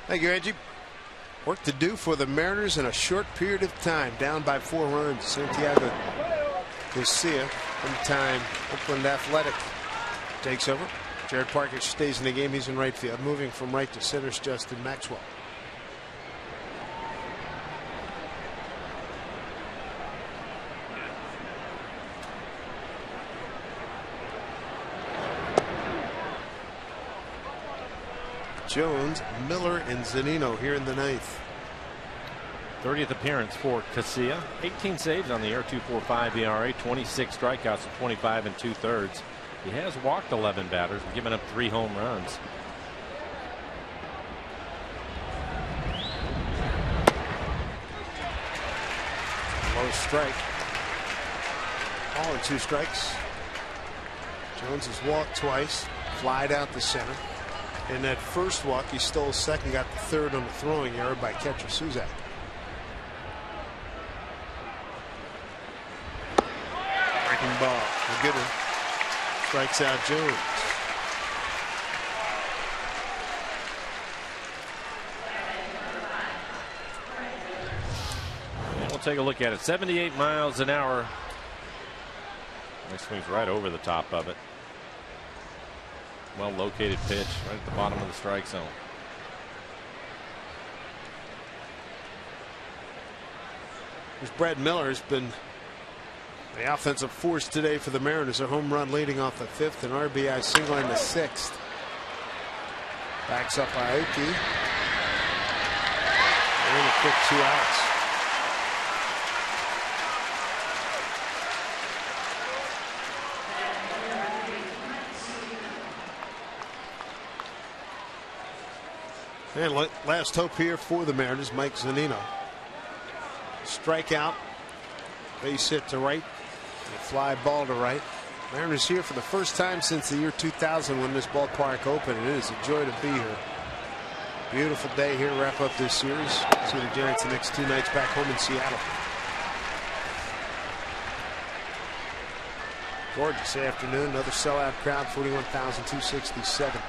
Thank you, Angie. Work to do for the Mariners in a short period of time. Down by 4 runs. Santiago Garcia from time. Oakland Athletic takes over. Jared Parker stays in the game. He's in right field. Moving from right to center is Justin Maxwell. Jones, Miller, and Zunino here in the 9th. 30th appearance for Casilla. 18 saves on the year, 2.45 ERA, 26 strikeouts in 25 2/3. He has walked 11 batters and given up 3 home runs. Low strike. All in 2 strikes. Jones has walked twice, flied out the center. In that first walk, he stole second, got the third on the throwing error by catcher Suzak. Breaking ball, a good one. Strikes out Jones. And we'll take a look at it. 78 miles an hour. He swings right over the top of it. Well located pitch right at the bottom of the strike zone. Here's Brad Miller, has been the offensive force today for the Mariners. A home run leading off the 5th, and RBI single in the 6th. Backs up by Aoki. And a quick 2 outs. And last hope here for the Mariners, Mike Zunino. Strikeout, base hit to right, a fly ball to right. Mariners here for the first time since the year 2000 when this ballpark opened. It is a joy to be here. Beautiful day here to wrap up this series. See the Giants the next 2 nights back home in Seattle. Gorgeous afternoon. Another sellout crowd, 41,267.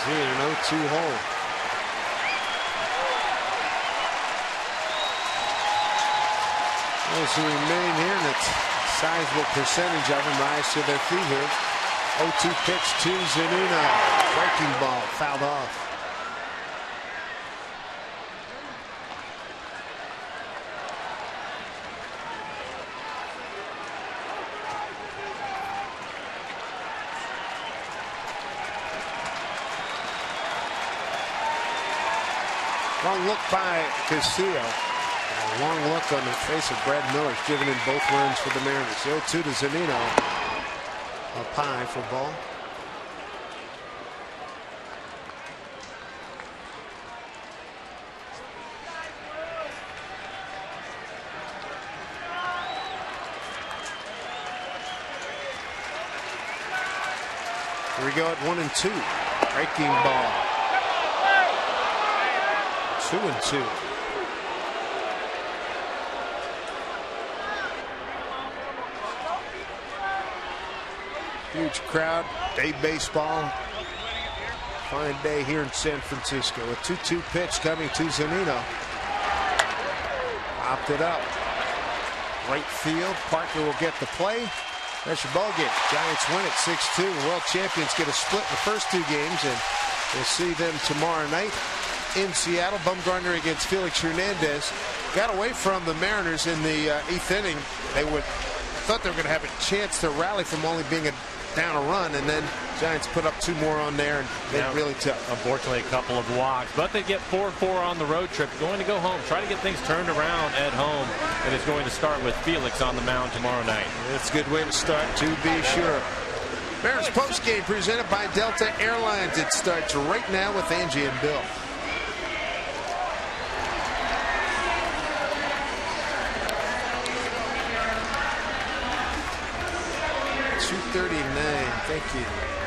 An 0-2 hole. Those who remain here, and it's a sizable percentage of them rise to their feet here. 0-2 pitch to Zunino. Breaking ball, fouled off. Long look by Castillo. A long look on the face of Brad Miller. He's driven in both runs for the Mariners. 0-2 to Zunino. Up high for ball. Here we go at 1-2. Breaking ball. 2-2. Huge crowd. Day baseball. Fine day here in San Francisco. A 2-2 pitch coming to Zunino. Popped it up. Right field. Parker will get the play. That's your ball game. Giants win it 6-2. World champions get a split in the first 2 games, and we'll see them tomorrow night in Seattle. Bumgarner against Felix Hernandez. Got away from the Mariners in the 8th inning. They thought they were going to have a chance to rally from only being down a run, and then Giants put up 2 more on there, and they really tough. Unfortunately, a couple of walks, but they get 4-4 on the road trip. Going to go home, try to get things turned around at home, and it's going to start with Felix on the mound tomorrow night. That's a good way to start, to be sure. Mariners postgame presented by Delta Airlines. It starts right now with Angie and Bill. 239. Thank you.